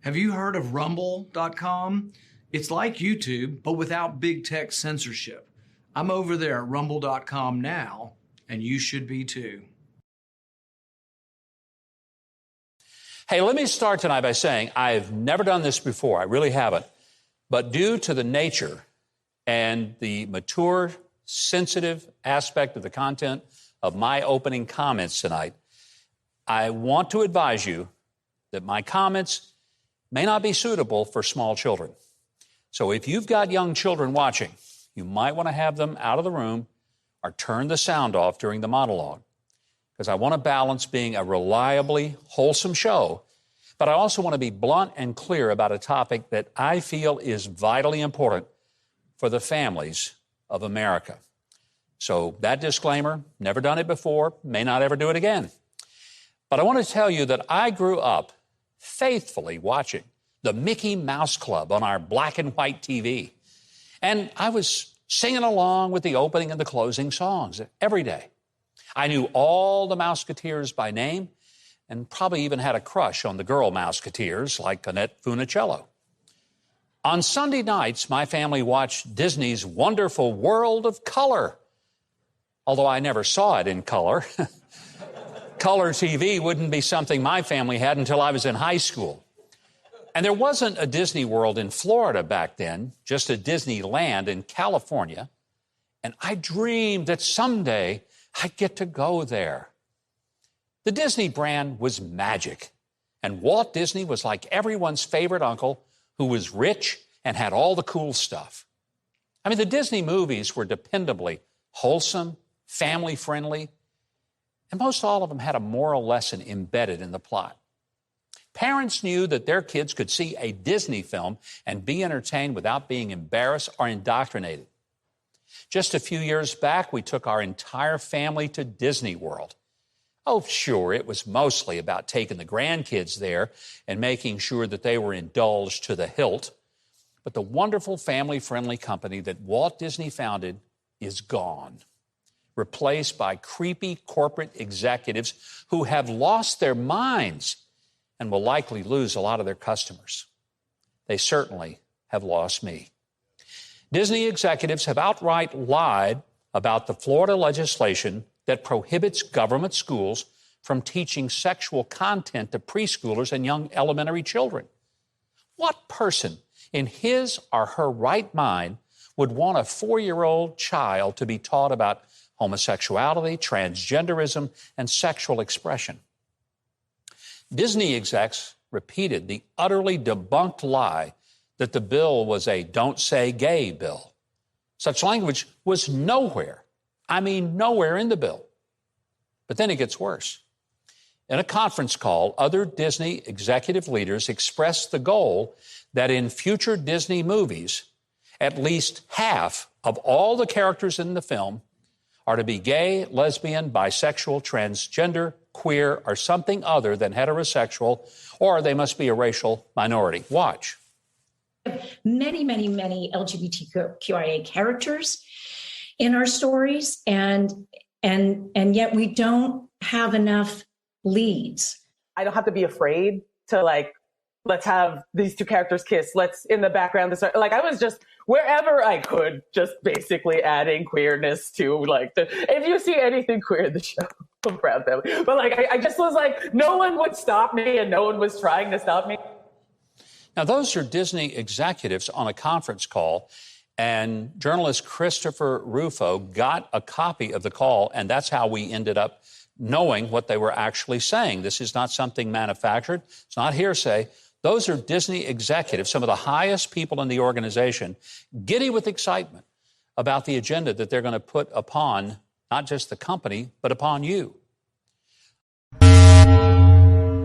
Have you heard of Rumble.com? It's like YouTube, but without big tech censorship. I'm over there at Rumble.com now, and you should be too. Hey, let me start tonight by saying I've never done this before. I really haven't. But due to the nature and the mature, sensitive aspect of the content of my opening comments tonight, I want to advise you that my comments may not be suitable for small children. So if you've got young children watching, you might want to have them out of the room or turn the sound off during the monologue, because I want to balance being a reliably wholesome show, but I also want to be blunt and clear about a topic that I feel is vitally important for the families of America. So that disclaimer, never done it before, may not ever do it again. But I want to tell you that I grew up faithfully watching the Mickey Mouse Club on our black and white TV. And I was singing along with the opening and the closing songs every day. I knew all the Mouseketeers by name and probably even had a crush on the girl Mouseketeers like Annette Funicello. On Sunday nights, my family watched Disney's Wonderful World of Color, although I never saw it in color. Color TV wouldn't be something my family had until I was in high school. And there wasn't a Disney World in Florida back then, just a Disneyland in California. And I dreamed that someday I'd get to go there. The Disney brand was magic. And Walt Disney was like everyone's favorite uncle who was rich and had all the cool stuff. I mean, the Disney movies were dependably wholesome, family-friendly, and most all of them had a moral lesson embedded in the plot. Parents knew that their kids could see a Disney film and be entertained without being embarrassed or indoctrinated. Just a few years back, we took our entire family to Disney World. Oh, sure, it was mostly about taking the grandkids there and making sure that they were indulged to the hilt. But the wonderful family-friendly company that Walt Disney founded is gone, replaced by creepy corporate executives who have lost their minds and will likely lose a lot of their customers. They certainly have lost me. Disney executives have outright lied about the Florida legislation that prohibits government schools from teaching sexual content to preschoolers and young elementary children. What person in his or her right mind would want a 4-year-old child to be taught about homosexuality, transgenderism, and sexual expression? Disney execs repeated the utterly debunked lie that the bill was a don't say gay bill. Such language was nowhere in the bill. But then it gets worse. In a conference call, other Disney executive leaders expressed the goal that in future Disney movies, at least half of all the characters in the film are to be gay, lesbian, bisexual, transgender, queer, or something other than heterosexual, or they must be a racial minority. Watch. Many LGBTQIA characters in our stories, and yet we don't have enough leads. I don't have to be afraid to let's have these two characters kiss. Let's in the background. I was just wherever I could, just basically adding queerness to if you see anything queer in the show, I'm proud family. But I just was no one would stop me and no one was trying to stop me. Now, those are Disney executives on a conference call, and journalist Christopher Rufo got a copy of the call, and that's how we ended up knowing what they were actually saying. This is not something manufactured. It's not hearsay. Those are Disney executives, some of the highest people in the organization, giddy with excitement about the agenda that they're going to put upon not just the company, but upon you.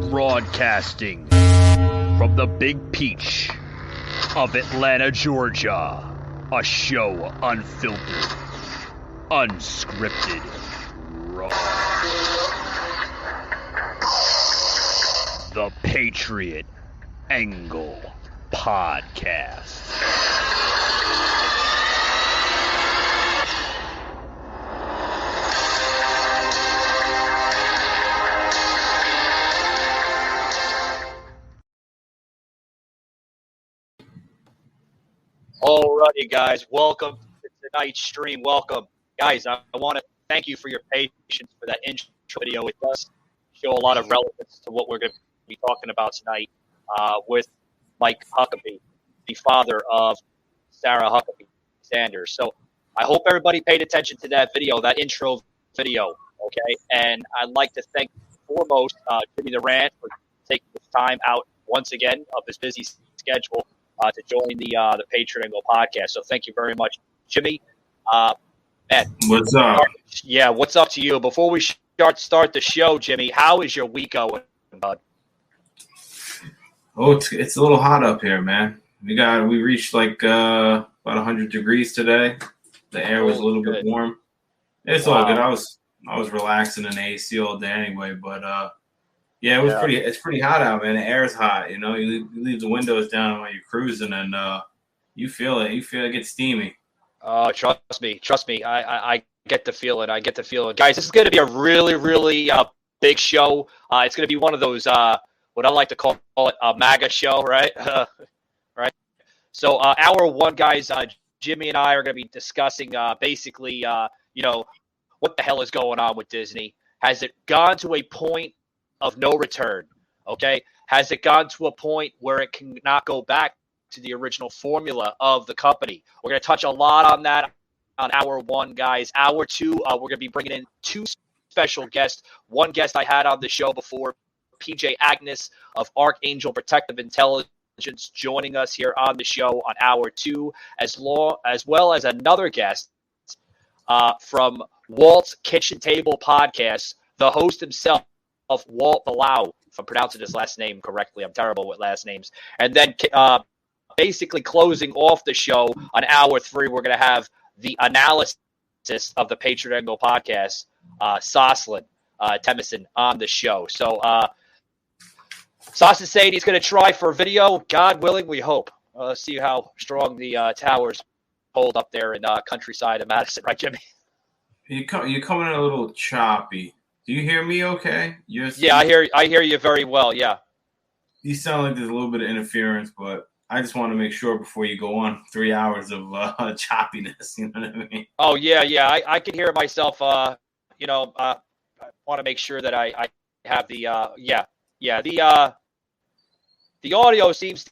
Broadcasting from the Big Peach of Atlanta, Georgia. A show unfiltered, unscripted, raw. The Patriot Angle Podcast. Alrighty, guys. Welcome to tonight's stream. Welcome. Guys, I want to thank you for your patience for that intro video. It does show a lot of relevance to what we're going to be talking about tonight with Mike Huckabee, the father of Sarah Huckabee Sanders. So I hope everybody paid attention to that video, that intro video, okay? And I'd like to thank foremost Jimmy the Rant for taking the time out once again of his busy schedule to join the Patriot Angle podcast. So thank you very much, Jimmy. Man, what's up? Yeah, what's up to you? Before we start the show, Jimmy, how is your week going, bud? Oh, it's a little hot up here, man. We reached like about 100 degrees today. The air was a little bit warm. It's all good. I was relaxing in the AC all day anyway, but yeah, it was pretty. It's pretty hot out, man. The air's hot. You know, you leave the windows down while you're cruising, and you feel it. You feel it get steamy. Trust me. I get the feeling. Guys, this is going to be a really, really big show. It's going to be one of those, what I like to call it a MAGA show, right? Right. So hour one, guys, Jimmy and I are going to be discussing basically, what the hell is going on with Disney? Has it gone to a point of no return? Okay. Has it gone to a point where it cannot go back to the original formula of the company? We're going to touch a lot on that on hour one, guys. Hour two, we're going to be bringing in two special guests. One guest I had on the show before, PJ Agness of Archangel Protective Intelligence, joining us here on the show on hour two, as well as another guest from Walt's Kitchen Table podcast, the host himself, of Walt Disney, if I'm pronouncing his last name correctly. I'm terrible with last names. And then basically closing off the show on hour three, we're going to have the analysis of the Patriot Angle podcast, Soslin Temison, on the show. So Sauce is saying he's going to try for video. God willing, we hope. See how strong the towers hold up there in countryside of Madison, right, Jimmy? You're coming in a little choppy. Do you hear me okay? Yeah, I hear you very well, yeah. You sound like there's a little bit of interference, but I just want to make sure before you go on 3 hours of choppiness, you know what I mean? Oh, yeah. I can hear myself, I want to make sure that I have the, the audio seems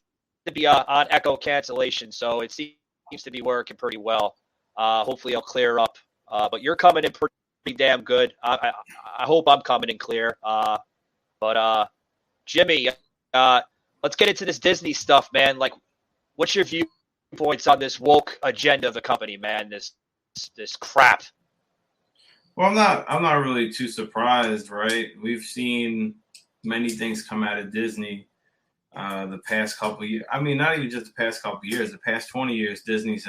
to be on echo cancellation, so it seems to be working pretty well. Hopefully it'll clear up, but you're coming in pretty damn good. I hope I'm coming in clear. But Jimmy, let's get into this Disney stuff, man. Like, what's your viewpoints on this woke agenda of the company, man? This crap. Well, I'm not really too surprised, right? We've seen many things come out of Disney the past couple of years. I mean, not even just the past couple of years. The past 20 years, Disney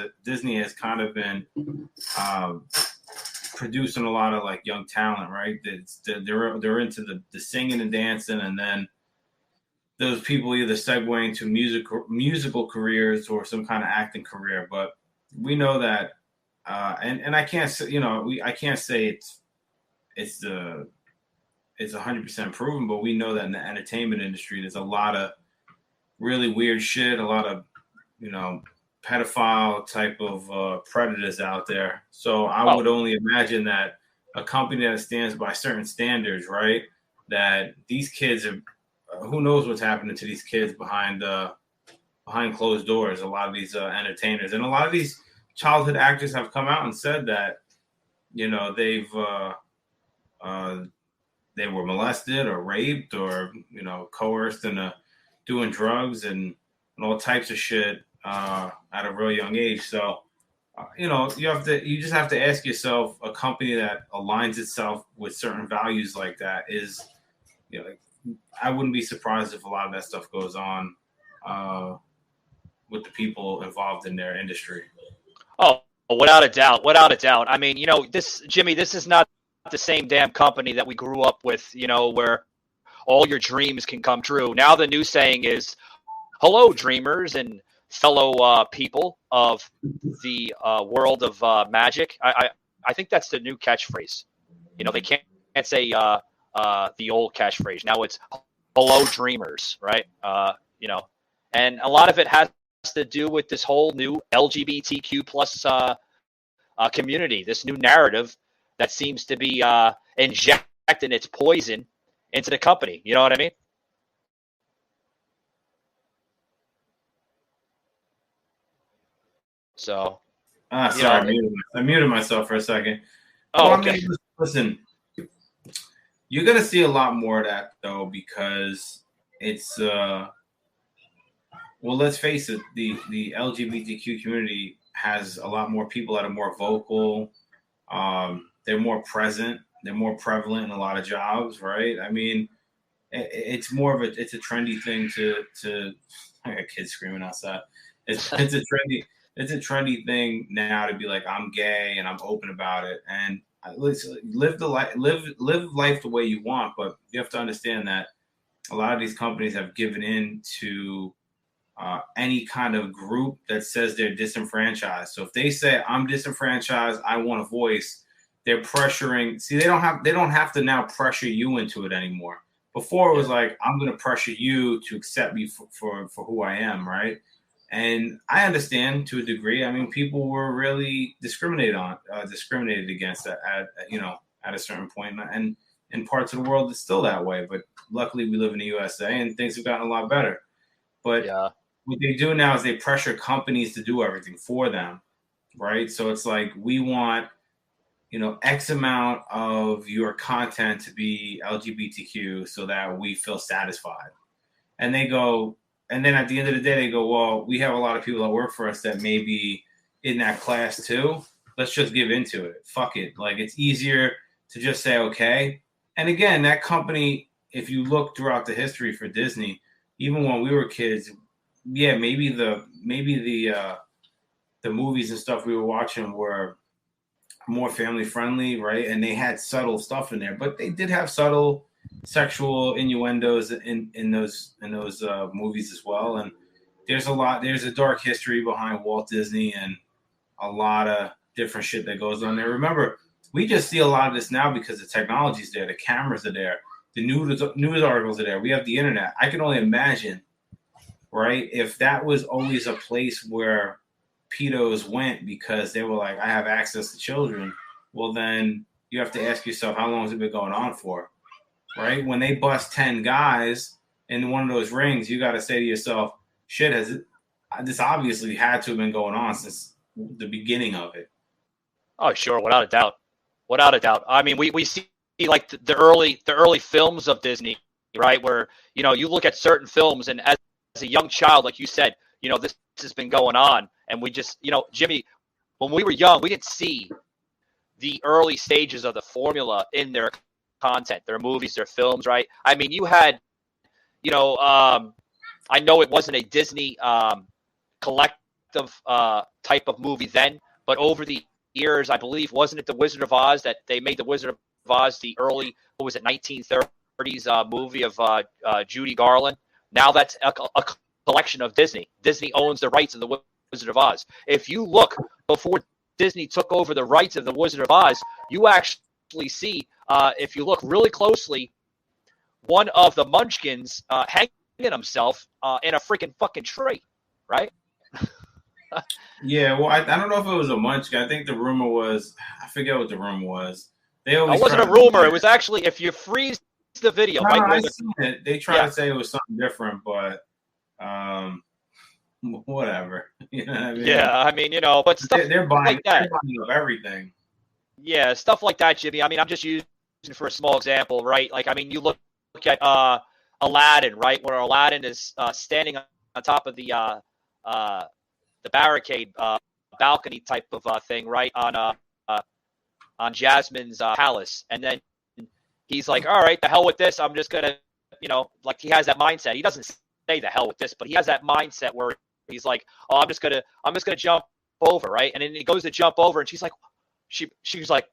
has kind of been producing a lot of like young talent, right? They're into the singing and dancing, and then those people either segue into musical careers or some kind of acting career. But we know that, and I can't say, I can't say it's 100% proven, but we know that in the entertainment industry, there's a lot of really weird shit, a lot of pedophile type of predators out there. So I would only imagine that a company that stands by certain standards, right, that these kids are, who knows what's happening to these kids behind closed doors. A lot of these entertainers and a lot of these childhood actors have come out and said that, they were molested or raped or, coerced into doing drugs and all types of shit at a real young age. So, you just have to ask yourself, a company that aligns itself with certain values like that is, I wouldn't be surprised if a lot of that stuff goes on with the people involved in their industry. Oh, without a doubt. I mean, Jimmy, this is not the same damn company that we grew up with, where all your dreams can come true. Now the new saying is, hello, dreamers and fellow people of the world of magic. I think that's the new catchphrase. They can't say the old catchphrase. Now it's hello, dreamers, right? And a lot of it has to do with this whole new LGBTQ plus community, this new narrative that seems to be injecting its poison into the company. You know what I mean? So, sorry, I muted myself for a second. Oh, well, okay. I mean, listen, you're gonna see a lot more of that though, because it's well, let's face it, the LGBTQ community has a lot more people that are more vocal. They're more present. They're more prevalent in a lot of jobs, right? I mean, it's more of it's a trendy thing to. I got kids screaming outside. It's a trendy thing now to be like, I'm gay and I'm open about it, and live life the way you want. But you have to understand that a lot of these companies have given in to any kind of group that says they're disenfranchised. So if they say I'm disenfranchised, I want a voice, they're pressuring. See, they don't have to now pressure you into it anymore. Before it was like, I'm going to pressure you to accept me for who I am, right? And I understand to a degree. I mean, people were really discriminated against at a certain point, and in parts of the world it's still that way. But luckily, we live in the USA, and things have gotten a lot better. But what they do now is they pressure companies to do everything for them, right? So it's like, we want, X amount of your content to be LGBTQ so that we feel satisfied. And they go, and then at the end of the day, they go, well, we have a lot of people that work for us that may be in that class too. Let's just give into it. Fuck it. Like, it's easier to just say, okay. And again, that company, if you look throughout the history for Disney, even when we were kids, yeah, maybe the movies and stuff we were watching were more family friendly, right? And they had subtle stuff in there, but they did have subtle sexual innuendos in those movies as well. And there's a dark history behind Walt Disney and a lot of different shit that goes on there. Remember, we just see a lot of this now because the technology's there, the cameras are there, the news articles are there. We have the internet. I can only imagine, right, if that was always a place where pedos went because they were like, I have access to children. Well, then you have to ask yourself, how long has it been going on for? Right? When they bust 10 guys in one of those rings, you got to say to yourself, shit, this obviously had to have been going on since the beginning of it. Oh, sure. Without a doubt. Without a doubt. I mean, we see like the early films of Disney, right? Where, you look at certain films, and as a young child, like you said, this has been going on. And we just, Jimmy, when we were young, we didn't see the early stages of the formula in their content, their movies, their films, right? I mean, you had, I know it wasn't a Disney collective type of movie then, but over the years, I believe, wasn't it The Wizard of Oz that they made The Wizard of Oz the early, 1930s movie of Judy Garland? Now that's a collection of Disney. Disney owns the rights of The Wizard of Oz. If you look before Disney took over the rights of The Wizard of Oz, you actually see, if you look really closely, one of the Munchkins hanging himself in a freaking fucking tree, right? Yeah, well, I don't know if it was a Munchkin. I think the rumor was, I forget what the rumor was. It wasn't a rumor. It was actually, if you freeze the video, I seen it. They tried to say it was something different, but whatever. You know what I mean? Yeah, I mean, but stuff they're buying, like that. They're buying up everything. Yeah, stuff like that, Jimmy. I mean, I'm just using for a small example, right? Like, I mean, you look at Aladdin, right, where Aladdin is standing on top of the barricade balcony type of thing, right, on Jasmine's palace, and then he's like, all right, the hell with this. I'm just gonna, like, he has that mindset. He doesn't say the hell with this, but he has that mindset where he's like, oh, I'm just gonna jump over, right? And then he goes to jump over, and she's like, she's like,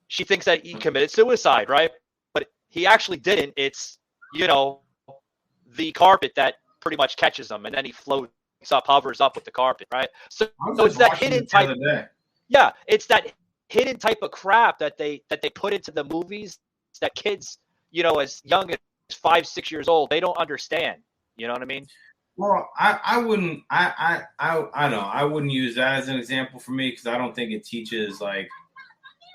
she thinks that he committed suicide, right? But he actually didn't. It's, the carpet that pretty much catches him, and then he floats up, hovers up with the carpet, right? So it's that hidden type. Yeah, it's that hidden type of crap that they put into the movies that kids, as young as 5-6 years old, they don't understand. You know what I mean? Well, I wouldn't. I wouldn't use that as an example for me because I don't think it teaches like.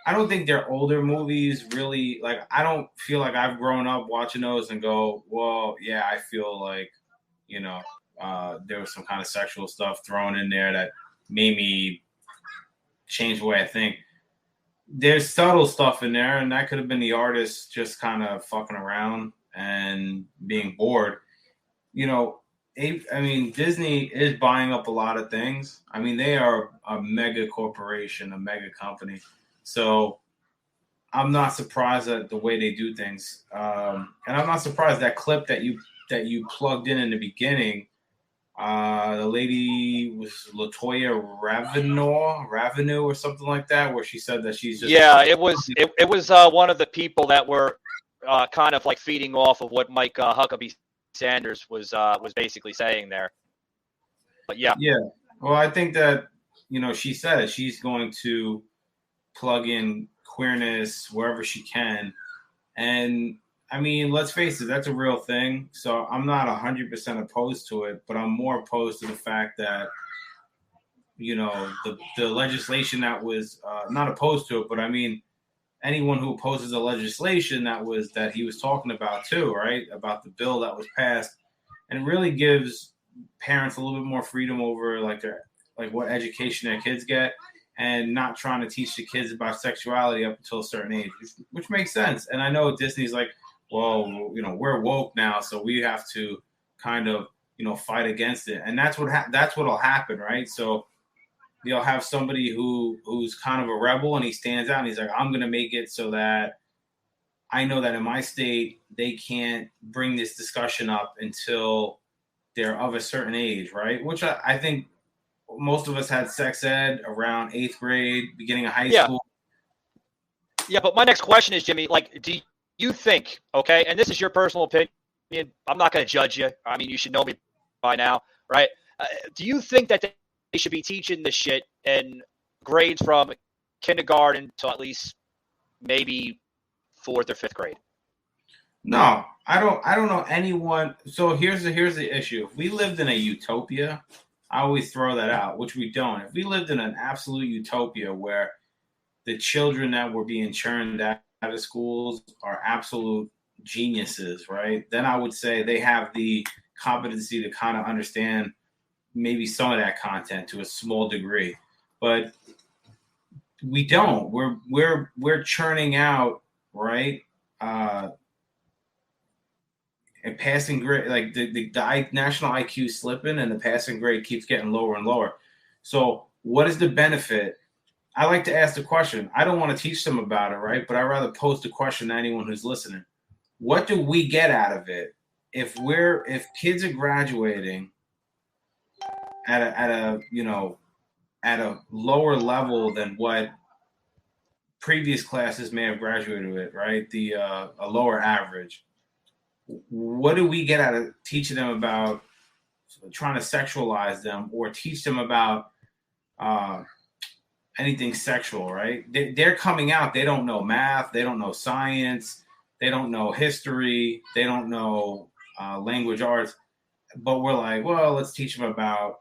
I don't think their older movies really like. I don't feel like I've grown up watching those and go, well, yeah, I feel like, you know, there was some kind of sexual stuff thrown in there that made me change the way I think. There's subtle stuff in there, and that could have been the artist just kind of fucking around and being bored. You know, I mean, Disney is buying up a lot of things. I mean, they are a mega corporation, a mega company. So I'm not surprised at the way they do things, and I'm not surprised that clip that you plugged in the beginning. The lady was Latoya Ravenue or something like that, where she said that she's just it was one of the people that were kind of like feeding off of what Mike Huckabee Sanders was basically saying there. But yeah. Well, I think that she said she's going to plug in queerness wherever she can, and I mean, let's face it, that's a real thing. So I'm not 100% opposed to it, but I'm more opposed to the fact that, the legislation that was not opposed to it, but I mean, anyone who opposes the legislation that he was talking about too, right? About the bill that was passed, and it really gives parents a little bit more freedom over like what education their kids get, and not trying to teach the kids about sexuality up until a certain age, which makes sense. And I know Disney's like, well, we're woke now, so we have to kind of, fight against it. And that's what'll happen, right? So you'll have somebody who's kind of a rebel, and he stands out and he's like, I'm going to make it so that I know that in my state, they can't bring this discussion up until they're of a certain age, right? Which I think most of us had sex ed around 8th grade, beginning of high school. Yeah, but my next question is, Jimmy, like, do you think, okay, and this is your personal opinion, I'm not going to judge you. I mean, you should know me by now, right? Do you think that they should be teaching this shit in grades from kindergarten to at least maybe 4th or 5th grade? No, I don't know anyone. So here's the issue. If we lived in a utopia, I always throw that out, which we don't. If we lived in an absolute utopia where the children that were being churned out of schools are absolute geniuses, right? Then I would say they have the competency to kind of understand maybe some of that content to a small degree, but we don't. We're churning out, right? And passing grade, like the national IQ slipping, and the passing grade keeps getting lower and lower. So what is the benefit? I like to ask the question. I don't want to teach them about it, right? But I'd rather pose the question to anyone who's listening. What do we get out of it if kids are graduating at a lower level than what previous classes may have graduated with, right? A lower average. What do we get out of teaching them about trying to sexualize them or teach them about anything sexual, right? They're coming out. They don't know math. They don't know science. They don't know history. They don't know language arts. But we're like, well, let's teach them about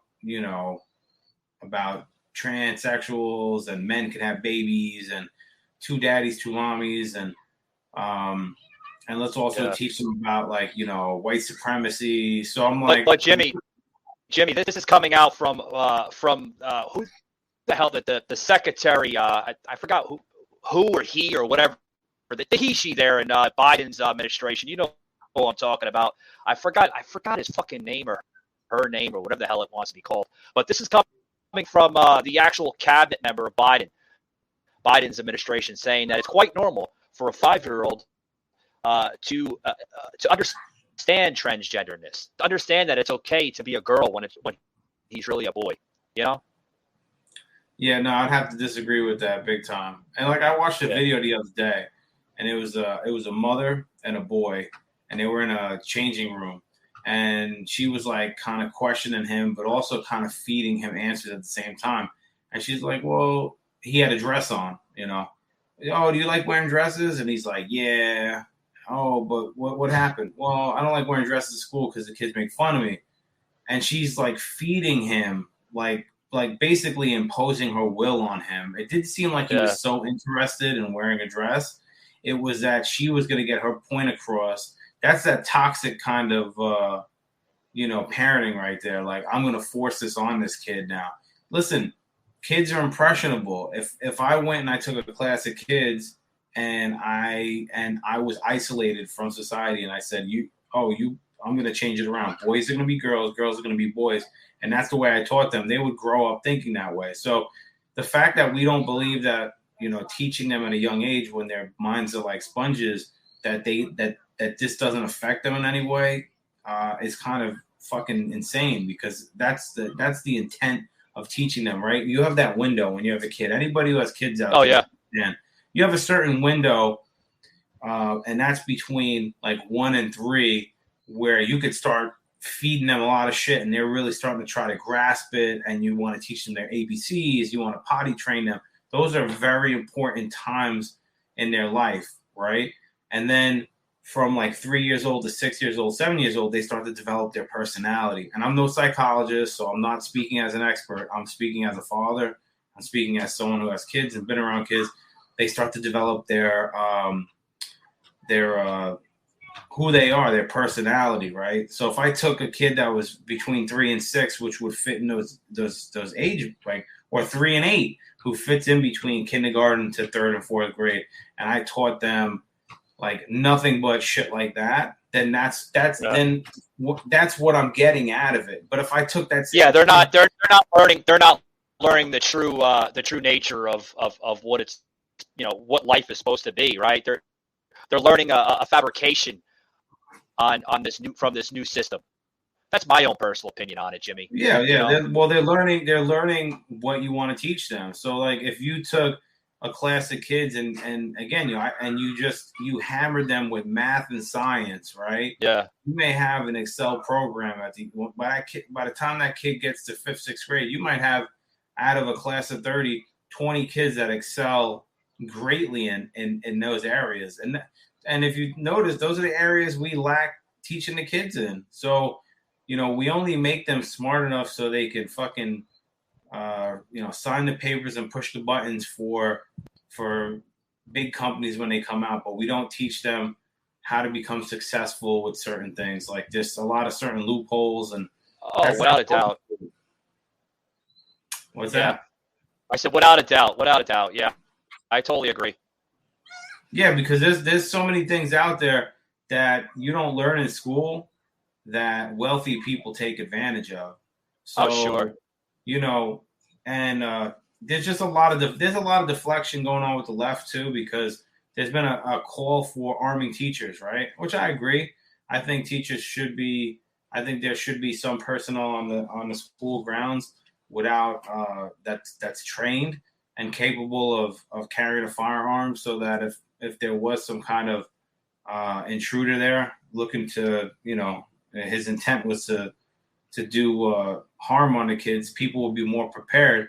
transsexuals, and men can have babies, and 2 daddies, 2 mommies, and let's also teach them about white supremacy. So I'm like, but Jimmy, this is coming out from who the hell the secretary? I forgot who or he or whatever, the he/she there in Biden's administration. You know who I'm talking about. I forgot his fucking name or her name or whatever the hell it wants to be called. But this is coming from the actual cabinet member of Biden's administration, saying that it's quite normal for a 5-year-old to understand transgenderness, to understand that it's okay to be a girl when he's really a boy, Yeah, no, I'd have to disagree with that big time. And I watched a video the other day, and it was a mother and a boy, and they were in a changing room, and she was kind of questioning him, but also kind of feeding him answers at the same time. And she's like, well, he had a dress on, Oh, do you like wearing dresses? And he's like, yeah. Oh, but what happened? Well, I don't like wearing dresses at school because the kids make fun of me. and she's like feeding him, like basically imposing her will on him. It didn't seem like he was so interested in wearing a dress. It was that she was going to get her point across. That's that toxic kind of, parenting right there. Like, I'm going to force this on this kid now. Listen, kids are impressionable. If I went and I took a class of kids and I was isolated from society and I said, I'm going to change it around. Boys are going to be girls. Girls are going to be boys. And that's the way I taught them. They would grow up thinking that way. So the fact that we don't believe that, teaching them at a young age when their minds are like sponges, that this doesn't affect them in any way, is kind of fucking insane, because that's the intent of teaching them, right? You have that window when you have a kid. Anybody who has kids out there, man, you have a certain window, and that's between like 1 and 3, where you could start feeding them a lot of shit and they're really starting to try to grasp it, and you want to teach them their ABCs, you want to potty train them. Those are very important times in their life, right? And then from like 3 years old to 6 years old, 7 years old, they start to develop their personality. And I'm no psychologist, so I'm not speaking as an expert. I'm speaking as a father. I'm speaking as someone who has kids and been around kids. They start to develop their who they are, their personality, right? So if I took a kid that was between 3 and 6, which would fit in those age, like, or 3 and 8, who fits in between kindergarten to 3rd and 4th grade, and I taught them like nothing but shit like that, then that's what I'm getting out of it. But if I took that, they're not learning the true nature of what it's, what life is supposed to be, right? They're learning a fabrication on this new system. That's my own personal opinion on it, Jimmy. Yeah. They're learning what you want to teach them. So like if you took a class of kids and again, you hammered them with math and science, right? Yeah. You may have an Excel program by the time that kid gets to 5th, 6th grade, you might have, out of a class of 30, 20 kids that excel greatly in those areas. And if you notice, those are the areas we lack teaching the kids in. So, we only make them smart enough so they can fucking, sign the papers and push the buttons for big companies when they come out. But we don't teach them how to become successful with certain things. Like there's a lot of certain loopholes and. Oh, without a doubt. What's that? I said, without a doubt. Yeah, I totally agree. Yeah, because there's so many things out there that you don't learn in school that wealthy people take advantage of. So, sure. And there's just a lot of deflection going on with the left too, because there's been a call for arming teachers, right? Which I agree. I think there should be some personnel on the school grounds without that's trained and capable of carrying a firearm, so that if there was some kind of intruder there looking to, his intent was to do harm on the kids, people will be more prepared.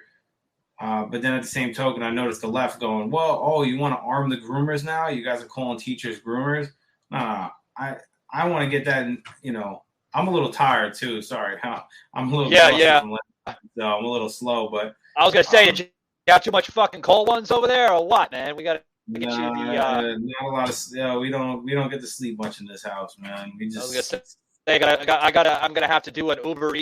But then at the same token, I noticed the left going, well, you want to arm the groomers now? You guys are calling teachers groomers? No, I want to get that, I'm a little tired too. Sorry. I'm a little so I'm a little slow, but I was going to say, did you got too much fucking cold ones over there or what, man? We got to get you the... not a lot of, we don't get to sleep much in this house, man. We just... I was going to say, I'm going to have to do an Uber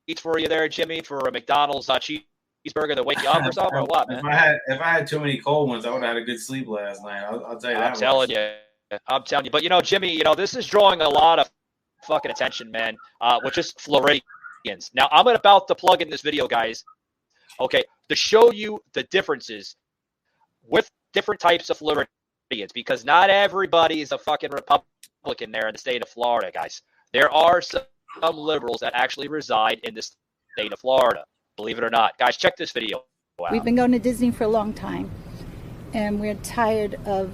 Eats for you there, Jimmy, for a McDonald's cheeseburger to wake you up or something, or what, man? If I had too many cold ones, I would have had a good sleep last night. I'll tell you that. I'm telling you. But, Jimmy, this is drawing a lot of fucking attention, man, which is Floridians. Now, I'm about to plug in this video, guys, okay, to show you the differences with different types of Floridians, because not everybody is a fucking Republican there in the state of Florida, guys. There are some liberals that actually reside in the state of Florida, believe it or not. Guys, check this video out. We've been going to Disney for a long time, and we're tired of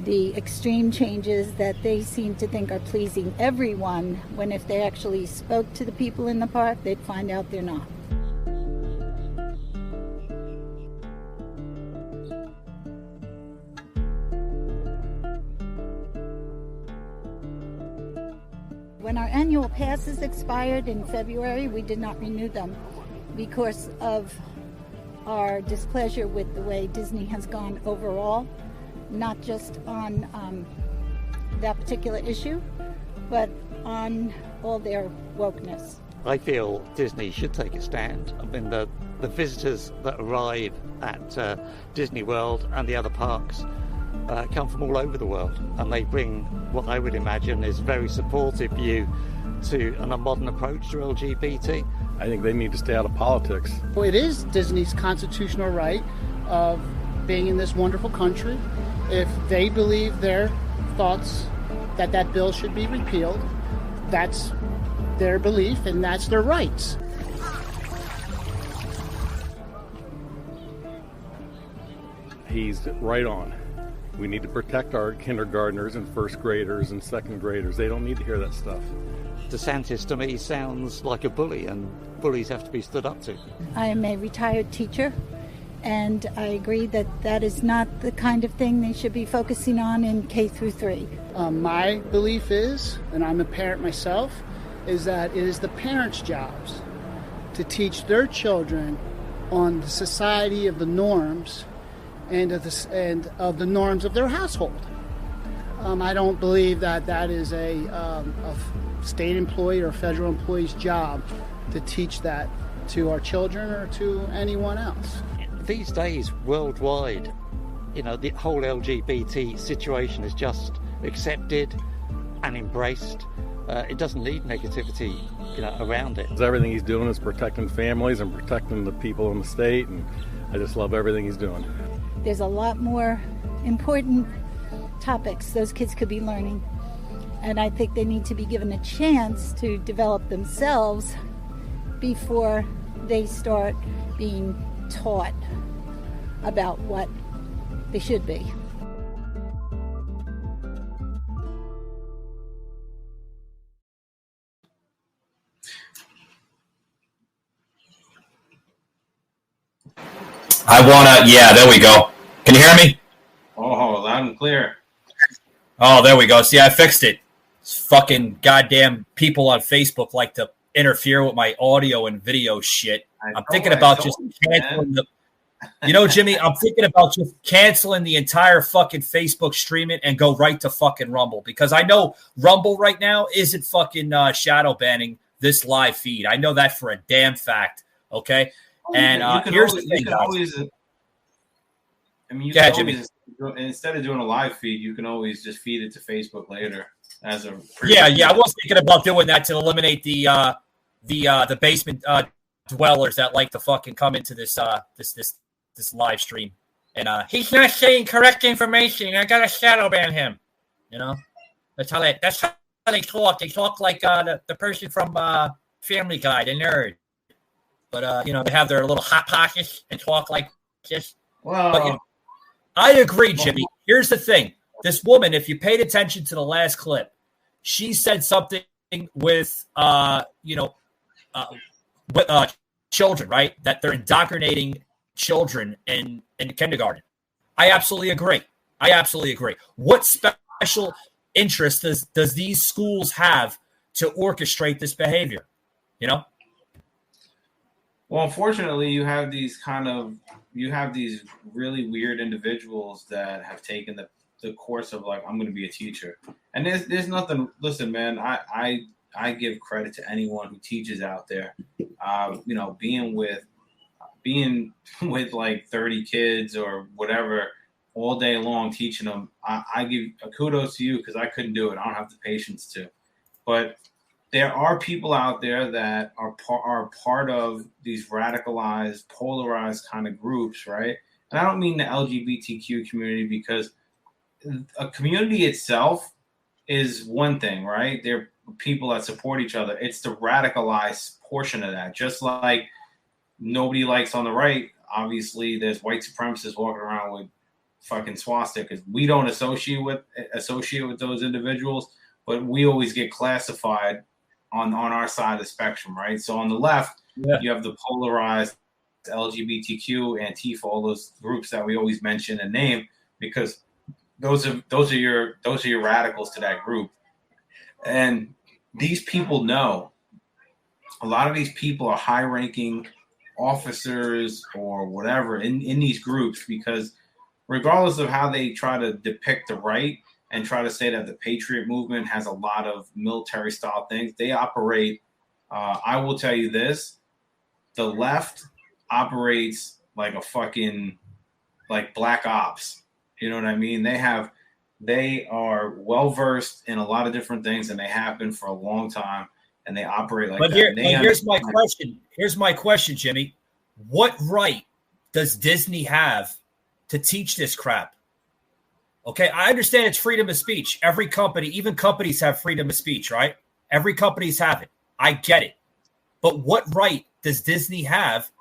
the extreme changes that they seem to think are pleasing everyone, when if they actually spoke to the people in the park, they'd find out they're not. When our annual passes expired in February. We did not renew them because of our displeasure with the way Disney has gone overall, not just on that particular issue, but on all their wokeness. I feel Disney should take a stand. I mean, the visitors that arrive at Disney World and the other parks come from all over the world, and they bring what I would imagine is very supportive view to a modern approach to LGBT. I think they need to stay out of politics. Well, it is Disney's constitutional right of being in this wonderful country. If they believe their thoughts that bill should be repealed, that's their belief and that's their rights. He's right on. We need to protect our kindergartners and first graders and second graders. They don't need to hear that stuff. DeSantis to me sounds like a bully, and bullies have to be stood up to. I am a retired teacher, and I agree that that is not the kind of thing they should be focusing on in K through 3. My belief is, and I'm a parent myself, is that it is the parents' jobs to teach their children on the society of the norms and of the norms of their household. I don't believe that is a state employee or federal employee's job to teach that to our children or to anyone else. These days, worldwide, the whole LGBT situation is just accepted and embraced. It doesn't need negativity, around it. Everything he's doing is protecting families and protecting the people in the state, and I just love everything he's doing. There's a lot more important topics those kids could be learning, and I think they need to be given a chance to develop themselves before they start being taught about what they should be. There we go. Can you hear me? Oh, loud and clear. Oh, there we go. See, I fixed it. It's fucking goddamn people on Facebook like to interfere with my audio and video shit. I'm thinking about just canceling Jimmy, I'm thinking about just canceling the entire fucking Facebook streaming and go right to fucking Rumble, because I know Rumble right now isn't fucking shadow banning this live feed. I know that for a damn fact. Okay. And here's the thing, guys. Instead of doing a live feed, you can always just feed it to Facebook later as a. Yeah. I was thinking about doing that to eliminate the basement dwellers that like to fucking come into this live stream. And he's not saying correct information. I gotta shadow ban him. That's how they talk. They talk like the person from Family Guy, the nerd. But they have their little hot pockets and talk like this. Well, but, I agree, Jimmy. Here's the thing: this woman, if you paid attention to the last clip, she said something with children, right? That they're indoctrinating children in kindergarten. I absolutely agree. What special interest does these schools have to orchestrate this behavior? Well, unfortunately, you have these really weird individuals that have taken the course of like, I'm going to be a teacher, and there's nothing. Listen, man, I give credit to anyone who teaches out there. Being with like 30 kids or whatever all day long, teaching them, I give a kudos to you, because I couldn't do it. I don't have the patience to. But there are people out there that are part of these radicalized, polarized kind of groups, right? And I don't mean the LGBTQ community, because a community itself is one thing, right? They're people that support each other. It's the radicalized portion of that. Just like nobody likes on the right, obviously there's white supremacists walking around with fucking swastikas. We don't associate with those individuals, but we always get classified on our side of the spectrum, right? So on the left, you have the polarized LGBTQ, Antifa, all those groups that we always mention and name, because those are your radicals to that group. And these people know. A lot of these people are high-ranking officers or whatever in these groups, because regardless of how they try to depict the right and try to say that the Patriot movement has a lot of military-style things, they operate. I will tell you this: the left operates like a fucking like black ops. You know what I mean? They are well versed in a lot of different things, and they have been for a long time. And they operate like that. Here's my question. Here's my question, Jimmy. What right does Disney have to teach this crap? Okay, I understand it's freedom of speech. Every company, even companies have freedom of speech, right? Every company's have it. I get it. But what right does Disney have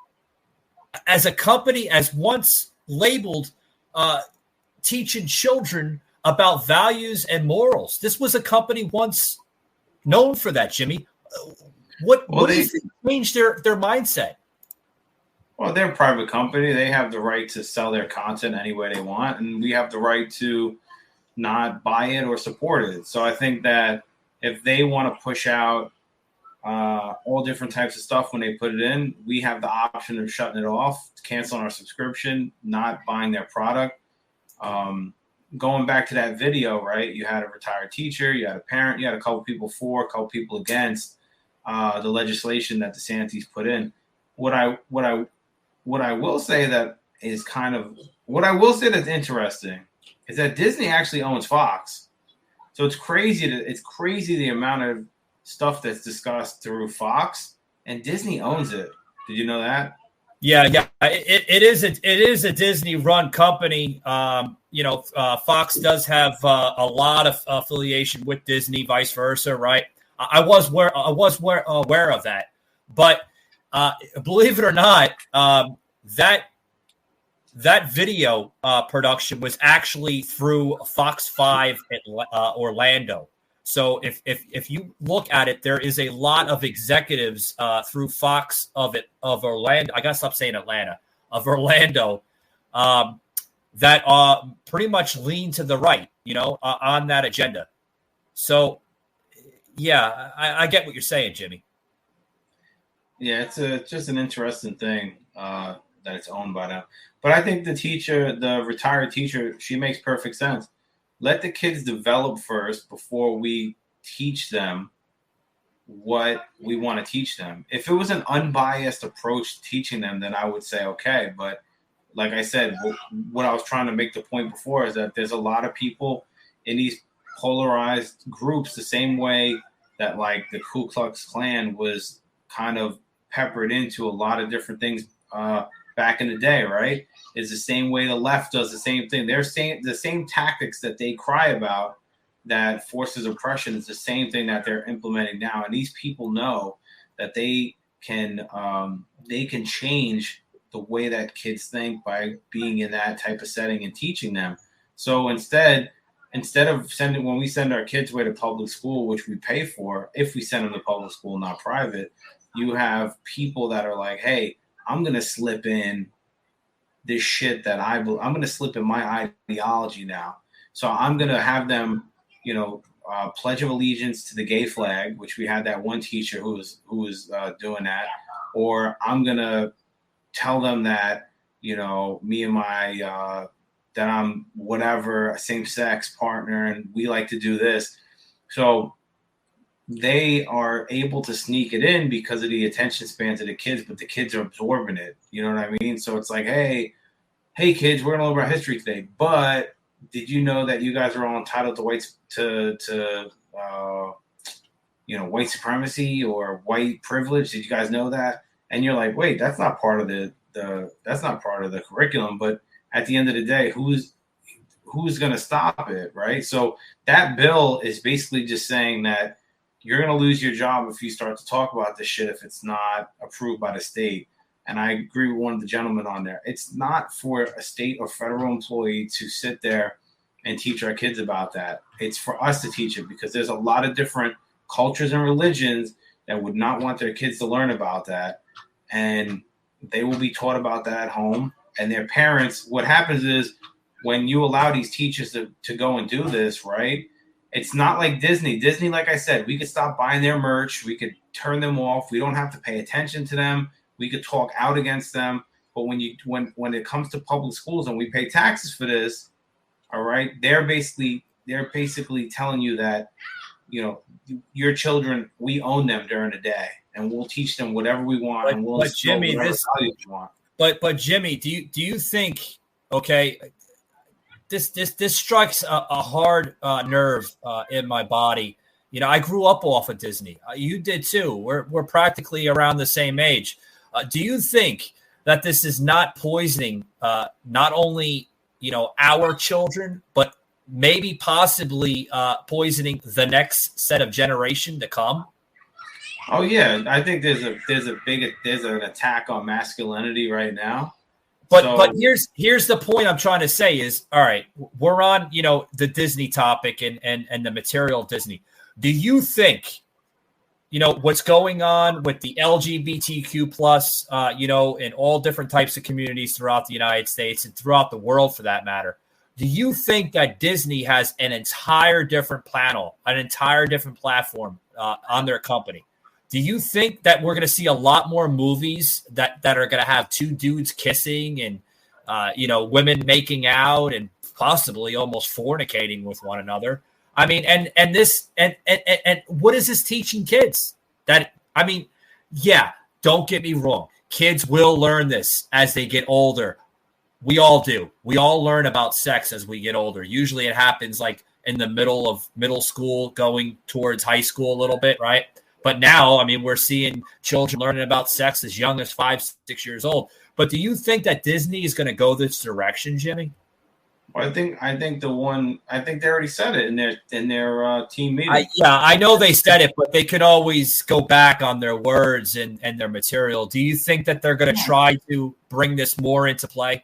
as a company, as once labeled teaching children about values and morals? This was a company once known for that, Jimmy. What do you think changed their mindset? Well, they're a private company. They have the right to sell their content any way they want, and we have the right to not buy it or support it. So I think that if they want to push out all different types of stuff when they put it in, we have the option of shutting it off, canceling our subscription, not buying their product. Going back to that video, right? You had a retired teacher, you had a parent, you had a couple people for, a couple people against the legislation that DeSantis put in. What I will say that is that's interesting is that Disney actually owns Fox. So it's crazy the amount of stuff that's discussed through Fox, and Disney owns it. Did you know that? Yeah. It is a Disney-run company. Fox does have a lot of affiliation with Disney, vice versa, right? I was aware of that, but believe it or not, that video production was actually through Fox 5 at Orlando. So if you look at it, there is a lot of executives through Fox of Orlando. I gotta stop saying Atlanta, of Orlando, that pretty much lean to the right, on that agenda. So, yeah, I get what you're saying, Jimmy. Yeah, it's just an interesting thing that it's owned by them. But I think the retired teacher, she makes perfect sense. Let the kids develop first before we teach them what we want to teach them. If it was an unbiased approach to teaching them, then I would say, okay. But like I said, what I was trying to make the point before is that there's a lot of people in these polarized groups, the same way that like the Ku Klux Klan was kind of peppered into a lot of different things back in the day, right? Is the same way the left does the same thing. They're saying the same tactics that they cry about that forces oppression is the same thing that they're implementing now. And these people know that they can change the way that kids think by being in that type of setting and teaching them. So instead of when we send our kids away to public school, which we pay for, if we send them to public school, not private, you have people that are like, hey, I'm going to slip in this shit that I'm going to slip in my ideology now. So I'm going to have them, pledge of allegiance to the gay flag, which we had that one teacher who was doing that. Or I'm going to tell them that, me and my, that I'm whatever, same-sex partner, and we like to do this. So they are able to sneak it in because of the attention spans of the kids, but the kids are absorbing it. You know what I mean? So it's like, hey kids, we're going to learn about history today, but did you know that you guys are all entitled to white supremacy or white privilege? Did you guys know that? And you're like, wait, that's not part of that's not part of the curriculum. But at the end of the day, who's going to stop it, right? So that bill is basically just saying that you're going to lose your job if you start to talk about this shit if it's not approved by the state. And I agree with one of the gentlemen on there. It's not for a state or federal employee to sit there and teach our kids about that. It's for us to teach it, because there's a lot of different cultures and religions that would not want their kids to learn about that. And they will be taught about that at home. And their parents, what happens is when you allow these teachers to go and do this, right, It's not like Disney. Disney, like I said, we could stop buying their merch. We could turn them off. We don't have to pay attention to them. We could talk out against them. But when it comes to public schools and we pay taxes for this, all right, they're basically telling you that, your children, we own them during the day, and we'll teach them whatever we want, and we'll instill Jimmy, whatever values we want. But Jimmy, do you think? Okay, this strikes a hard nerve in my body. I grew up off of Disney. You did too. We're practically around the same age. Do you think that this is not poisoning not only our children, but maybe possibly poisoning the next set of generation to come? Oh yeah, I think there's an attack on masculinity right now. But here's the point I'm trying to say is, all right, we're on the Disney topic and the material Disney. Do you think what's going on with the LGBTQ plus in all different types of communities throughout the United States and throughout the world for that matter? Do you think that Disney has an entire different platform on their company? Do you think that we're going to see a lot more movies that are going to have two dudes kissing and, women making out and possibly almost fornicating with one another? I mean, and what is this teaching kids? Don't get me wrong. Kids will learn this as they get older. We all do. We all learn about sex as we get older. Usually it happens like in the middle of middle school going towards high school a little bit, right? But now, we're seeing children learning about sex as young as 5-6 years old. But do you think that Disney is going to go this direction, Jimmy? Well, I think they already said it in their team meeting. I know they said it, but they could always go back on their words and their material. Do you think that they're going to try to bring this more into play?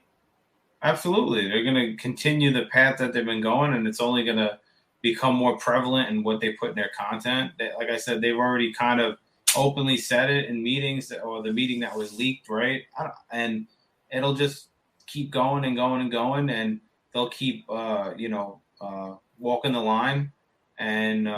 Absolutely. They're going to continue the path that they've been going, and it's only going to become more prevalent in what they put in their content. Like I said, they've already kind of openly said it in meetings or the meeting that was leaked, right? And it'll just keep going and going and going, and they'll keep, walking the line and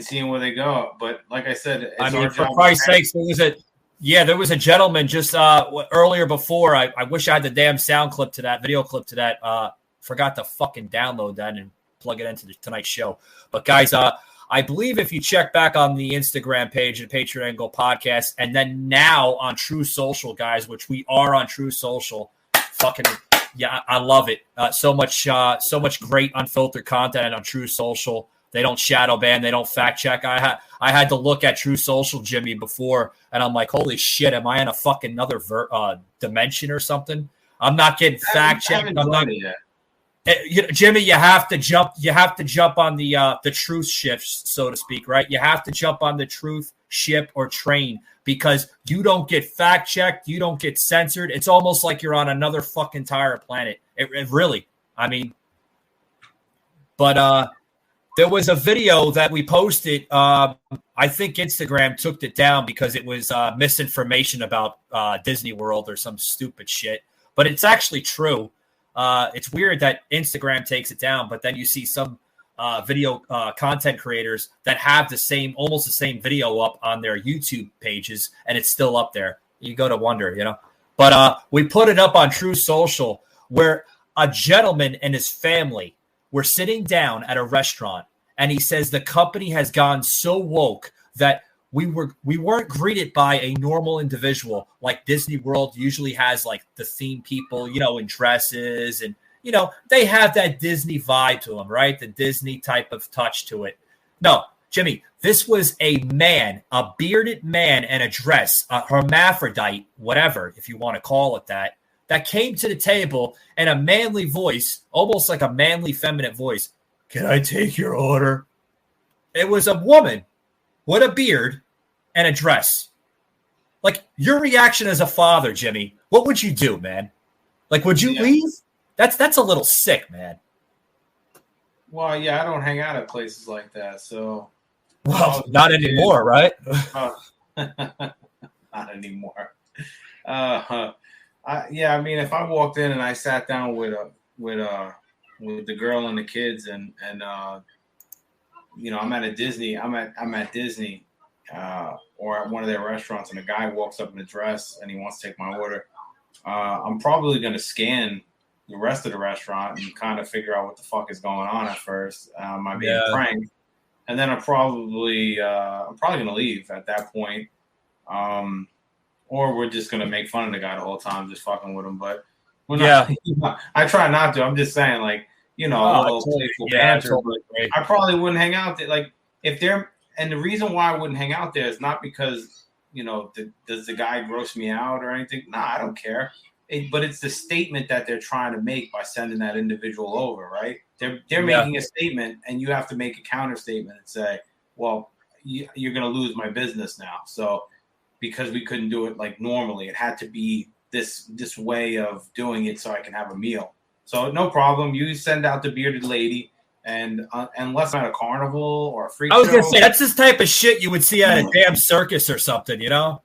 seeing where they go. But like I said, for Christ's sakes, there was a gentleman just earlier before. I wish I had the damn sound clip to that, video clip to that. Forgot to fucking download that and plug it into tonight's show. But guys, I believe if you check back on the Instagram page at Patriot Angle Podcast, and then now on True Social, guys, which we are on True Social, I love it. So much great unfiltered content on True Social. They don't shadow ban. They don't fact check. I had to look at True Social, Jimmy, before, and I'm like, holy shit, am I in a fucking another dimension or something? I'm not getting fact checked. Jimmy, you have to jump on the truth shift, so to speak, right? You have to jump on the truth ship or train because you don't get fact checked, you don't get censored. It's almost like you're on another fucking entire planet. It really, but there was a video that we posted. I think Instagram took it down because it was misinformation about Disney World or some stupid shit. But it's actually true. It's weird that Instagram takes it down, but then you see some video content creators that have almost the same video up on their YouTube pages, and it's still up there. You go to wonder, But we put it up on True Social where a gentleman and his family were sitting down at a restaurant, and he says the company has gone so woke that we weren't greeted by a normal individual like Disney World usually has, like the theme people, in dresses, and they have that Disney vibe to them, right? The Disney type of touch to it. No, Jimmy, this was a man, a bearded man in a dress, a hermaphrodite, whatever, if you want to call it that came to the table in a manly voice, almost like a manly feminine voice. Can I take your order? It was a woman with a beard and a dress. Like, your reaction as a father, Jimmy, what would you do, man? Like, would you leave? That's a little sick, man. Well, yeah, I don't hang out at places like that, so. Well, not anymore, right? Not anymore. If I walked in and I sat down with the girl and the kids and I'm at a Disney. I'm at Disney or at one of their restaurants, and a guy walks up in a dress and he wants to take my order. I'm probably going to scan the rest of the restaurant and kind of figure out what the fuck is going on at first. Am I being pranked? And then I'm probably going to leave at that point. Or we're just going to make fun of the guy the whole time, just fucking with him. But we're not, I try not to. I'm just saying, like, a little playful banter. But I probably wouldn't hang out there. Like, if they're, and the reason why I wouldn't hang out there is not because, does the guy gross me out or anything? Nah, I don't care. But it's the statement that they're trying to make by sending that individual over, right? They're making a statement, and you have to make a counter statement and say, well, you're going to lose my business now. So because we couldn't do it like normally, it had to be this way of doing it so I can have a meal. So no problem. You send out the bearded lady, and unless I'm at a carnival or a freak show. I was going to say, that's this type of shit you would see at a damn circus or something, like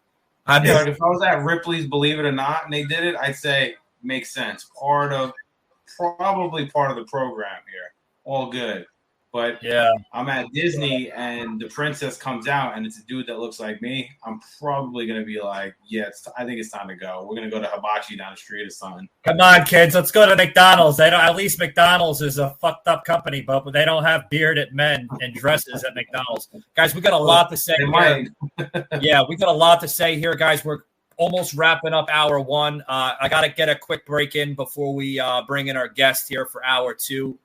if I was at Ripley's Believe It or Not and they did it, I'd say makes sense. Probably part of the program here. All good. But I'm at Disney and the princess comes out and it's a dude that looks like me. I'm probably going to be like, I think it's time to go. We're going to go to Hibachi down the street or something. Come on, kids. Let's go to McDonald's. At least McDonald's is a fucked up company, but they don't have bearded men in dresses at McDonald's. Guys, we got a lot to say here. We got a lot to say here, guys. We're almost wrapping up hour one. I got to get a quick break in before we bring in our guest here for hour two.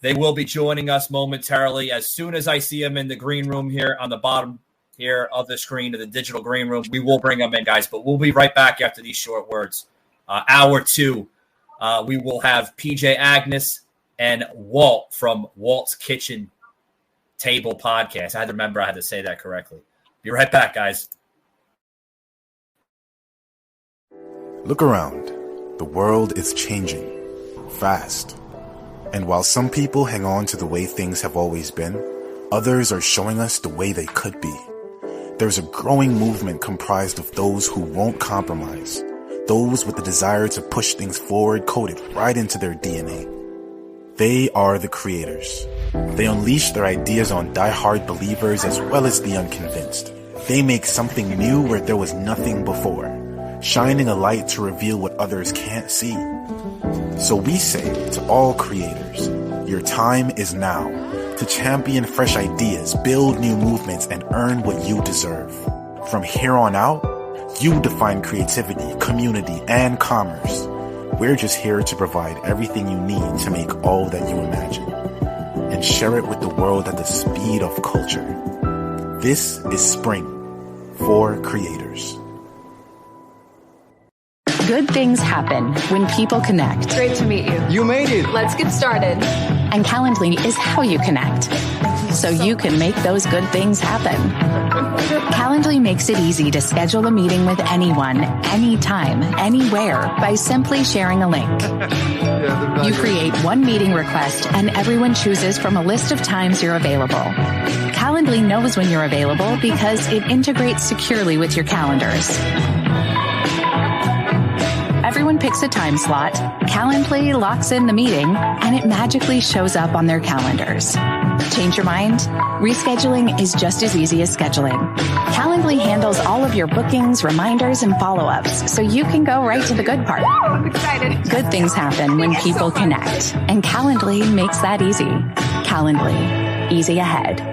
They will be joining us momentarily. As soon as I see them in the green room here on the bottom here of the screen of the digital green room, we will bring them in, guys. But we'll be right back after these short words. Hour two, we will have PJ Agness and Walt from Walt's Kitchen Table Podcast. I had to remember I had to say that correctly. Be right back, guys. Look around. The world is changing fast. And while some people hang on to the way things have always been, others are showing us the way they could be. There's a growing movement comprised of those who won't compromise, those with the desire to push things forward coded right into their DNA. They are the creators. They unleash their ideas on die-hard believers as well as the unconvinced. They make something new where there was nothing before, shining a light to reveal what others can't see. So we say to all creators, your time is now to champion fresh ideas, build new movements, and earn what you deserve. From here on out, you define creativity, community, and commerce. We're just here to provide everything you need to make all that you imagine and share it with the world at the speed of culture. This is Spring for Creators. Good things happen when people connect. Great to meet you. You made it. Let's get started. And Calendly is how you connect, so you can make those good things happen. Calendly makes it easy to schedule a meeting with anyone, anytime, anywhere by simply sharing a link. You create one meeting request and everyone chooses from a list of times you're available. Calendly knows when you're available because it integrates securely with your calendars. Everyone picks a time slot, Calendly locks in the meeting, and it magically shows up on their calendars. Change your mind? Rescheduling is just as easy as scheduling. Calendly handles all of your bookings, reminders, and follow-ups, so you can go right to the good part. Woo, I'm excited. Good things happen when people connect, and Calendly makes that easy. Calendly, easy ahead.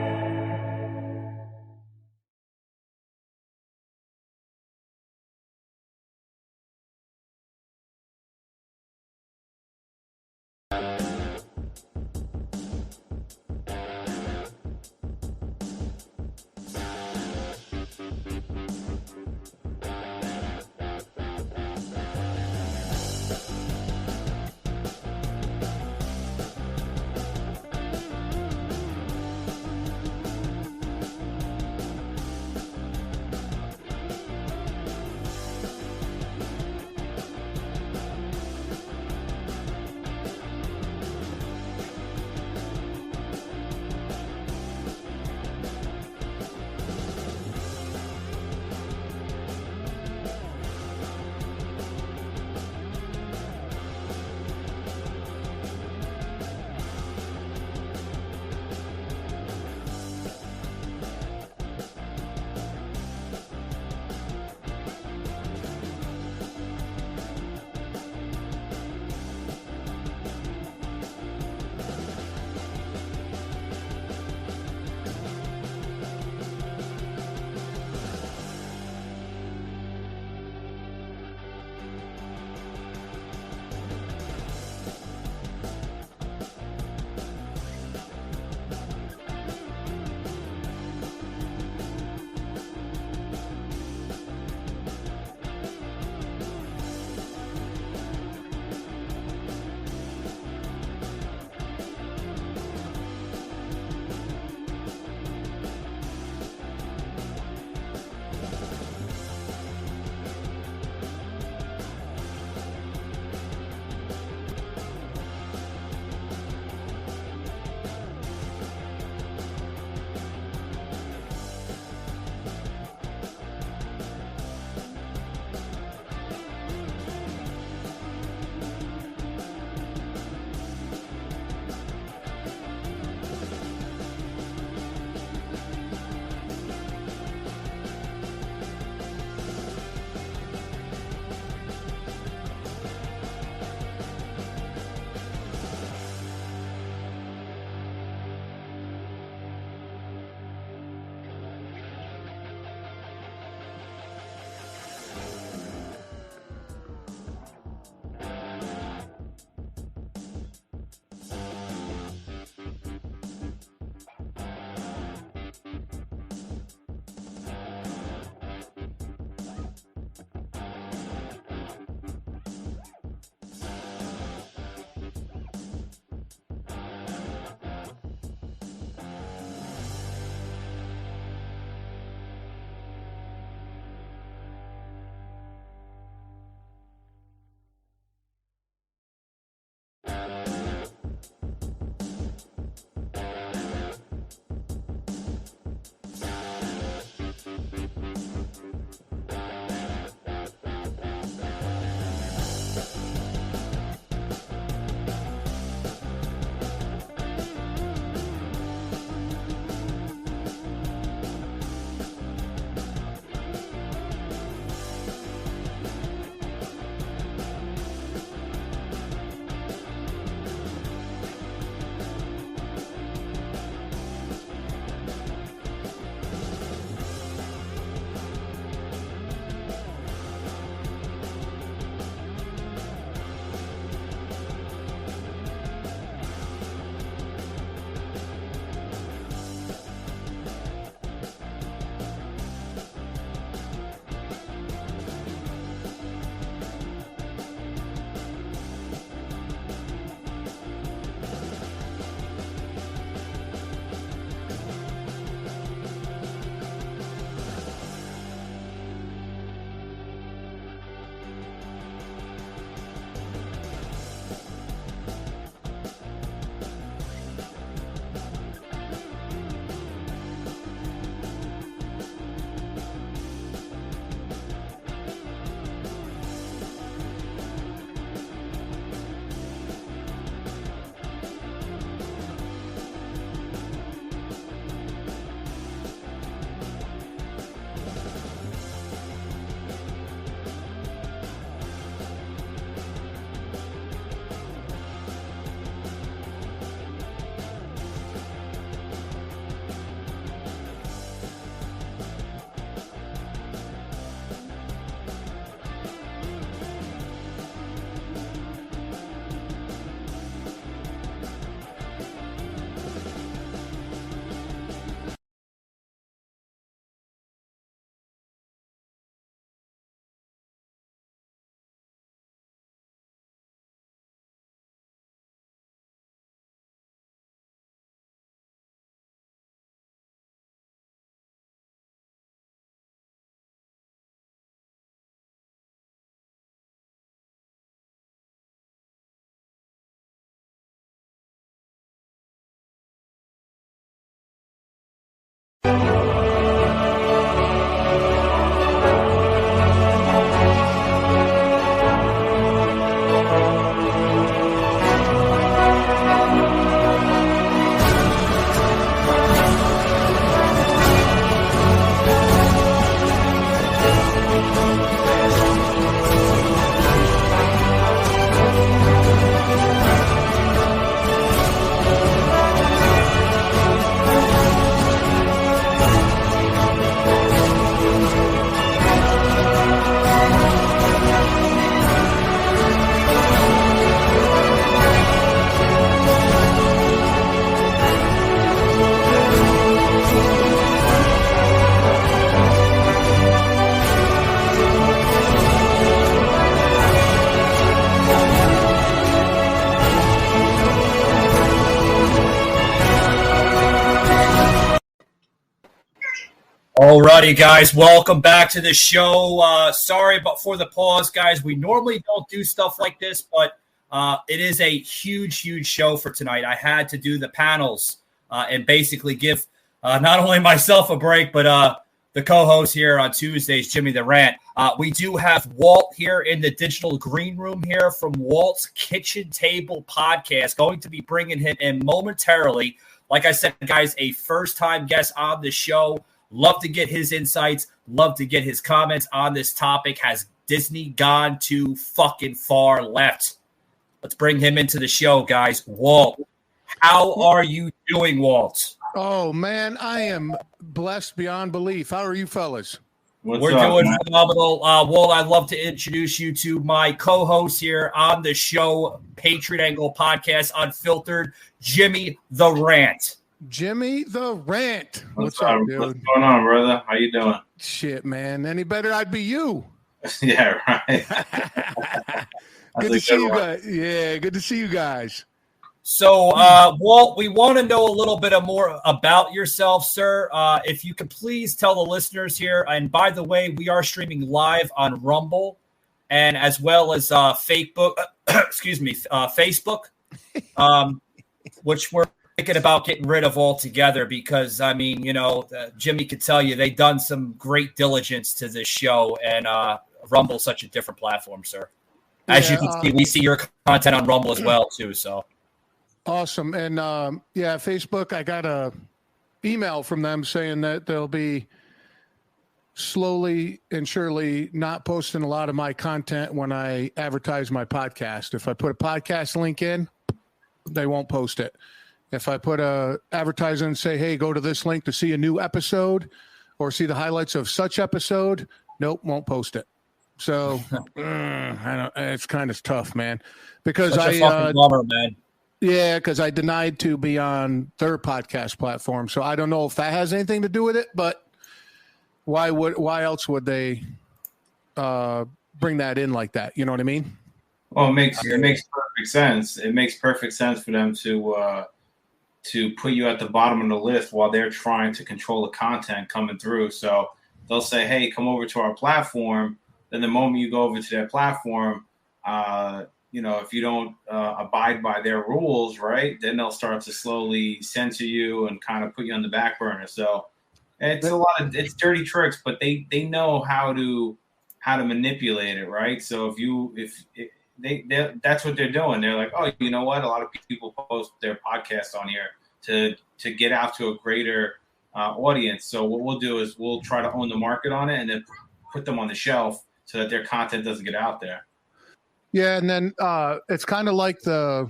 Alrighty, guys, welcome back to the show. Sorry for the pause, guys. We normally don't do stuff like this, but it is a huge, huge show for tonight. I had to do the panels and basically give not only myself a break, but the co-host here on Tuesdays, Jimmy the Rant. We do have Walt here in the digital green room here from Walt's Kitchen Table Podcast. Going to be bringing him in momentarily. Like I said, guys, a first-time guest on the show. Love to get his insights. Love to get his comments on this topic. Has Disney gone too fucking far left? Let's bring him into the show, guys. Walt, how are you doing, Walt? Oh, man, I am blessed beyond belief. How are you fellas? We're doing phenomenal. Walt, I'd love to introduce you to my co-host here on the show, Patriot Angle Podcast Unfiltered, Jimmy the Rant. Jimmy the Rant. What's up, dude? What's going on, brother? How you doing? Shit, man. Any better, I'd be you. Yeah, right. Good to see you guys. Yeah, good to see you guys. So, Walt, we want to know a little bit more about yourself, sir. If you could please tell the listeners here, and by the way, we are streaming live on Rumble and as well as Facebook, Facebook, which we're thinking about getting rid of altogether because, I mean, Jimmy could tell you they've done some great diligence to this show, and Rumble's such a different platform, sir. As you can see, we see your content on Rumble as well, too. So awesome. And Facebook, I got a email from them saying that they'll be slowly and surely not posting a lot of my content when I advertise my podcast. If I put a podcast link in, they won't post it. If I put a advertisement and say, hey, go to this link to see a new episode or see the highlights of such episode, nope, won't post it. So it's kind of tough, man, because such a fucking bummer, man. Yeah, because I denied to be on their podcast platform. So I don't know if that has anything to do with it, but why else would they bring that in like that? You know what I mean? Well, it makes perfect sense. It makes perfect sense for them to put you at the bottom of the list while they're trying to control the content coming through. So they'll say, hey, come over to our platform. Then the moment you go over to their platform, if you don't abide by their rules, right, then they'll start to slowly censor you and kind of put you on the back burner. So it's dirty tricks, but they know how to manipulate it, right? So if that's what they're doing. They're like, oh, you know what? A lot of people post their podcasts on here to get out to a greater audience. So what we'll do is we'll try to own the market on it and then put them on the shelf so that their content doesn't get out there. Yeah, and then it's kind of like the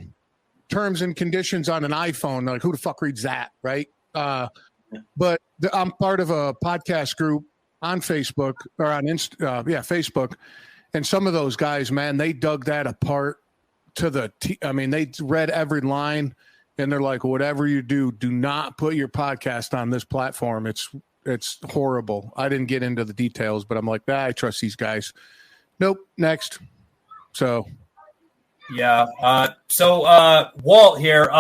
terms and conditions on an iPhone. Like, who the fuck reads that, right? But I'm part of a podcast group on Facebook or on Facebook, and some of those guys, man, they dug that apart to the they read every line, and they're like, whatever you do, do not put your podcast on this platform. It's horrible. I didn't get into the details, but I'm like, I trust these guys. Nope. Next. So, yeah. Walt here.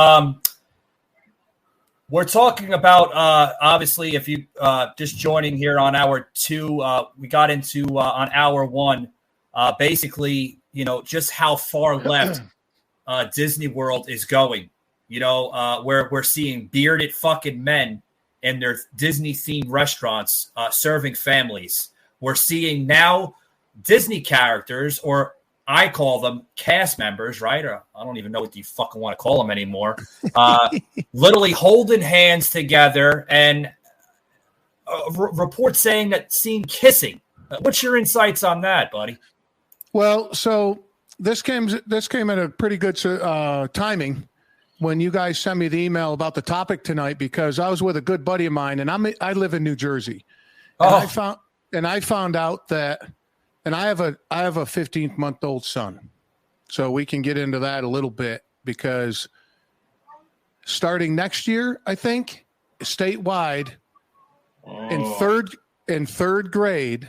We're talking about obviously, if you just joining here on hour 2, we got into on hour 1, basically, just how far left Disney World is going. Where we're seeing bearded fucking men in their Disney-themed restaurants serving families. We're seeing now Disney characters, or I call them cast members, right? Or I don't even know what you fucking want to call them anymore. Literally holding hands together and reports saying that seen kissing. What's your insights on that, buddy? Well, so this came at a pretty good timing when you guys sent me the email about the topic tonight, because I was with a good buddy of mine, and I live in New Jersey, and I found out that, and I have a 15-month-old son, so we can get into that a little bit, because starting next year, I think statewide, in third grade,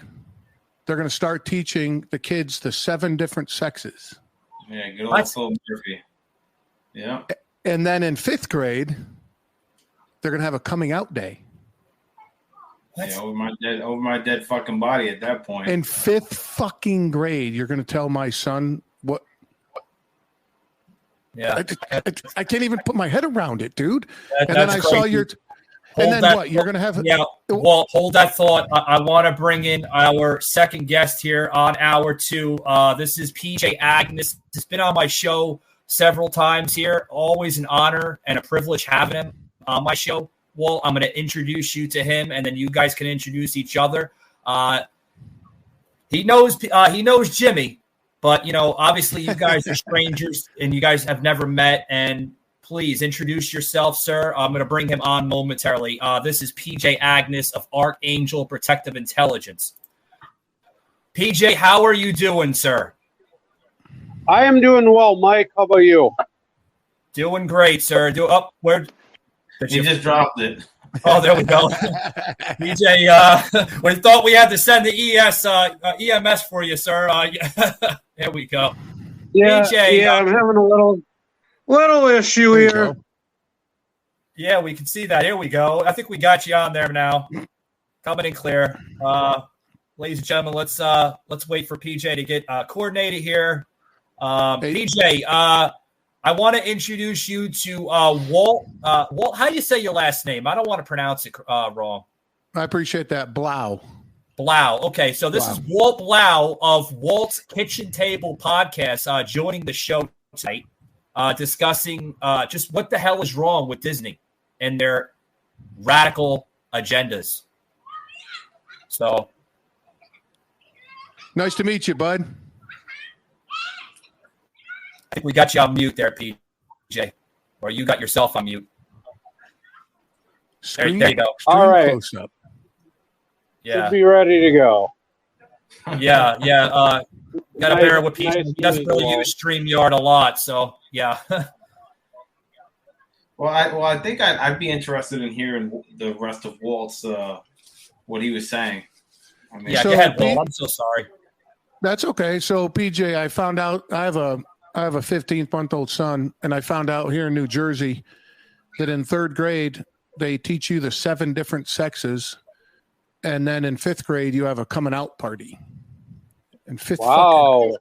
they're going to start teaching the kids the 7 different sexes. Yeah, good old Phil Murphy. Yeah. And then in 5th grade, they're going to have a coming out day. Yeah, over my dead fucking body at that point. In 5th fucking grade, you're going to tell my son what? Yeah. I can't even put my head around it, dude. And then I saw your... And then what? You're going to have... Yeah, well, hold that thought. I want to bring in our second guest here on hour 2. This is PJ Agness. He's been on my show several times here. Always an honor and a privilege having him on my show. Well, I'm going to introduce you to him, and then you guys can introduce each other. He knows Jimmy, but obviously you guys are strangers and you guys have never met. And please introduce yourself, sir. I'm going to bring him on momentarily. This is PJ Agness of Archangel Protective Intelligence. PJ, how are you doing, sir? I am doing well, Mike. How about you? Doing great, sir. Where? You just dropped it. Oh, there we go. PJ, we thought we had to send the EMS for you, sir. There we go. Yeah, PJ, I'm having a little issue here. Yeah, we can see that. Here we go. I think we got you on there now. Coming in clear. Ladies and gentlemen, let's wait for PJ to get coordinated here. PJ, I I want to introduce you to Walt. Walt, how do you say your last name? I don't want to pronounce it wrong. I appreciate that. Blau. Okay, so this is Walt Blau of Walt's Kitchen Table Podcast joining the show tonight, discussing just what the hell is wrong with Disney and their radical agendas. So, nice to meet you, bud. I think we got you on mute there, PJ, or you got yourself on mute. There you go. All right. Close-up. Yeah. Should be ready to go. Yeah. Got to bear with PJ. He doesn't really use StreamYard a lot, so yeah. I think I'd be interested in hearing the rest of Walt's what he was saying. I mean, go ahead, Walt. I'm so sorry. That's okay. So PJ, I found out I have a 15-month-old son, and I found out here in New Jersey that in 3rd grade they teach you the 7 different sexes, and then in 5th grade you have a coming out party. In 5th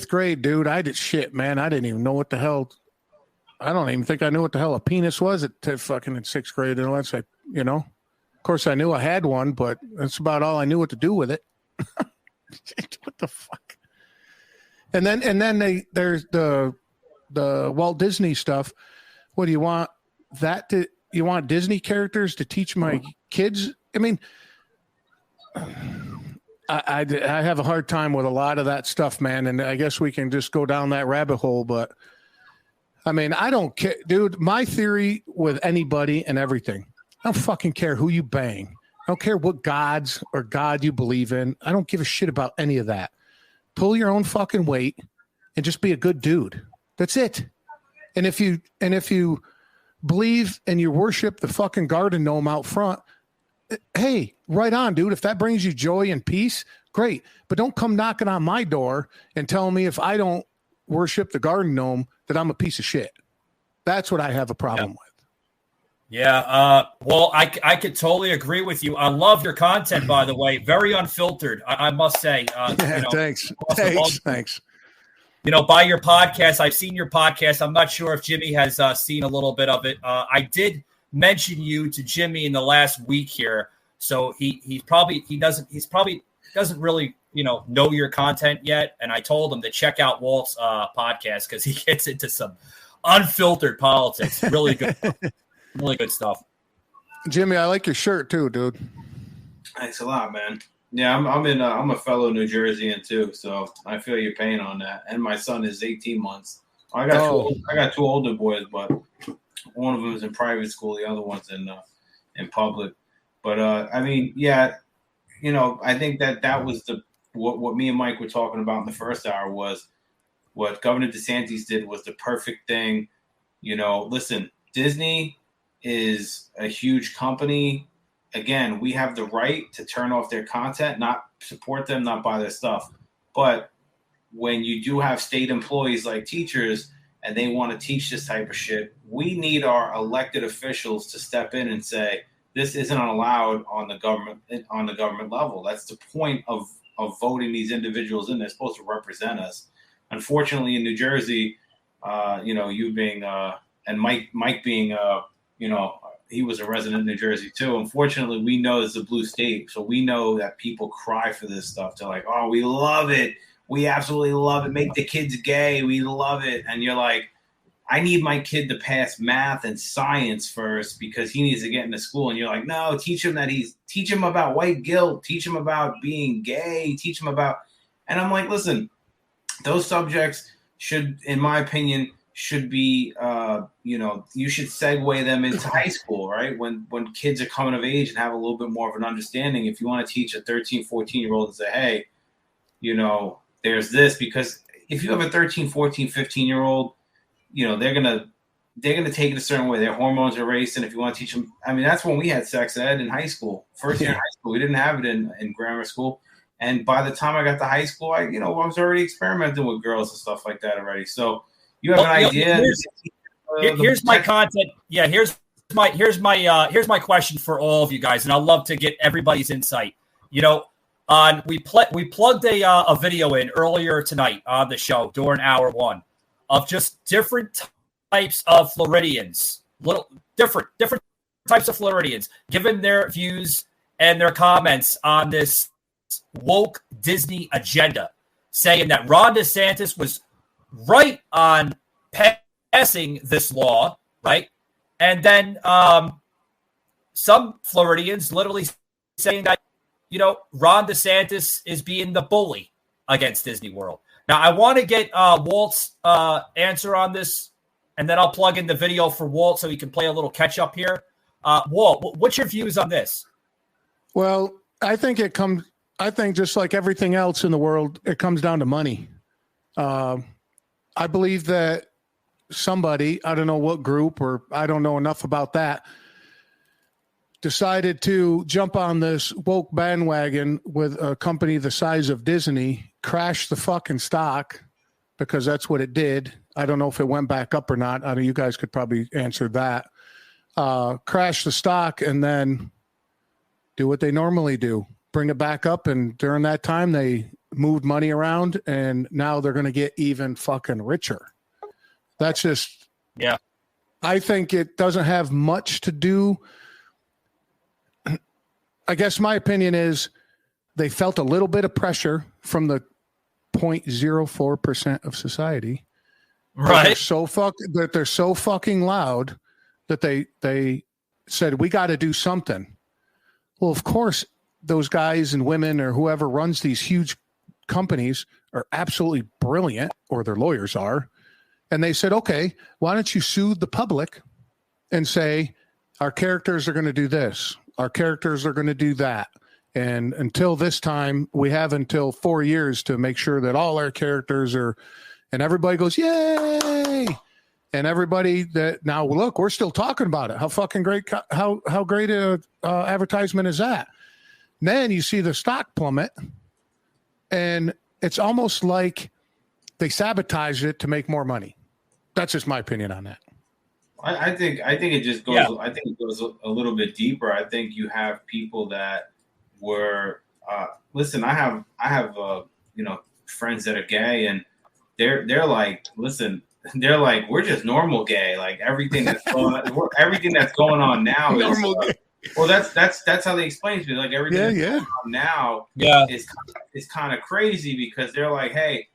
grade, dude, I did shit, man. I didn't even know what the hell. I don't even think I knew what the hell a penis was at fucking in 6th grade, unless I, Of course, I knew I had one, but that's about all I knew what to do with it. What the fuck? And then there's the Walt Disney stuff. What do you want you want Disney characters to teach my kids? I mean, I have a hard time with a lot of that stuff, man. And I guess we can just go down that rabbit hole. But I mean, I don't care, dude. My theory with anybody and everything, I don't fucking care who you bang. I don't care what gods or God you believe in. I don't give a shit about any of that. Pull your own fucking weight and just be a good dude. That's it. And if you believe and you worship the fucking garden gnome out front, hey, right on, dude. If that brings you joy and peace, great. But don't come knocking on my door and telling me if I don't worship the garden gnome that I'm a piece of shit. That's what I have a problem with. Yeah, well, I could totally agree with you. I love your content, by the way. Very unfiltered, I must say. Thanks. By your podcast, I've seen your podcast. I'm not sure if Jimmy has seen a little bit of it. I did mention you to Jimmy in the last week here, so he probably doesn't really know your content yet. And I told him to check out Walt's podcast because he gets into some unfiltered politics. Really good. Really good stuff. Jimmy, I like your shirt too, dude. Thanks a lot, man. Yeah, I'm a fellow New Jerseyan too, so I feel your pain on that. And my son is 18 months. I got two older boys, but one of them is in private school, the other one's in public. But I mean, yeah, I think that was what me and Mike were talking about in the first hour was what Governor DeSantis did was the perfect thing. Listen, Disney is a huge company. Again, we have the right to turn off their content, not support them, not buy their stuff. But when you do have state employees like teachers and they want to teach this type of shit, we need our elected officials to step in and say, this isn't allowed on the government level. That's the point of voting these individuals in. They're supposed to represent us. Unfortunately, in New Jersey, you being and Mike being he was a resident of New Jersey too. Unfortunately, we know it's a blue state, so we know that people cry for this stuff. They're like, "Oh, we love it. We absolutely love it. Make the kids gay. We love it." And you're like, "I need my kid to pass math and science first because he needs to get into school." And you're like, "No, teach him about white guilt. Teach him about being gay. Teach him about." And I'm like, "Listen, those subjects should, in my opinion, should be, you should segue them into high school, right? When kids are coming of age and have a little bit more of an understanding. If you want to teach a 13, 14-year-old and say, hey, there's this, because if you have a 13, 14, 15-year-old, they're going to take it a certain way. Their hormones are racing. If you want to teach them, I mean, that's when we had sex ed in high school. First year in high school, we didn't have it in grammar school. And by the time I got to high school, I was already experimenting with girls and stuff like that already. So you have an idea. Here's my content. Yeah, here's my question for all of you guys, and I'd love to get everybody's insight. We plugged a video in earlier tonight on the show during hour one of just different types of Floridians, little different types of Floridians, giving their views and their comments on this woke Disney agenda, saying that Ron DeSantis was right on passing this law, right? And then some Floridians literally saying that, Ron DeSantis is being the bully against Disney World. Now, I want to get Walt's answer on this, and then I'll plug in the video for Walt so he can play a little catch up here. Walt, what's your views on this? Well, I think just like everything else in the world, it comes down to money. I believe that somebody, I don't know what group, or I don't know enough about that, decided to jump on this woke bandwagon with a company the size of Disney, crash the fucking stock, because that's what it did. I don't know if it went back up or not. I know you guys could probably answer that. Crash the stock and then do what they normally do, bring it back up. And during that time, they moved money around, and now they're going to get even fucking richer. That's just, yeah. I think it doesn't have much to do. I guess my opinion is they felt a little bit of pressure from the 0.04% of society. Right. They're so fucking loud that they said, we got to do something. Well, of course, those guys and women or whoever runs these huge companies are absolutely brilliant, or their lawyers are. And they said, okay, why don't you sue the public and say, our characters are going to do this. Our characters are going to do that. And until this time, we have until 4 years to make sure that all our characters are, and everybody goes, yay. And everybody that now, look, we're still talking about it. How fucking great, how great a advertisement is that? And then you see the stock plummet, and it's almost like they sabotaged it to make more money. That's just my opinion on that. I think it just goes. Yeah. I think it goes a little bit deeper. I think you have people that were. Listen, I have friends that are gay, and they're like, listen, they're like, we're just normal gay. Like everything that's going on now is normal gay. Well, that's how they explain it to me. Like everything that's going on now is kind of crazy, because they're like, hey,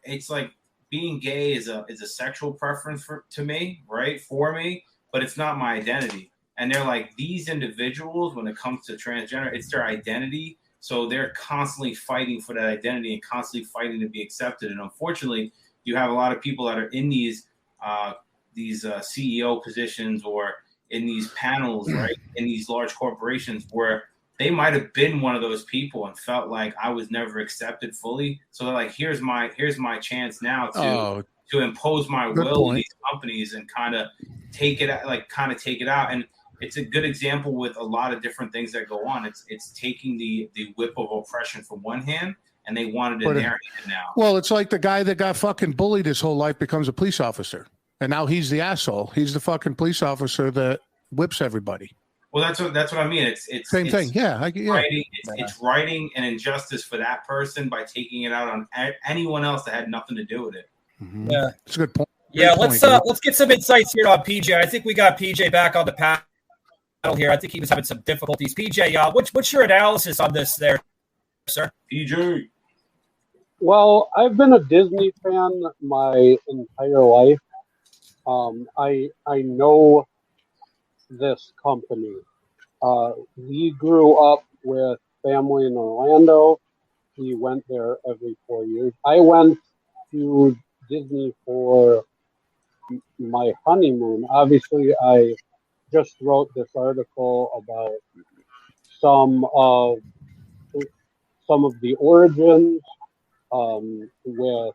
it's like being gay is a sexual preference to me, right? For me, but it's not my identity. And they're like, these individuals, when it comes to transgender, it's their identity. So they're constantly fighting for that identity and constantly fighting to be accepted. And unfortunately, you have a lot of people that are in these CEO positions or in these panels, right? In these large corporations where they might have been one of those people and felt like I was never accepted fully. So they're like, here's my chance now to impose my will in these companies and kind of take it out. And it's a good example with a lot of different things that go on. It's taking the whip of oppression from one hand, and they want it in their hand now. Well, it's like the guy that got fucking bullied his whole life becomes a police officer, and now he's the asshole. He's the fucking police officer that whips everybody. Well, that's what I mean. It's same thing. Yeah. It's righting an injustice for that person by taking it out on anyone else that had nothing to do with it. Mm-hmm. Yeah, that's a good point. Let's get some insights here on PJ. I think we got PJ back on the panel here. I think he was having some difficulties. PJ, what's your analysis on this there, sir? PJ. Well, I've been a Disney fan my entire life. I know this company. We grew up with family in Orlando. We went there every 4 years. I went to Disney for my honeymoon. Obviously, I just wrote this article about some of the origins with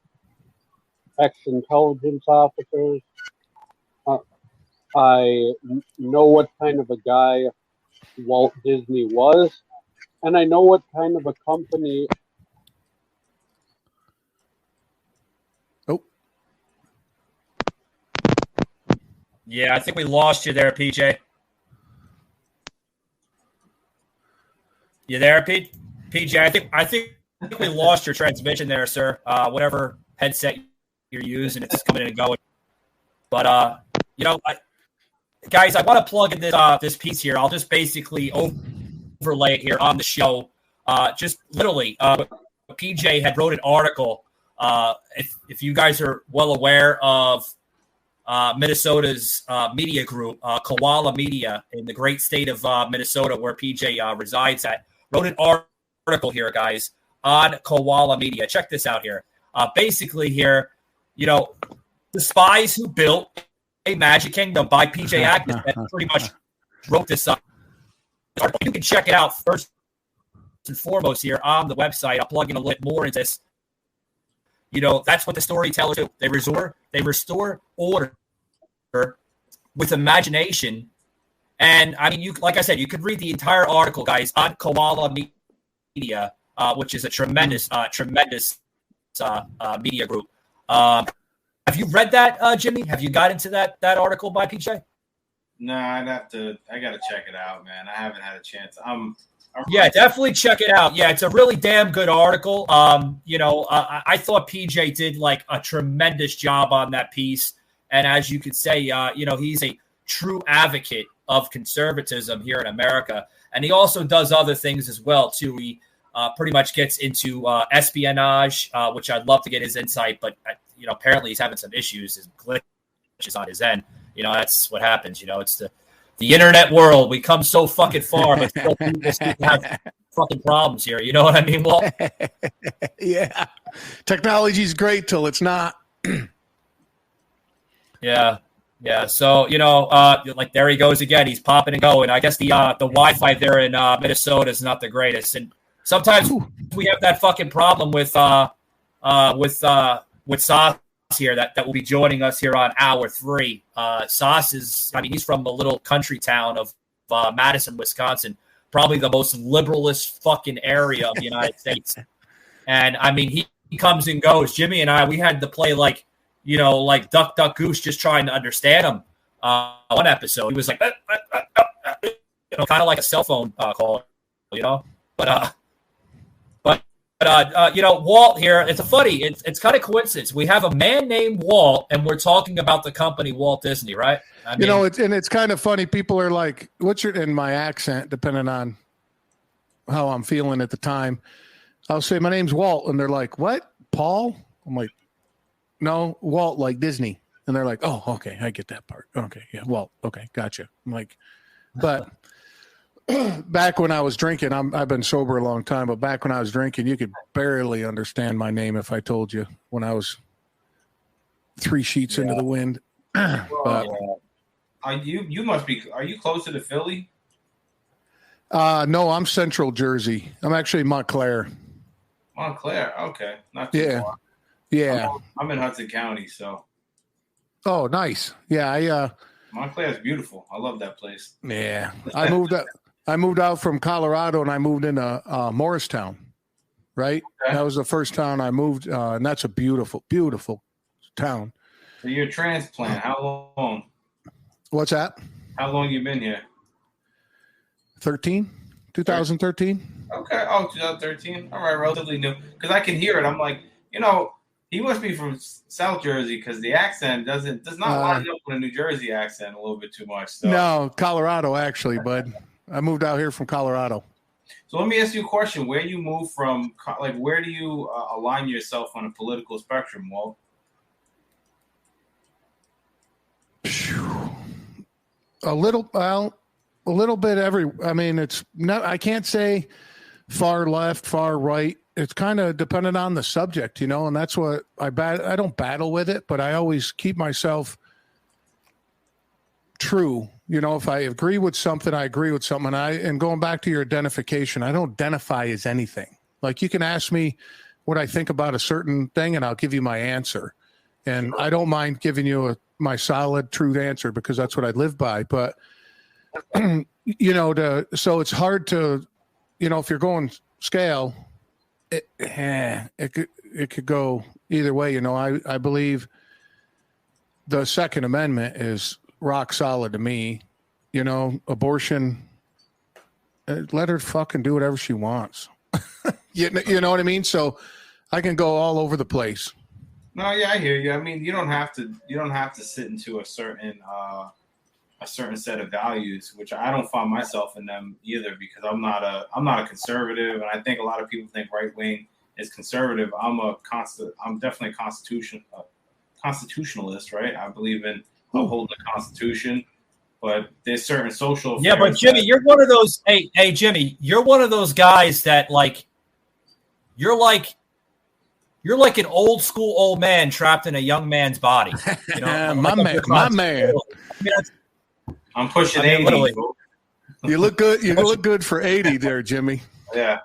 ex-intelligence officers. I know what kind of a guy Walt Disney was, and I know what kind of a company. Oh. Yeah, I think we lost you there, PJ. You there, PJ? I think we lost your transmission there, sir. Whatever headset you're using. It's coming in and going. But guys, I want to plug in this piece here. I'll just basically overlay it here on the show. Just literally, PJ had wrote an article. If you guys are well aware of Minnesota's media group, Koala Media, in the great state of Minnesota, where PJ resides at, wrote an article here, guys, on Koala Media. Check this out here. Basically here, the spies who built a Magic Kingdom by PJ Agness that pretty much wrote this up. You can check it out first and foremost here on the website. I'll plug in a little bit more into this. That's what the storytellers do. They restore order with imagination. And I mean, like I said, you could read the entire article, guys, on Koala Media, which is a tremendous media group. Have you read that, Jimmy? Have you got into that article by PJ? No, I got to check it out, man. I haven't had a chance. Yeah, definitely check it out. Yeah, it's a really damn good article. I thought PJ did like a tremendous job on that piece. And as you could say, he's a true advocate of conservatism here in America. And he also does other things as well, too. He pretty much gets into espionage, which I'd love to get his insight. But, apparently he's having some issues, his glitches on his end. That's what happens. It's the internet world. We come so fucking far, but still people have fucking problems here. You know what I mean, Walt? Yeah. Technology's great till it's not. Yeah. So, like there he goes again. He's popping and going. I guess the Wi-Fi there in Minnesota is not the greatest. And sometimes we have that fucking problem with Sauce here that will be joining us here on hour 3. Sauce he's from a little country town of Madison, Wisconsin, probably the most liberalist fucking area of the United States. And I mean, he comes and goes. Jimmy and I, we had to play like Duck, Duck, Goose, just trying to understand him. One episode, he was like, kind of like a cell phone call, But Walt here, it's kind of coincidence. We have a man named Walt, and we're talking about the company Walt Disney, right? It's kind of funny. People are like, in my accent, depending on how I'm feeling at the time, I'll say, my name's Walt. And they're like, what? Paul? I'm like, no, Walt, like Disney. And they're like, oh, okay, I get that part. Okay, yeah, Walt. Okay, gotcha. I'm like, but back when I was drinking, I've been sober a long time, but back when I was drinking, you could barely understand my name if I told you when I was 3 sheets into the wind. But, are you closer to Philly? No, I'm Central Jersey. I'm actually Montclair. Montclair, okay. Not too far. Yeah. I'm in Hudson County, so. Oh, nice. Yeah, Montclair is beautiful. I love that place. Yeah. I moved out from Colorado and I moved into Morristown, right? Okay. That was the first town I moved, and that's a beautiful, beautiful town. So you're a transplant. How long? What's that? How long you been here? 2013. Okay. Oh, 2013. All right, relatively new. Because I can hear it. I'm like, he must be from South Jersey because the accent does not line up with a New Jersey accent a little bit too much. So. No, Colorado actually, bud. I moved out here from Colorado. So let me ask you a question. Where you move from, like, where do you align yourself on a political spectrum, Walt? A little bit it's not, I can't say far left, far right. It's kind of dependent on the subject, and that's what I don't battle with it, but I always keep myself true. If I agree with something, I agree with something. And going back to your identification, I don't identify as anything. Like, you can ask me what I think about a certain thing and I'll give you my answer. And I don't mind giving you my solid, true answer because that's what I live by. But, so it's hard to, if you're going scale, it could go either way. I believe the Second Amendment is rock solid to me. Abortion, let her fucking do whatever she wants. You know what I mean? So I can go all over the place. No, yeah, I hear you. I mean, you don't have to sit into a certain set of values, which I don't find myself in them either, because I'm not a conservative, and I think a lot of people think right wing is conservative. I'm definitely a constitutionalist, right? I believe in upholding the Constitution, but there's certain social affairs. Yeah, but Jimmy, you're one of those. Hey, Jimmy, you're one of those guys that you're like an old school old man trapped in a young man's body. You know, my man. I'm pushing 80. Literally. You look good. You look good for 80 there, Jimmy. Yeah.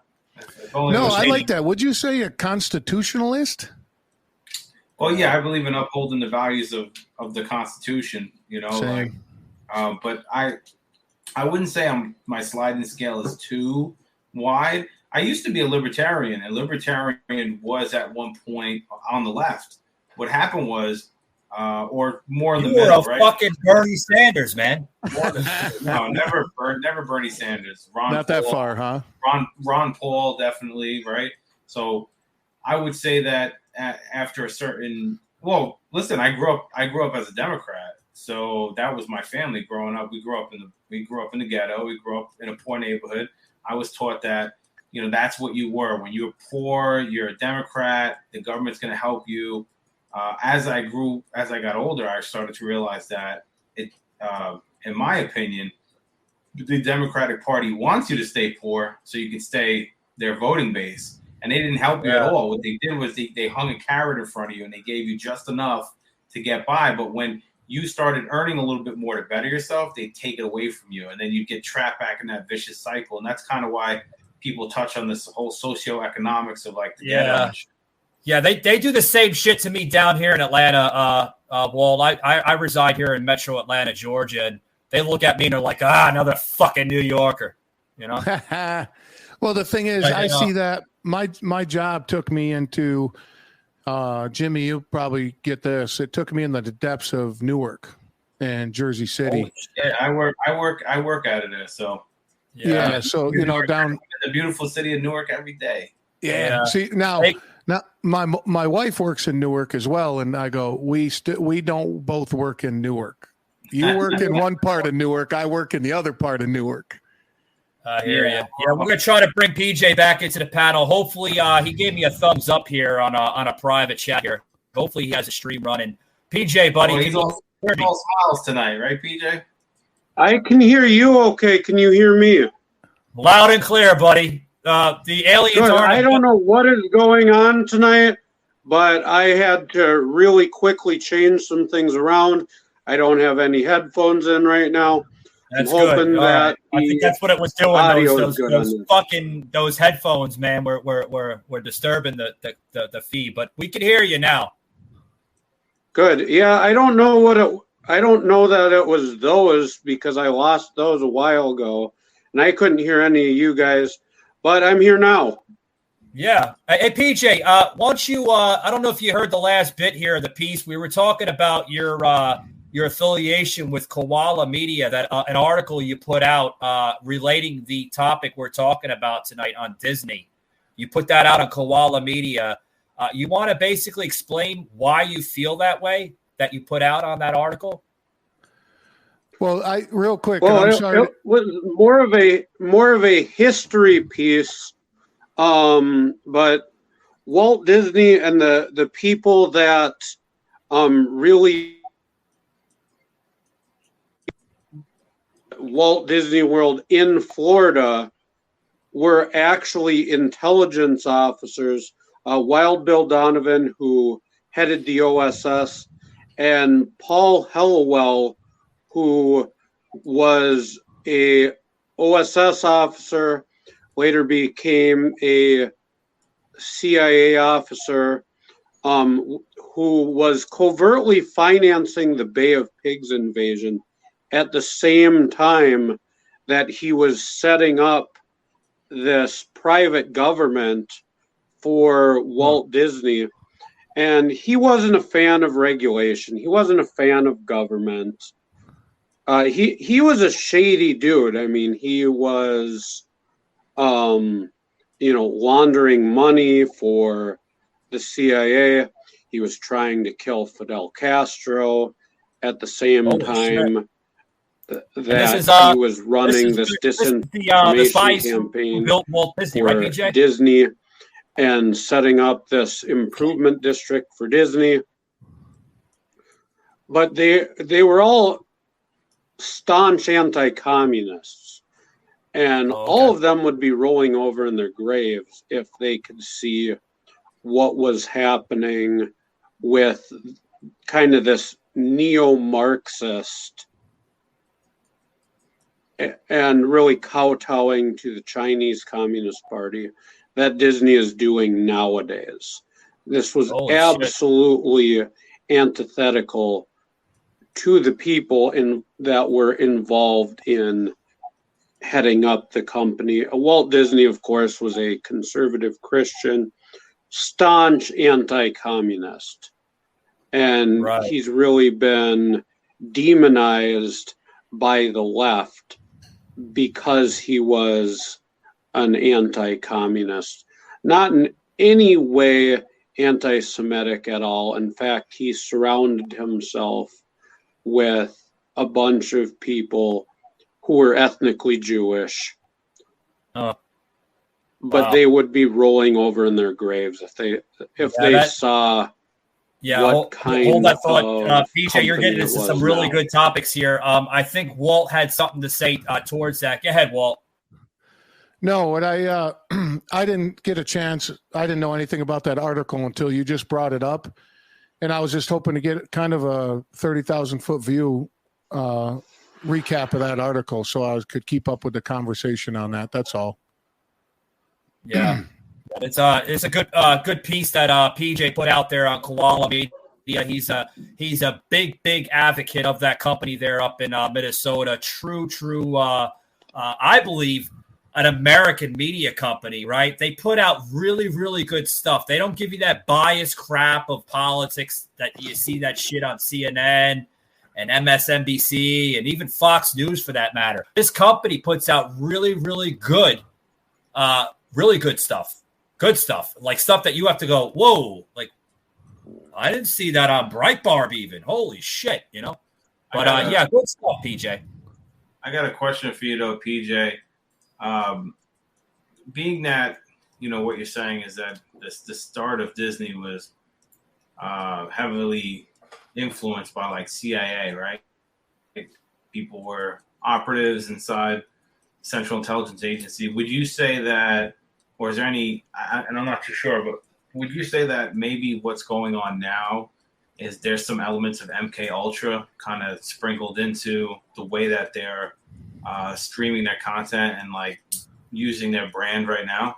No, I like that. Would you say a constitutionalist? Well, yeah, I believe in upholding the values of the Constitution. You know, but I wouldn't say my sliding scale is too wide. I used to be a libertarian, and libertarian was at one point on the left. What happened was, or more in the middle, right? Fucking Bernie Sanders, man. No, never Bernie Sanders. Not that far, huh? Ron Paul, definitely, right? So I would say that after a certain, well, listen, I grew up as a Democrat, so that was my family growing up. We grew up in the ghetto. We grew up in a poor neighborhood. I was taught that, you know, that's what you were. When you were poor, you're a Democrat. The government's going to help you. As I got older, I started to realize that in my opinion, the Democratic Party wants you to stay poor so you can stay their voting base. And they didn't help you at all. What they did was they hung a carrot in front of you and they gave you just enough to get by. But when you started earning a little bit more to better yourself, they take it away from you. And then you get trapped back in that vicious cycle. And that's kind of why people touch on this whole socioeconomics of like the ghetto. Yeah, they do the same shit to me down here in Atlanta, Walt. I reside here in Metro Atlanta, Georgia, and they look at me and they're like, another fucking New Yorker, you know? Well, the thing is, I see that my job took me into, Jimmy, you probably get this. It took me in the depths of Newark and Jersey City. Yeah, I work out of there, so. Yeah, so, you know, down in the beautiful city of Newark every day. Yeah. See, now my wife works in Newark as well, and I go, we don't both work in Newark. You work in one part of Newark, I work in the other part of Newark. I hear you. Yeah, we're gonna try to bring PJ back into the panel. Hopefully, he gave me a thumbs up here on a private chat here. Hopefully, he has a stream running. PJ, buddy, he's all smiles tonight, right, PJ? I can hear you. Okay, can you hear me? Loud and clear, buddy. The aliens Good. are. I don't know what is going on tonight, but I had to really quickly change some things around. I don't have any headphones in right now. That's I'm hoping good. that I think that's what it was doing. Those headphones, man, were disturbing the feed. But we can hear you now. Good. Yeah, I don't know that it was those, because I lost those a while ago, and I couldn't hear any of you guys. But I'm here now. Yeah. Hey, PJ, why don't you, I don't know if you heard the last bit here of the piece. We were talking about your affiliation with Koala Media, that an article you put out relating the topic we're talking about tonight on Disney. You put that out on Koala Media. You want to basically explain why you feel that way, that you put out on that article? Well, real quick. Well, I'm sorry. It was more of a history piece, but Walt Disney and the people that really Walt Disney World in Florida were actually intelligence officers. Wild Bill Donovan, who headed the OSS, and Paul Hellwell, who was a OSS officer, later became a CIA officer, who was covertly financing the Bay of Pigs invasion at the same time that he was setting up this private government for Walt Disney. And he wasn't a fan of regulation. He wasn't a fan of government. He was a shady dude. I mean, he was, laundering money for the CIA. He was trying to kill Fidel Castro at the same time that he was running this disinformation campaign built Walt Disney, for right, PJ? Disney and setting up this improvement district for Disney. But they were all staunch anti-communists, and all of them would be rolling over in their graves if they could see what was happening with kind of this neo-Marxist and really kowtowing to the Chinese Communist Party that Disney is doing nowadays. This was absolutely antithetical to the people that were involved in heading up the company. Walt Disney, of course, was a conservative Christian, staunch anti-communist. And he's really been demonized by the left because he was an anti-communist. Not in any way anti-Semitic at all. In fact, he surrounded himself with a bunch of people who were ethnically Jewish. But they would be rolling over in their graves if they saw what kind hold that thought. of PJ, you're getting into some really good topics here. I think Walt had something to say towards that. Go ahead, Walt. No, what I didn't get a chance. I didn't know anything about that article until you just brought it up. And I was just hoping to get kind of a 30,000-foot view recap of that article so I could keep up with the conversation on that. That's all. Yeah. It's a good piece that PJ put out there on Koala Media. He's a big advocate of that company there up in Minnesota. True. I believe an American media company, right? They put out really good stuff. They don't give you that biased crap of politics that you see that shit on CNN and MSNBC and even Fox News for that matter. This company puts out really good stuff. Good stuff. Like stuff that you have to go, whoa, like I didn't see that on Breitbart even. Holy shit, you know? But yeah, good stuff, PJ. I got a question for you though, PJ. Being that, you know, what you're saying is that the start of Disney was heavily influenced by like CIA, right? People were operatives inside Central Intelligence Agency. Would you say that, or is there any, and I'm not too sure, but would you say that maybe what's going on now is there's some elements of MK Ultra kind of sprinkled into the way that they're streaming their content and like using their brand right now?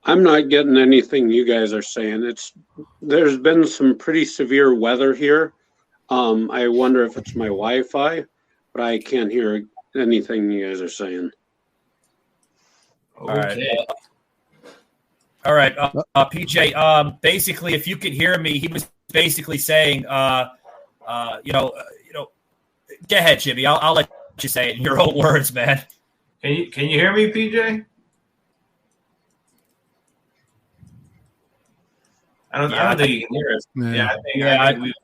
I'm not getting anything you guys are saying. There's been some pretty severe weather here. I wonder if it's my Wi-Fi, but I can't hear anything you guys are saying. Okay. All right. PJ, basically, if you could hear me, he was basically saying, go ahead, Jimmy. I'll let you say it in your own words, man. Can you hear me, PJ? I don't think you can hear us. I think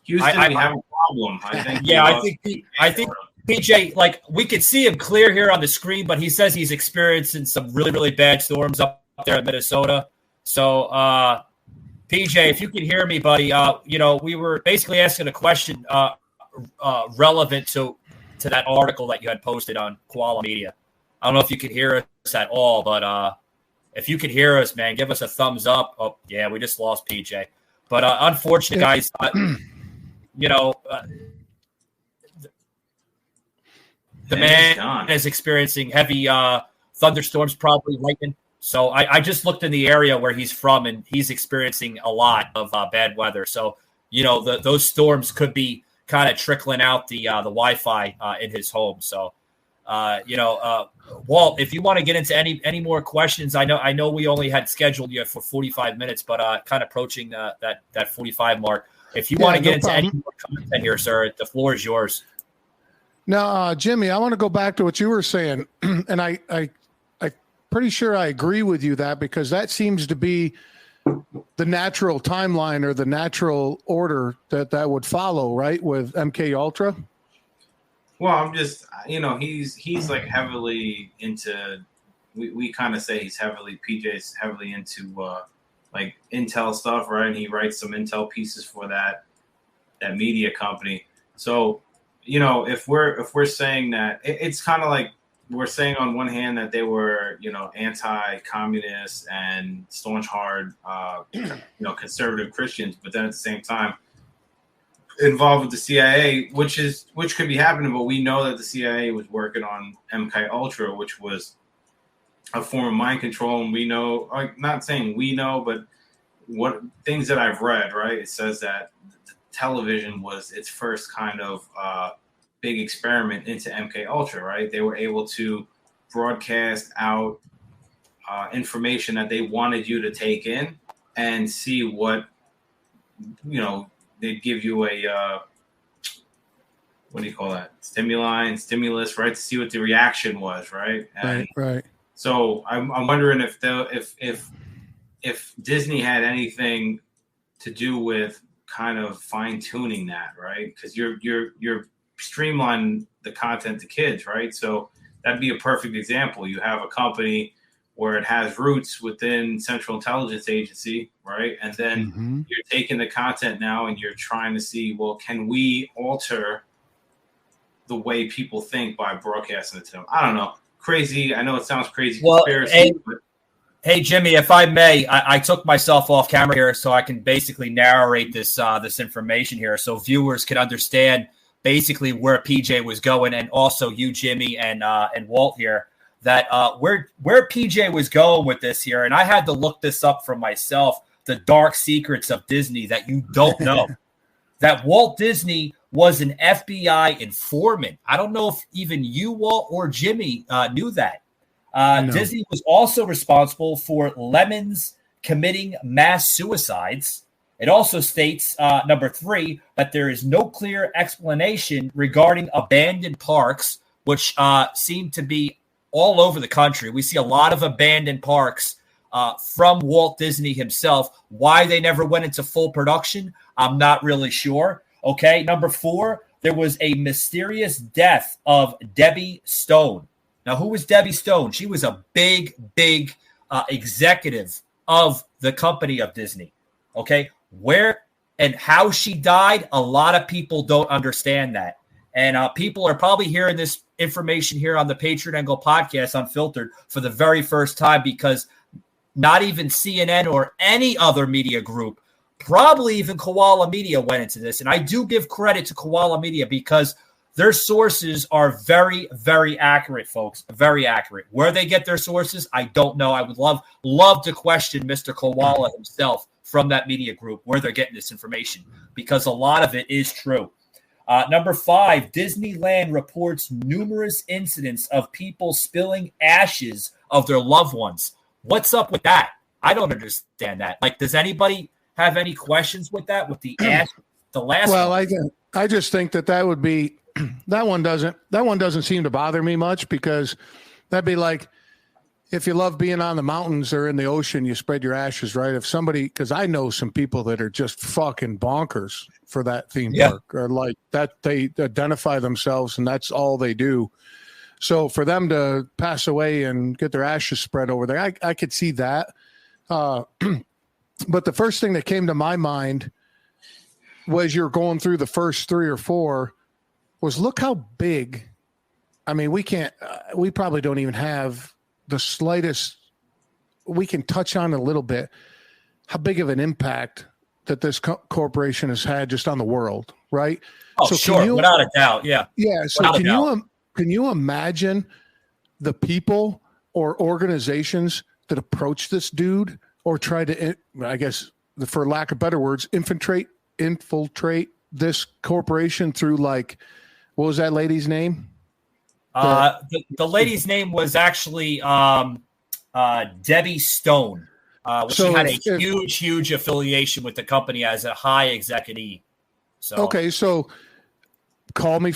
Houston, we have a problem. I think PJ, like we could see him clear here on the screen, but he says he's experiencing some really bad storms up there in Minnesota. So, PJ, if you can hear me, buddy, we were basically asking a question relevant to that article that you had posted on Koala Media. I don't know if you could hear us at all, but if you could hear us, man, give us a thumbs up. Oh, yeah, we just lost PJ. But unfortunately, guys, the man is experiencing heavy thunderstorms, probably lightning. So I just looked in the area where he's from, and he's experiencing a lot of bad weather. So, those storms could be kind of trickling out the Wi-Fi in his home. So, Walt, if you want to get into any more questions, I know we only had scheduled you for 45 minutes, but kind of approaching that 45 mark. If you want to get into any more content here, sir, the floor is yours. Now, Jimmy, I want to go back to what you were saying, and I pretty sure I agree with you that because that seems to be the natural timeline or the natural order that would follow, right? With MK Ultra. Well, I'm just, he's like heavily into. We kind of say PJ's heavily into like Intel stuff, right? And he writes some Intel pieces for that media company. So, if we're saying that, it's kind of like we're saying on one hand that they were, anti-communist and staunch hard, conservative Christians, but then at the same time involved with the CIA, which could be happening, but we know that the CIA was working on MK Ultra, which was a form of mind control, and we know, not saying we know, but what things that I've read, right? It says that the television was its first kind of big experiment into MK Ultra, right? They were able to broadcast out information that they wanted you to take in and see what, they'd give you a what do you call that? Stimulus, right? To see what the reaction was, right? And right. So I'm wondering if Disney had anything to do with kind of fine tuning that, right? Because you're streamlining the content to kids, right? So that'd be a perfect example. You have a company where it has roots within Central Intelligence Agency, right? And then you're taking the content now and you're trying to see, well, can we alter the way people think by broadcasting it to them? I don't know. Crazy. I know it sounds crazy. Well, Conspiracy, hey, Jimmy, if I may, I took myself off camera here so I can basically narrate this information here so viewers can understand basically where PJ was going, and also you, Jimmy, and Walt here, that where PJ was going with this here. And I had to look this up for myself, the dark secrets of Disney that you don't know. That Walt Disney was an FBI informant. I don't know if even you, Walt, or Jimmy knew that. No. Disney was also responsible for Lemons committing mass suicides. It also states, number 3, that there is no clear explanation regarding abandoned parks, which seem to be all over the country. We see a lot of abandoned parks from Walt Disney himself. Why they never went into full production, I'm not really sure. Okay, number 4, there was a mysterious death of Debbie Stone. Now, who was Debbie Stone? She was a big executive of the company of Disney. Okay, where and how she died, a lot of people don't understand that. And people are probably hearing this information here on the Patriot Angle podcast Unfiltered for the very first time, because not even CNN or any other media group, probably even Koala Media, went into this. And I do give credit to Koala Media because their sources are very, very accurate, folks. Very accurate. Where they get their sources, I don't know. I would love to question Mr. Koala himself from that media group, where they're getting this information, because a lot of it is true. Number 5, Disneyland reports numerous incidents of people spilling ashes of their loved ones. What's up with that? I don't understand that. Like, does anybody have any questions with that? With the ash, the last one? Well, I just think that would be that one doesn't seem to bother me much, because that'd be like if you love being on the mountains or in the ocean, you spread your ashes, right? If somebody, because I know some people that are just fucking bonkers for that theme park, or like that, they identify themselves and that's all they do. So for them to pass away and get their ashes spread over there, I could see that. But the first thing that came to my mind was, you're going through the first 3 or 4, was look how big. I mean, we probably don't even have the slightest, we can touch on a little bit how big of an impact that this corporation has had just on the world, right? Oh, so sure, without a doubt, yeah. Yeah, so can you imagine the people or organizations that approach this dude or try to, I guess, for lack of better words, infiltrate this corporation through, like, what was that lady's name? The lady's name was actually Debbie Stone. She had a huge affiliation with the company as a high executive. So okay, so call me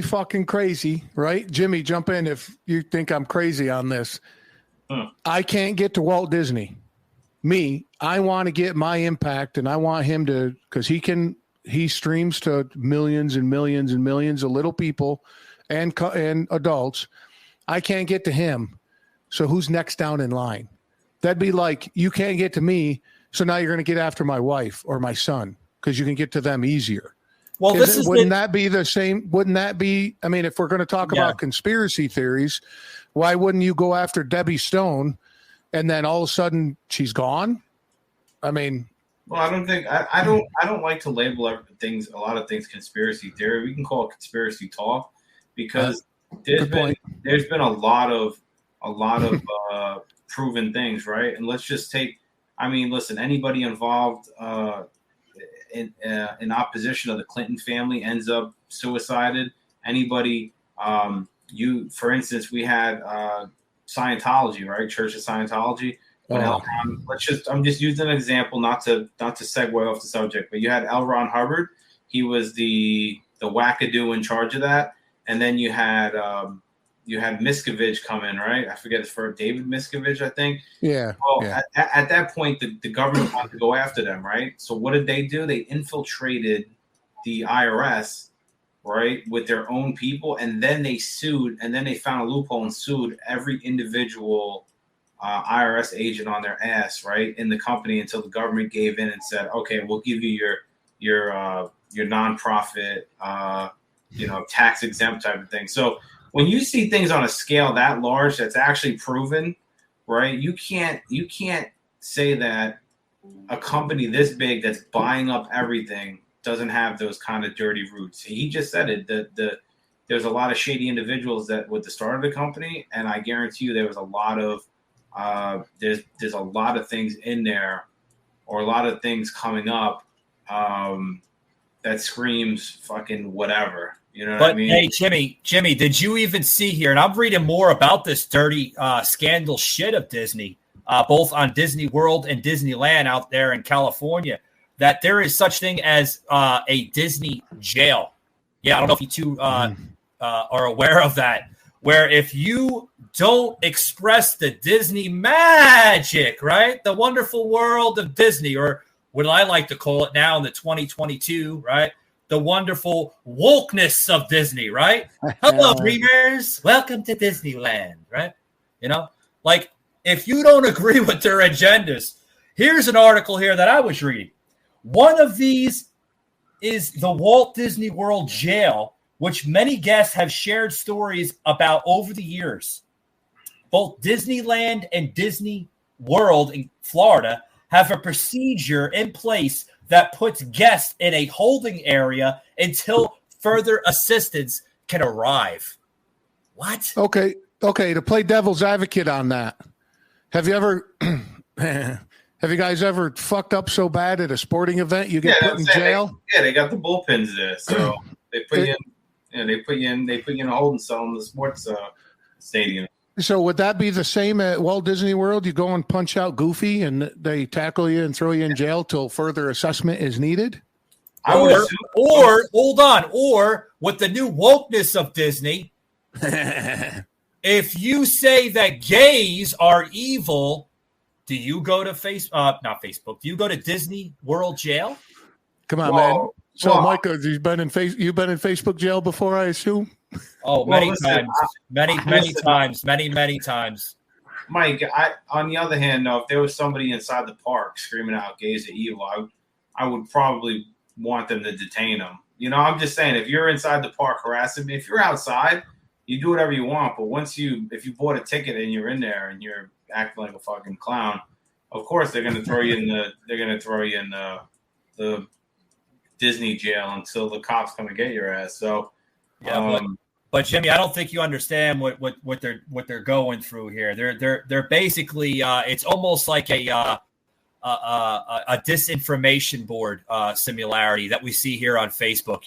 fucking crazy, right? Jimmy, jump in if you think I'm crazy on this. I can't get to Walt Disney. I want to get my impact, and I want him to, because he streams to millions and millions and millions of little people and adults. I can't get to him. So who's next down in line? That'd be like, you can't get to me, so now you're going to get after my wife or my son because you can get to them easier. Well, wouldn't that be the same? Wouldn't that be? I mean, if we're going to talk about conspiracy theories, why wouldn't you go after Debbie Stone, and then all of a sudden she's gone? I mean, well, I don't think I don't like to label a lot of things conspiracy theory. We can call it conspiracy talk because there's been a lot of proven things, right? And let's just take. I mean, listen, anybody involved in opposition of the Clinton family ends up suicided. Anybody, for instance, we had Scientology, right? Church of Scientology. I'm just using an example, not to segue off the subject, but you had L. Ron Hubbard. He was the wackadoo in charge of that, and then you had Miscavige come in, right? I forget his first, David Miscavige, I think. Yeah. Well, yeah. At that point, the government wanted to go after them, right? So what did they do? They infiltrated the IRS, right, with their own people, and then they sued, and then they found a loophole and sued every individual IRS agent on their ass, right, in the company until the government gave in and said, okay, we'll give you your nonprofit, tax exempt type of thing. So when you see things on a scale that large, that's actually proven, right? You can't say that a company this big that's buying up everything doesn't have those kind of dirty roots. He just said it. There's a lot of shady individuals that with the start of the company, and I guarantee you there was a lot of there's a lot of things in there, or a lot of things coming up that screams fucking whatever. You know what I mean? Hey, Jimmy, did you even see here? And I'm reading more about this dirty scandal shit of Disney, both on Disney World and Disneyland out there in California, that there is such thing as a Disney jail. Yeah, I don't know if you two are aware of that, where if you don't express the Disney magic, right, the wonderful world of Disney, or what I like to call it now in the 2022, right, the wonderful wokeness of Disney, right? Hello, dreamers. Welcome to Disneyland, right? Like, if you don't agree with their agendas, here's an article here that I was reading. One of these is the Walt Disney World jail, which many guests have shared stories about over the years. Both Disneyland and Disney World in Florida have a procedure in place that puts guests in a holding area until further assistance can arrive. What? Okay. To play devil's advocate on that, have you guys ever fucked up so bad at a sporting event you get put in jail? They got the bullpens there, so they put you in. They put you in a holding cell in the sports stadium. So would that be the same at Walt Disney World? You go and punch out Goofy and they tackle you and throw you in jail till further assessment is needed? Or hold on, or with the new wokeness of Disney, if you say that gays are evil, do you go to not Facebook? Do you go to Disney World jail? Come on, man. So, Micah, you've been in Facebook jail before, I assume? Oh, many times. Mike, on the other hand, though, if there was somebody inside the park screaming out "gays are evil," I would probably want them to detain them. I'm just saying, if you're inside the park harassing me, if you're outside, you do whatever you want. But if you bought a ticket and you're in there and you're acting like a fucking clown, of course they're gonna throw you in the Disney jail until the cops come and get your ass. So. Yeah, but Jimmy, I don't think you understand what they're going through here. They're basically it's almost like a disinformation board similarity that we see here on Facebook.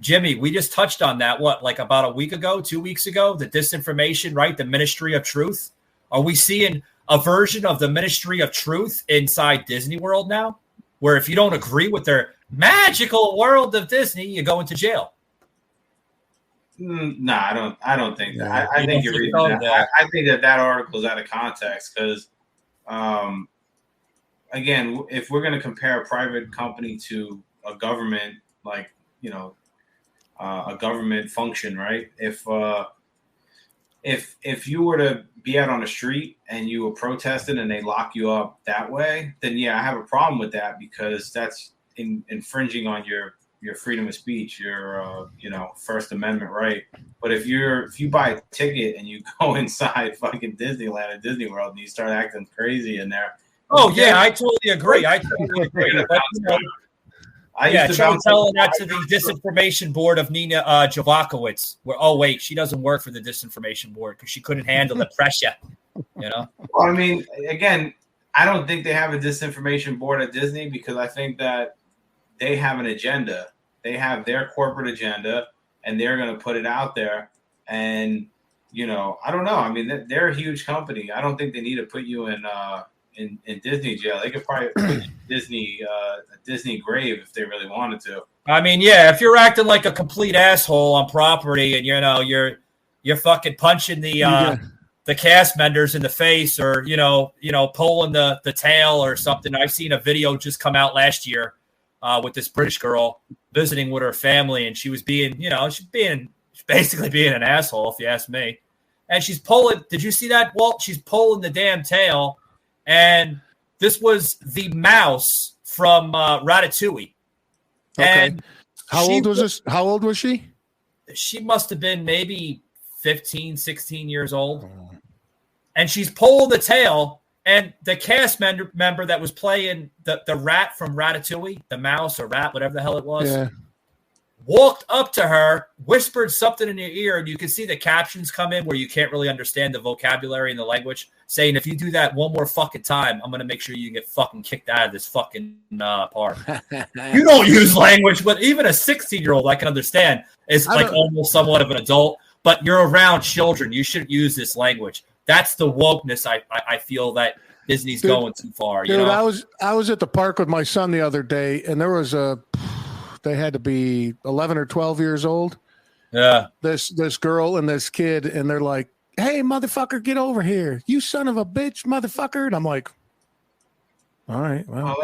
Jimmy, we just touched on that. Like about a week ago, 2 weeks ago, the disinformation, right? The Ministry of Truth. Are we seeing a version of the Ministry of Truth inside Disney World now, where if you don't agree with their magical world of Disney, you go into jail? No, I don't think that. I think you're reading that. I think that article is out of context because, again, if we're going to compare a private company to a government, like, a government function, right? If you were to be out on the street and you were protesting and they lock you up that way, then yeah, I have a problem with that because that's infringing on your freedom of speech, your First Amendment right. But if you buy a ticket and you go inside fucking Disneyland or Disney World and you start acting crazy in there, I totally agree. I used to telling that to the disinformation board of Nina Javakowicz. Where she doesn't work for the disinformation board because she couldn't handle the pressure. Well, I mean, again, I don't think they have a disinformation board at Disney because I think that they have an agenda. They have their corporate agenda, and they're going to put it out there. And I don't know. I mean, they're a huge company. I don't think they need to put you in Disney jail. They could probably put you in Disney grave if they really wanted to. I mean, yeah, if you're acting like a complete asshole on property and you're fucking punching the cast members in the face or pulling the tail or something. I've seen a video just come out last year with this British girl visiting with her family, and she was being basically being an asshole, if you ask me. And she's pulling. Did you see that, Walt? She's pulling the damn tail. And this was the mouse from Ratatouille. Okay. And How old was she? She must have been maybe 15, 16 years old. And she's pulling the tail. And the cast member that was playing the rat from Ratatouille, the mouse or rat, whatever the hell it was, walked up to her, whispered something in your ear, and you can see the captions come in where you can't really understand the vocabulary and the language, saying, if you do that one more fucking time, I'm going to make sure you get fucking kicked out of this fucking park. You don't use language, but even a 16-year-old, I can understand, is like almost somewhat of an adult, but you're around children. You shouldn't use this language. That's the wokeness I feel that Disney's going too far. Dude, I was at the park with my son the other day, and there was they had to be 11 or 12 years old. Yeah. This girl and this kid, and they're like, hey, motherfucker, get over here. You son of a bitch, motherfucker. And I'm like, all right. Well,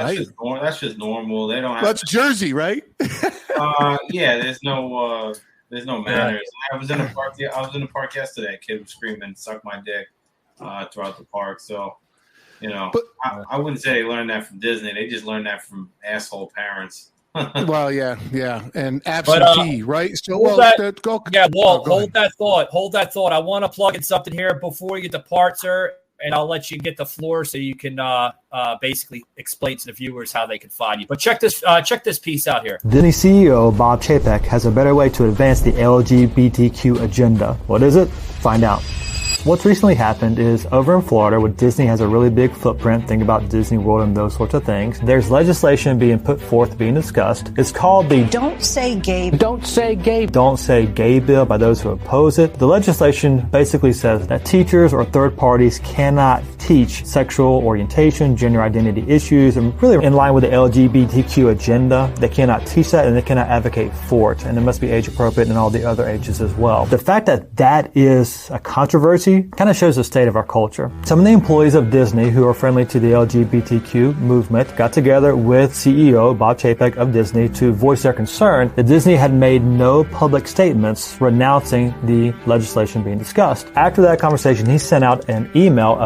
that's just normal. They don't have that's Jersey, right? Yeah, there's no manners. I was in a park yesterday. A kid was screaming, suck my dick throughout the park. So, I wouldn't say they learned that from Disney. They just learned that from asshole parents. Well, yeah, and absentee, right? So, hold that thought. Hold that thought. I want to plug in something here before we get to part, sir, and I'll let you get the floor so you can basically explain to the viewers how they can find you. But check this piece out here. Disney CEO Bob Chapek has a better way to advance the LGBTQ agenda. What is it? Find out. What's recently happened is over in Florida, where Disney has a really big footprint, think about Disney World and those sorts of things, there's legislation being put forth, being discussed. It's called the Don't Say Gay bill by those who oppose it. The legislation basically says that teachers or third parties cannot teach sexual orientation, gender identity issues, and really in line with the LGBTQ agenda. They cannot teach that and they cannot advocate for it. And it must be age appropriate and all the other ages as well. The fact that that is a controversy kind of shows the state of our culture. Some of the employees of Disney who are friendly to the LGBTQ movement got together with CEO Bob Chapek of Disney to voice their concern that Disney had made no public statements renouncing the legislation being discussed. After that conversation, he sent out a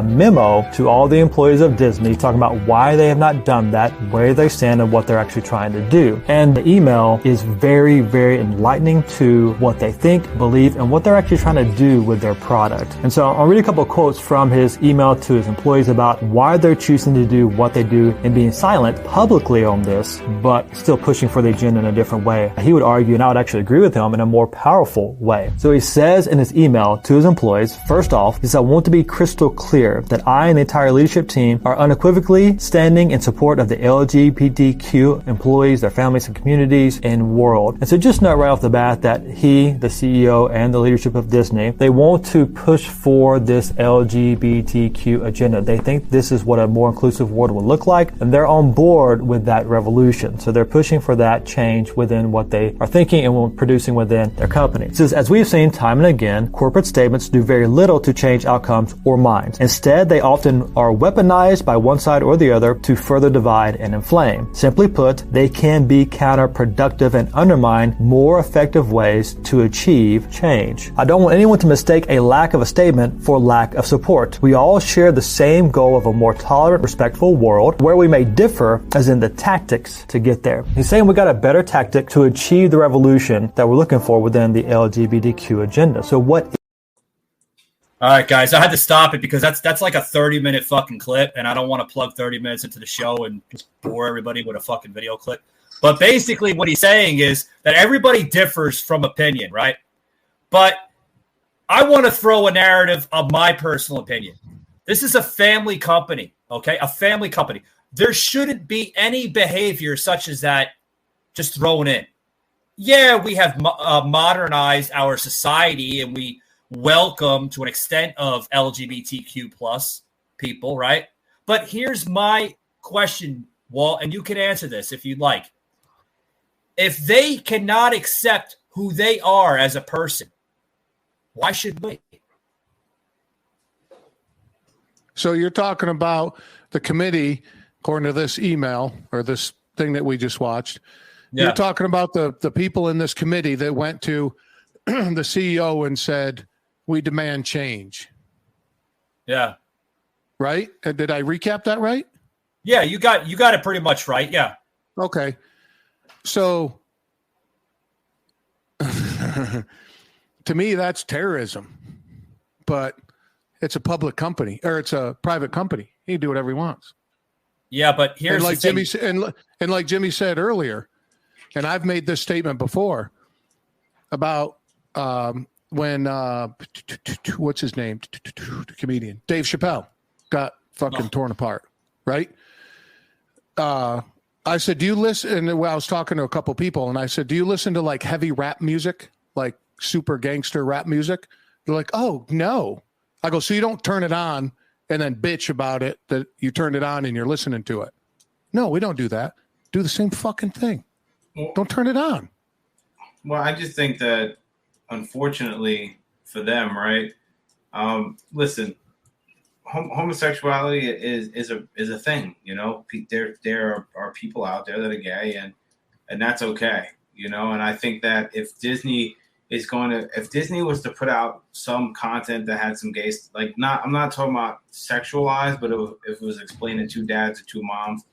memo to all the employees of Disney talking about why they have not done that, where they stand, and what they're actually trying to do. And the email is very, very enlightening to what they think, believe, and what they're actually trying to do with their product. And so I'll read a couple of quotes from his email to his employees about why they're choosing to do what they do and being silent publicly on this, but still pushing for the agenda in a different way. He would argue, and I would actually agree with him, in a more powerful way. So he says in his email to his employees, first off, he says, I want to be crystal clear that I and the entire leadership team are unequivocally standing in support of the LGBTQ employees, their families and communities, and world. And so just note right off the bat that he, the CEO, and the leadership of Disney, they want to push for this LGBTQ agenda. They think this is what a more inclusive world will look like, and they're on board with that revolution. So they're pushing for that change within what they are thinking and producing within their company. So as we've seen time and again, corporate statements do very little to change outcomes or minds. Instead, they often are weaponized by one side or the other to further divide and inflame. Simply put, they can be counterproductive and undermine more effective ways to achieve change. I don't want anyone to mistake a lack of a statement for lack of support. We all share the same goal of a more tolerant, respectful world. Where we may differ as in the tactics to get there. He's saying we got a better tactic to achieve the revolution that we're looking for within the LGBTQ agenda. So what? All right, guys, I had to stop it because that's like a 30-minute fucking clip, and I don't want to plug 30 minutes into the show and just bore everybody with a fucking video clip. But basically what he's saying is that everybody differs from opinion, right? But I want to throw a narrative of my personal opinion. This is a family company, okay? A family company. There shouldn't be any behavior such as that just thrown in. Yeah, we have modernized our society and we welcome to an extent of LGBTQ plus people, right? But here's my question, Walt, and you can answer this if you'd like. If they cannot accept who they are as a person, why should we? So you're talking about the committee, according to this email or this thing that we just watched. Yeah. You're talking about the people in this committee that went to the CEO and said, we demand change. Yeah. Right? Did I recap that right? Yeah, you got it pretty much right. Yeah. Okay. So to me, that's terrorism, but it's a public company or it's a private company. He can do whatever he wants. Yeah, but here's like Jimmy and like Jimmy said earlier, and I've made this statement before about when what's his name, the comedian Dave Chappelle got fucking torn apart, right? I said, do you listen? And I was talking to a couple people, and I said, do you listen to like heavy rap music, like super gangster rap music? They're like, oh no. I go, so you don't turn it on and then bitch about it that you turned it on and you're listening to it. No, we don't do that. Do the same fucking thing. Don't turn it on. Well, I just think that, unfortunately for them, right? Listen, homosexuality is a thing. You know, there are people out there that are gay, and that's okay. You know, and I think that if Disney was to put out some content that had some gays, I'm not talking about sexualized, but if it was explaining two dads or two moms,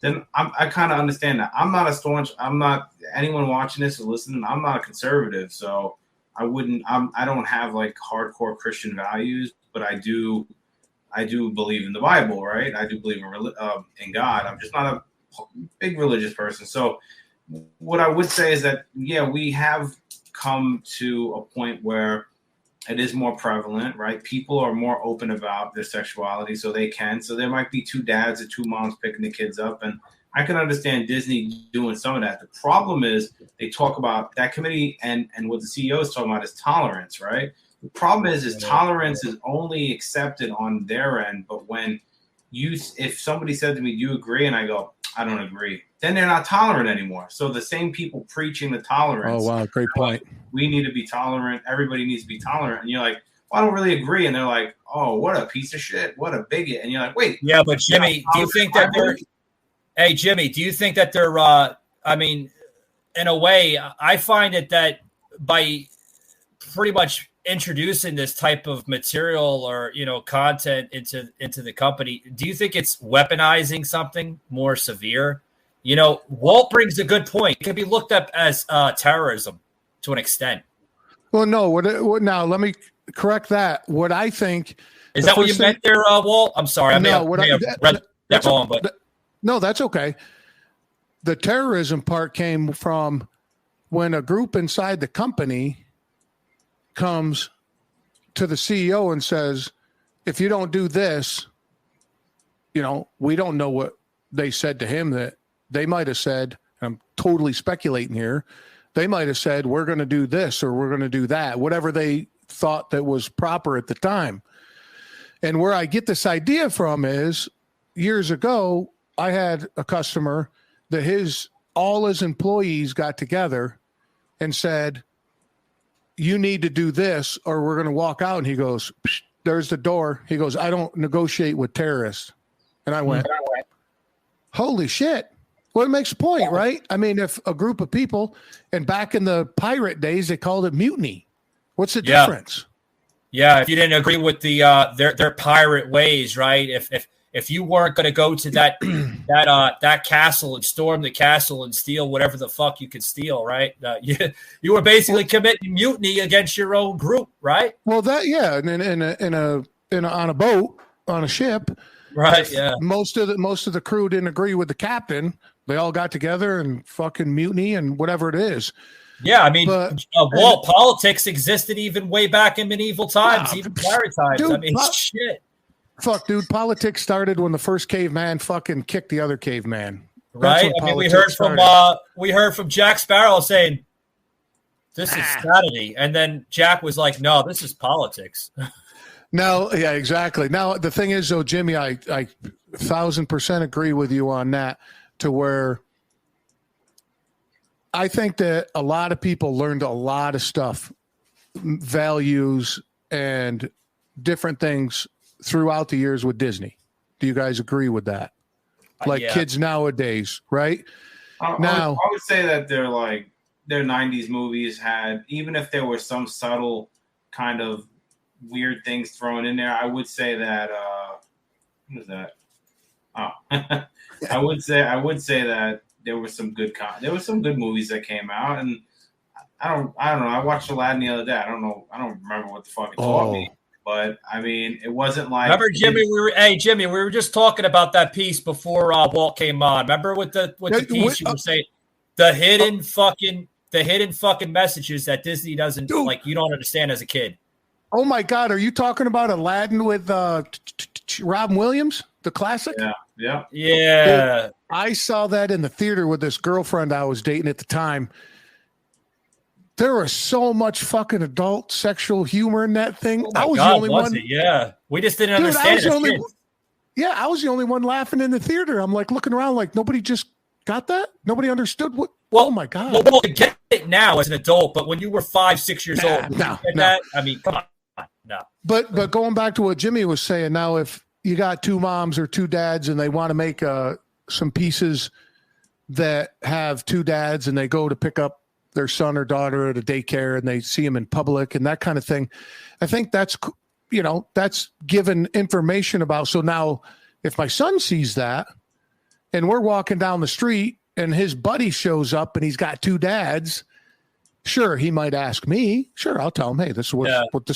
then I kind of understand that. I'm not anyone watching this or listening. I'm not a conservative, so I don't have like hardcore Christian values, but I do believe in the Bible, right? I do believe in God. I'm just not a big religious person. So what I would say is that, yeah, we have come to a point where it is more prevalent, right? People are more open about their sexuality, so they can. So there might be two dads or two moms picking the kids up, and I can understand Disney doing some of that. The problem is they talk about that committee and what the CEO is talking about is tolerance, right? The problem is tolerance is only accepted on their end, but if somebody said to me, "Do you agree?" and I go, "I don't agree," then they're not tolerant anymore. So the same people preaching the tolerance. Oh wow, great point. We need to be tolerant. Everybody needs to be tolerant, and you're like, "Well, I don't really agree," and they're like, "Oh, what a piece of shit! What a bigot!" And you're like, "Wait." Yeah, but Jimmy, do you think that they're? Hey, Jimmy, do you think that they're? I mean, in a way, I find it that by pretty much introducing this type of material or content into the company, do you think it's weaponizing something more severe? Walt brings a good point. It can be looked up as terrorism to an extent. Well, no. Now let me correct that. What I think is that what you meant there, Walt? I'm sorry. I may have read that wrong, but no, that's okay. The terrorism part came from when a group inside the company comes to the CEO and says, if you don't do this, we don't know what they said to him that they might have said, I'm totally speculating here. They might have said, we're going to do this or we're going to do that, whatever they thought that was proper at the time. And where I get this idea from is years ago, I had a customer that all his employees got together and said, you need to do this or we're going to walk out. And he goes, there's the door. He goes, I don't negotiate with terrorists. And I went, holy shit. Well, it makes a point, right? I mean, if a group of people, and back in the pirate days, they called it mutiny. What's the difference? Yeah, if you didn't agree with the their pirate ways, right? If you weren't going to go to that castle and storm the castle and steal whatever the fuck you could steal, right? You were basically committing mutiny against your own group, right? Well, and on a boat, on a ship, right? Yeah. Most of the crew didn't agree with the captain. They all got together and fucking mutiny and whatever it is. Yeah, I mean, Walt, politics existed even way back in medieval times, even pirate times. Dude, I mean, shit. Fuck, dude, politics started when the first caveman fucking kicked the other caveman. Right? I mean, we heard from Jack Sparrow saying, this is strategy. And then Jack was like, no, this is politics. No, yeah, exactly. Now, the thing is, though, Jimmy, I 1,000% agree with you on that, to where I think that a lot of people learned a lot of stuff, values and different things throughout the years with Disney. Do you guys agree with that? Like kids nowadays, right? I would say that their 90s movies had, even if there were some subtle kind of weird things thrown in there, I would say that what is that? Oh, I would say that there was some good movies that came out, and I don't know. I watched Aladdin the other day. I don't remember what the fuck it taught me. But I mean, it wasn't like. Remember, Jimmy? We were just talking about that piece before Walt came on. Remember with the piece you were saying the hidden fucking messages that Disney doesn't like. You don't understand as a kid. Oh my God, are you talking about Aladdin with Robin Williams, the classic? Yeah. Dude, I saw that in the theater with this girlfriend I was dating at the time. There was so much fucking adult sexual humor in that thing. Oh I was the only one. Yeah, we just didn't understand it. Yeah, I was the only one laughing in the theater. I'm like looking around, like nobody just got that. Nobody understood what. Well, oh my God. Well, I get it now as an adult, but when you were 5-6 years old, that? I mean, come on, no. But going back to what Jimmy was saying, now if you got two moms or two dads and they want to make some pieces that have two dads and they go to pick up their son or daughter at a daycare and they see him in public and that kind of thing. I think that's given information about. So now if my son sees that and we're walking down the street and his buddy shows up and he's got two dads, sure, he might ask me. Sure, I'll tell him, hey, this is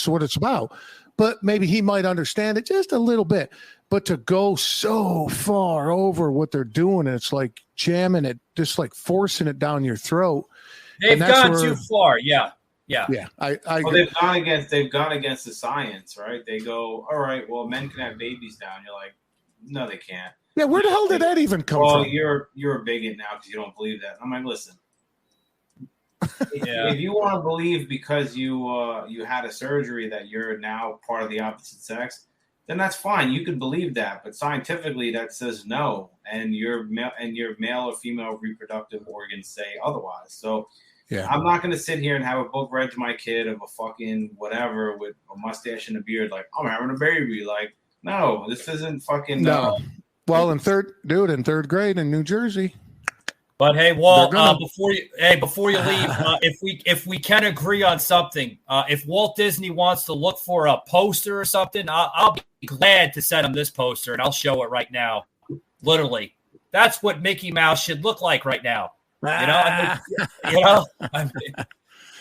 what it's about. But maybe he might understand it just a little bit. But to go so far over what they're doing, it's like jamming it, just like forcing it down your throat. They've gone too far. Yeah. Well, they've gone against the science, right? They go, all right, well, men can have babies now. And you're like, no, they can't. Yeah, where the hell did that even come from? Well, you're a bigot now because you don't believe that. I'm like, listen, if you want to believe because you had a surgery that you're now part of the opposite sex, then that's fine. You can believe that, but scientifically that says no, and your male or female reproductive organs say otherwise. So. Yeah. I'm not going to sit here and have a book read to my kid of a fucking whatever with a mustache and a beard. Like, I'm having a baby. Like, no, this isn't fucking. No. Well, in third grade in New Jersey. But hey, Walt, before you leave, if we can agree on something, if Walt Disney wants to look for a poster or something, I'll be glad to send him this poster and I'll show it right now. Literally, that's what Mickey Mouse should look like right now. I mean,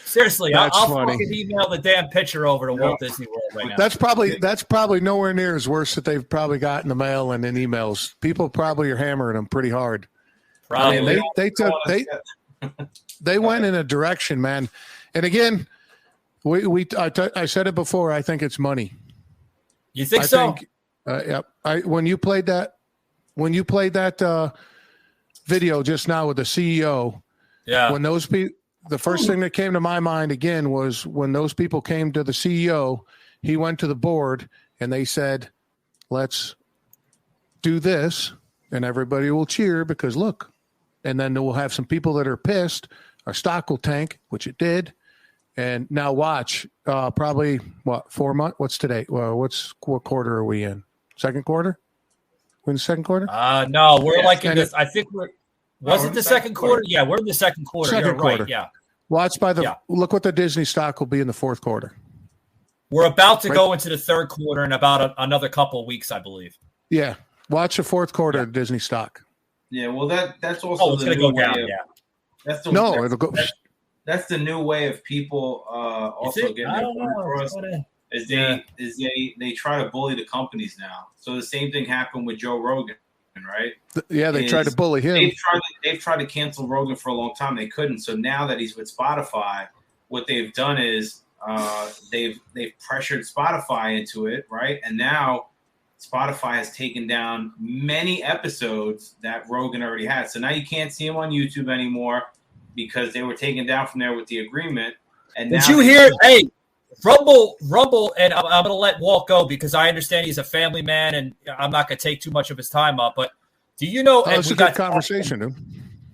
seriously, I'll fucking email the damn picture over to Walt Disney World right now. That's probably nowhere near as worse that they've probably got in the mail and in emails. People probably are hammering them pretty hard. Probably. I mean, they went in a direction, man. And again, I said it before. I think it's money. You think so? Yeah. When you played that video just now with the CEO. Yeah. When those people, the first thing that came to my mind again was when those people came to the CEO, he went to the board and they said, let's do this and everybody will cheer because look, and then we'll have some people that are pissed. Our stock will tank, which it did. And now watch, probably what, 4 months? What's today? Well, what quarter are we in? Second quarter? We're in the second quarter? No, we're like in this. I think we're. Was it the second quarter? Yeah, we're in the second quarter. Second You're quarter. right. Yeah. Watch look what the Disney stock will be in the fourth quarter. We're about to go into the third quarter in about another couple of weeks, I believe. Yeah. Watch the fourth quarter of Disney stock. Yeah, well, that's also it's going to go down. That's the it'll go. That's the new way of people also getting their point across. They try to bully the companies now. So the same thing happened with Joe Rogan, right? Yeah, they tried to bully him. They've tried to cancel Rogan for a long time. They couldn't. So now that he's with Spotify, what they've done is they've pressured Spotify into it, right? And now Spotify has taken down many episodes that Rogan already had. So now you can't see him on YouTube anymore because they were taken down from there with the agreement. And did you hear? Hey, Rumble, and I'm going to let Walt go because I understand he's a family man, and I'm not going to take too much of his time up. But do you know? It's a good conversation, dude.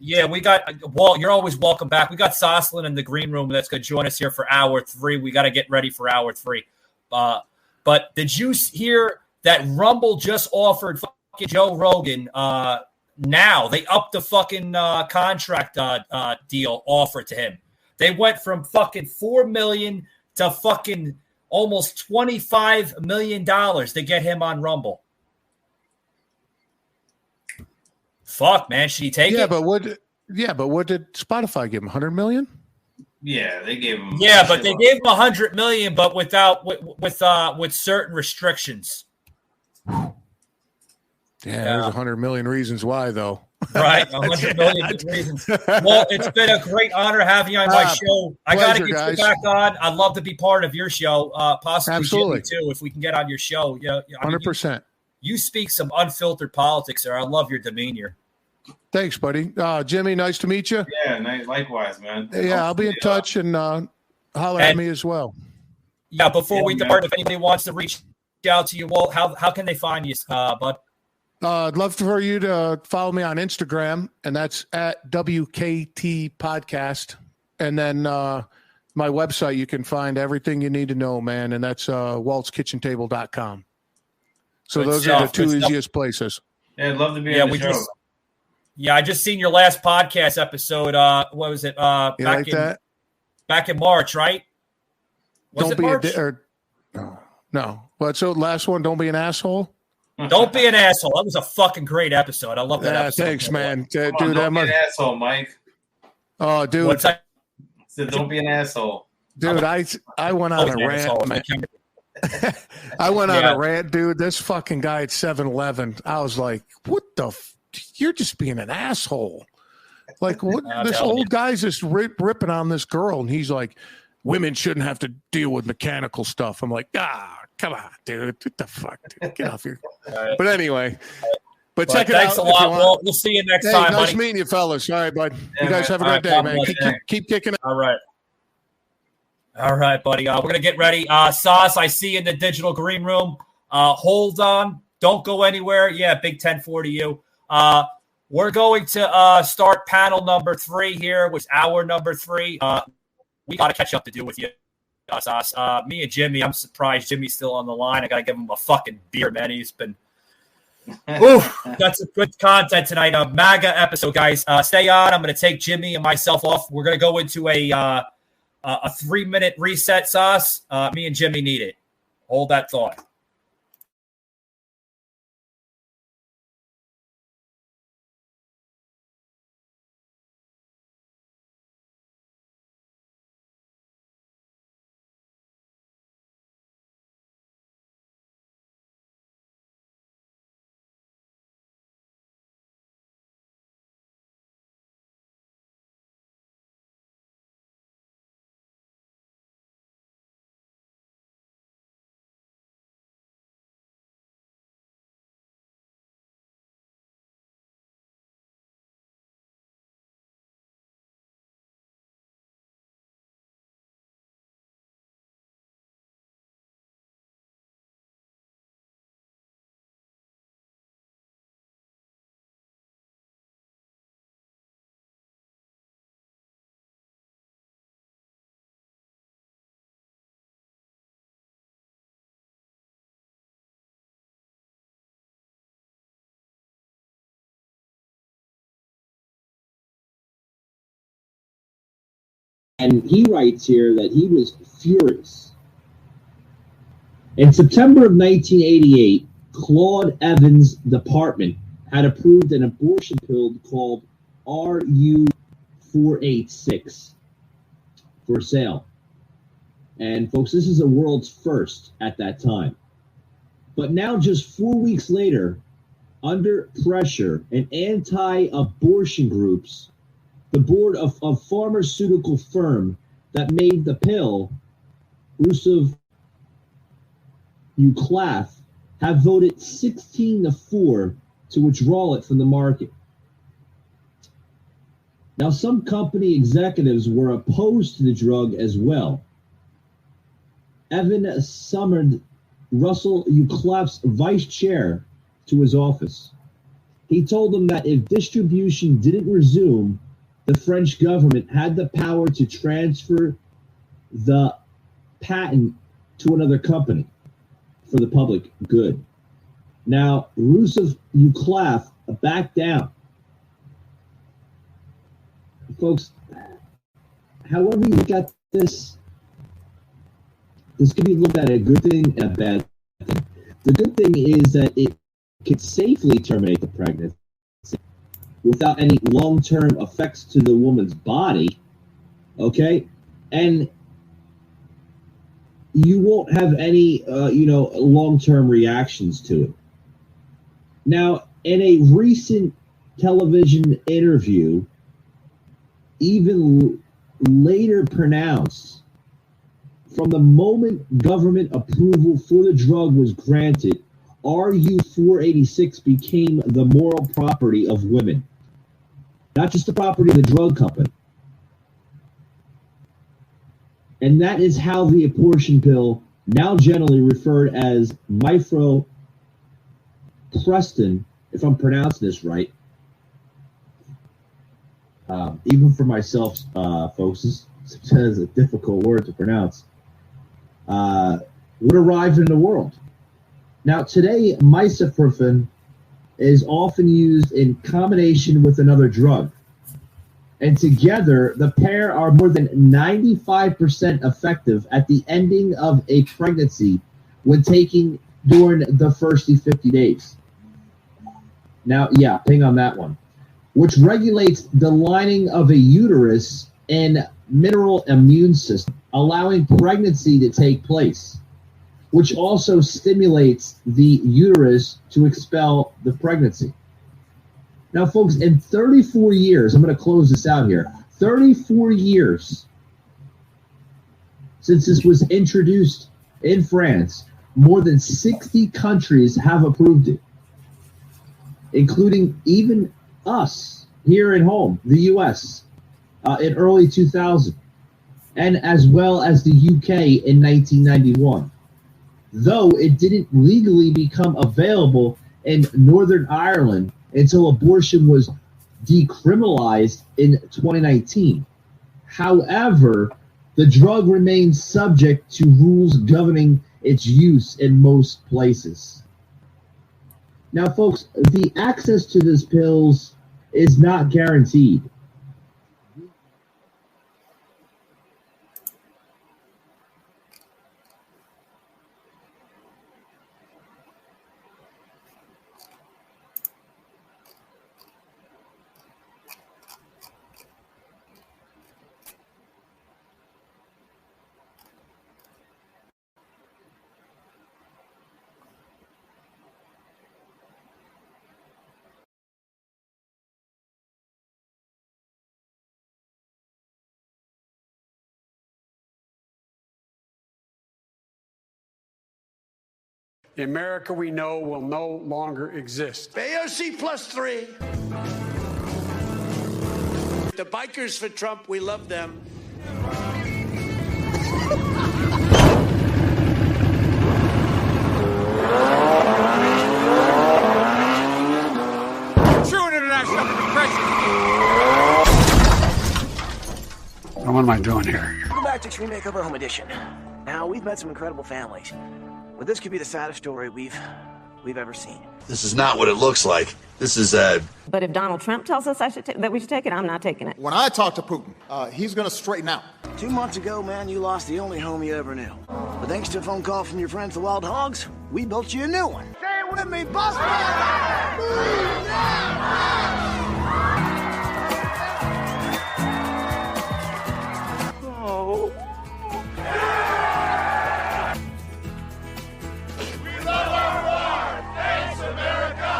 Yeah, we got Walt. You're always welcome back. We got Soslin in the green room that's going to join us here for hour 3. We got to get ready for hour 3. But did you hear that Rumble just offered fucking Joe Rogan? Now they upped the fucking contract deal offer to him. They went from fucking $4 million to fucking almost $25 million to get him on Rumble. Fuck, man, should he take it? But what did Spotify give him? $100 million? Yeah, they gave him. Yeah, but they gave him $100 million, but with certain restrictions. Yeah, there's 100 million reasons why, though. Right, 100 million reasons. Well, it's been a great honor having you on my show. I got to get you back on. I'd love to be part of your show, possibly Jimmy too, if we can get on your show. Yeah, 100%. You speak some unfiltered politics, sir. I love your demeanor. Thanks, buddy. Jimmy, nice to meet you. Yeah, likewise, man. Yeah, I'll be in touch and holler at me as well. Yeah, before we depart, if anybody wants to reach out to you, Walt, how can they find you, bud? I'd love for you to follow me on Instagram, and that's at WKT Podcast. And then my website, you can find everything you need to know, man, and that's waltskitchentable.com. So those are the two easiest places. Yeah, I'd love to be on the show. I just seen your last podcast episode. What was it? Back in March, right? Don't be March? No. But so last one, don't be an asshole. Don't be an asshole. That was a fucking great episode. I love that episode. Thanks, man. Dude, don't be an asshole, Mike. Oh, dude. What's that? So don't be an asshole. Dude, I went on a rant, man. I went on a rant, dude. This fucking guy at 7-Eleven, I was like, what the you're just being an asshole. Like, what? This old guy's just ripping on this girl, and he's like, women shouldn't have to deal with mechanical stuff. I'm like, come on, dude. What the fuck, dude? Get off here. But anyway. But check it out. Thanks a lot, Walt. We'll see you next time, nice buddy. meeting you, fellas. All right, bud. You guys have a great day, man. Keep kicking it. All right, buddy. We're going to get ready. Sauce, I see you in the digital green room. Hold on. Don't go anywhere. Yeah, Big 10-4 to you. We're going to start panel number 3 here, which hour number 3. We got to catch up to do with you, Sauce. Me and Jimmy, I'm surprised Jimmy's still on the line. I got to give him a fucking beer, man. He's been got some good content tonight. A MAGA episode, guys. Stay on. I'm going to take Jimmy and myself off. We're going to go into a 3-minute reset, Sauce. Me and Jimmy need it. Hold that thought. And he writes here that he was furious. In September of 1988, Claude Evans' department had approved an abortion pill called RU486 for sale. And folks, this is a world's first at that time. But now, just 4 weeks later, under pressure and anti-abortion groups, the board of a pharmaceutical firm that made the pill, Rusev Uclaf, have voted 16-4 to withdraw it from the market. Now, some company executives were opposed to the drug as well. Evan summoned Russell Uclaf's vice chair to his office. He told him that if distribution didn't resume, the French government had the power to transfer the patent to another company for the public good. Now, Rusev Uclaf backed down. Folks, however you look at this could be looked at a good thing and a bad thing. The good thing is that it could safely terminate the pregnancy without any long-term effects to the woman's body, okay? And you won't have any, long-term reactions to it. Now, in a recent television interview, even later pronounced, from the moment government approval for the drug was granted, RU486 became the moral property of women, not just the property of the drug company. And that is how the abortion pill, now generally referred as mifepristone, if I'm pronouncing this right, even for myself, folks, this is a difficult word to pronounce, would arrive in the world. Now, today, mifepristone is often used in combination with another drug. And together, the pair are more than 95% effective at the ending of a pregnancy when taken during the first 50 days. Now, yeah, ping on that one. Which regulates the lining of a uterus and mineral immune system, allowing pregnancy to take place, which also stimulates the uterus to expel the pregnancy. Now, folks, in 34 years, I'm going to close this out here, 34 years since this was introduced in France, more than 60 countries have approved it, including even us here at home, the U.S., in early 2000, and as well as the UK in 1991. Though it didn't legally become available in Northern Ireland until abortion was decriminalized in 2019. However, the drug remains subject to rules governing its use in most places. Now, folks, the access to these pills is not guaranteed. The America we know will no longer exist. AOC +3. The bikers for Trump, we love them. True international pressure. What am I doing here? Welcome back to Extreme Makeover Home Edition. Now, we've met some incredible families. But this could be the saddest story we've we've ever seen. This is not what it looks like. This is But if Donald Trump tells us that we should take it, I'm not taking it. When I talk to Putin, he's going to straighten out. 2 months ago, man, you lost the only home you ever knew. But thanks to a phone call from your friends, the Wild Hogs, we built you a new one. Say it with me, Buster! Oh. We love our war! Thanks, America!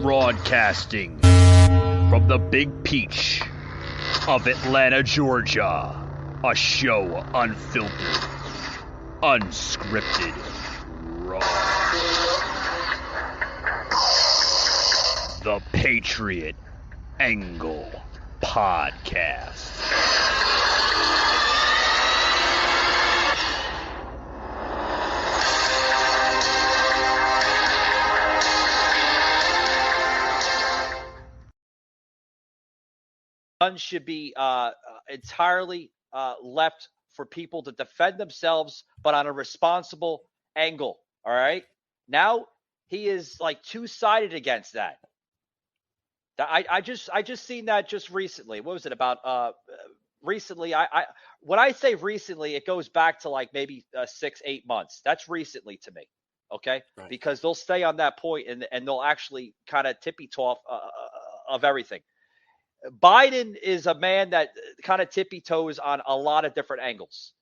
Broadcasting from the Big Peach of Atlanta, Georgia. A show unfiltered, unscripted, raw. The Patriot Angle Podcast. Guns should be entirely left for people to defend themselves, but on a responsible angle. All right. Now he is like two-sided against that. I just seen that just recently. What was it about? Recently, when I say recently, it goes back to like maybe 6-8 months. That's recently to me. Okay, right. Because they'll stay on that point and they'll actually kind of tippy-toe of everything. Biden is a man that kind of tippy-toes on a lot of different angles.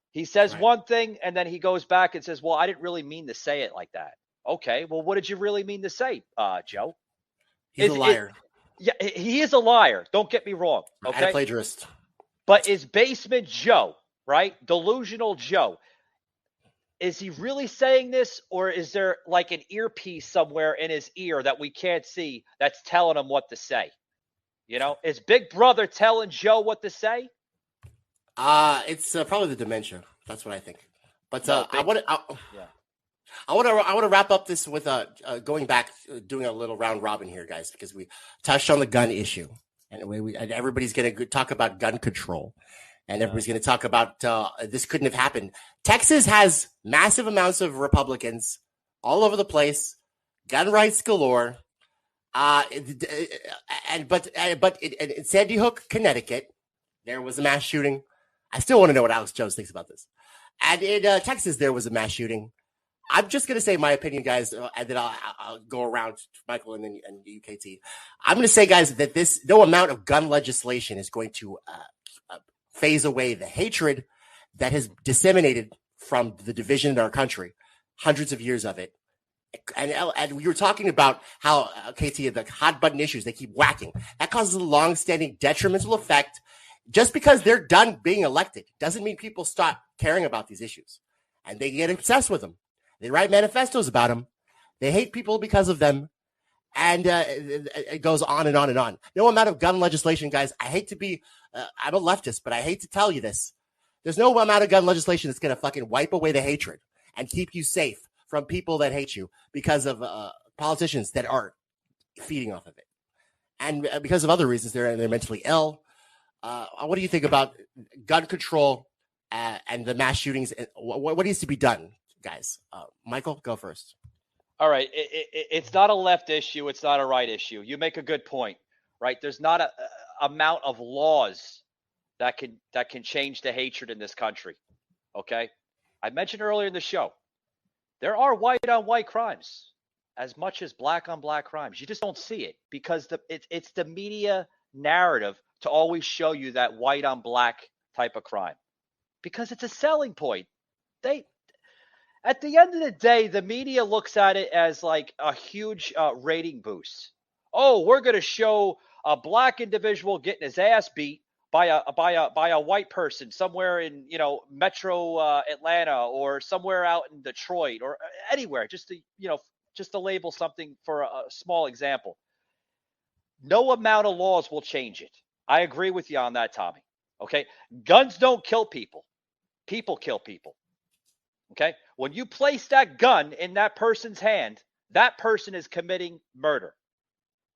He says one thing, and then he goes back and says, well, I didn't really mean to say it like that. Okay, well, what did you really mean to say, Joe? He's a liar. Yeah, he is a liar. Don't get me wrong. Okay? And a plagiarist. But is Basement Joe, right? Delusional Joe. Is he really saying this, or is there like an earpiece somewhere in his ear that we can't see that's telling him what to say? You know, is Big Brother telling Joe what to say? It's probably the dementia. That's what I think. But I want to wrap up this with going back, doing a little round robin here, guys, because we touched on the gun issue, and and everybody's going to talk about gun control, and everybody's going to talk about this couldn't have happened. Texas has massive amounts of Republicans all over the place, gun rights galore. But in Sandy Hook, Connecticut, there was a mass shooting. I still want to know what Alex Jones thinks about this. And in Texas, there was a mass shooting. I'm just going to say my opinion, guys, and then I'll go around to Michael and then UKT. I'm going to say, guys, that no amount of gun legislation is going to phase away the hatred that has disseminated from the division in our country, hundreds of years of it. And we were talking about how, KT, the hot button issues, they keep whacking. That causes a long-standing detrimental effect. Just because they're done being elected doesn't mean people stop caring about these issues. And they get obsessed with them. They write manifestos about them. They hate people because of them. And it goes on and on and on. No amount of gun legislation, guys. I hate to be, I'm a leftist, but I hate to tell you this. There's no amount of gun legislation that's going to fucking wipe away the hatred and keep you safe from people that hate you because of politicians that are feeding off of it. And because of other reasons, they're mentally ill. What do you think about gun control and the mass shootings? What needs to be done, guys? Michael, go first. All right. It's not a left issue. It's not a right issue. You make a good point, right? There's not a amount of laws that can change the hatred in this country. Okay. I mentioned earlier in the show, there are white on white crimes as much as black on black crimes. You just don't see it because it's the media narrative to always show you that white on black type of crime because it's a selling point. At the end of the day, the media looks at it as like a huge rating boost. Oh, we're going to show a black individual getting his ass beat by a white person somewhere in, metro Atlanta or somewhere out in Detroit or anywhere, just to label something for a small example. No amount of laws will change it. I agree with you on that, Tommy. Okay. Guns don't kill people. People kill people. Okay. When you place that gun in that person's hand, that person is committing murder.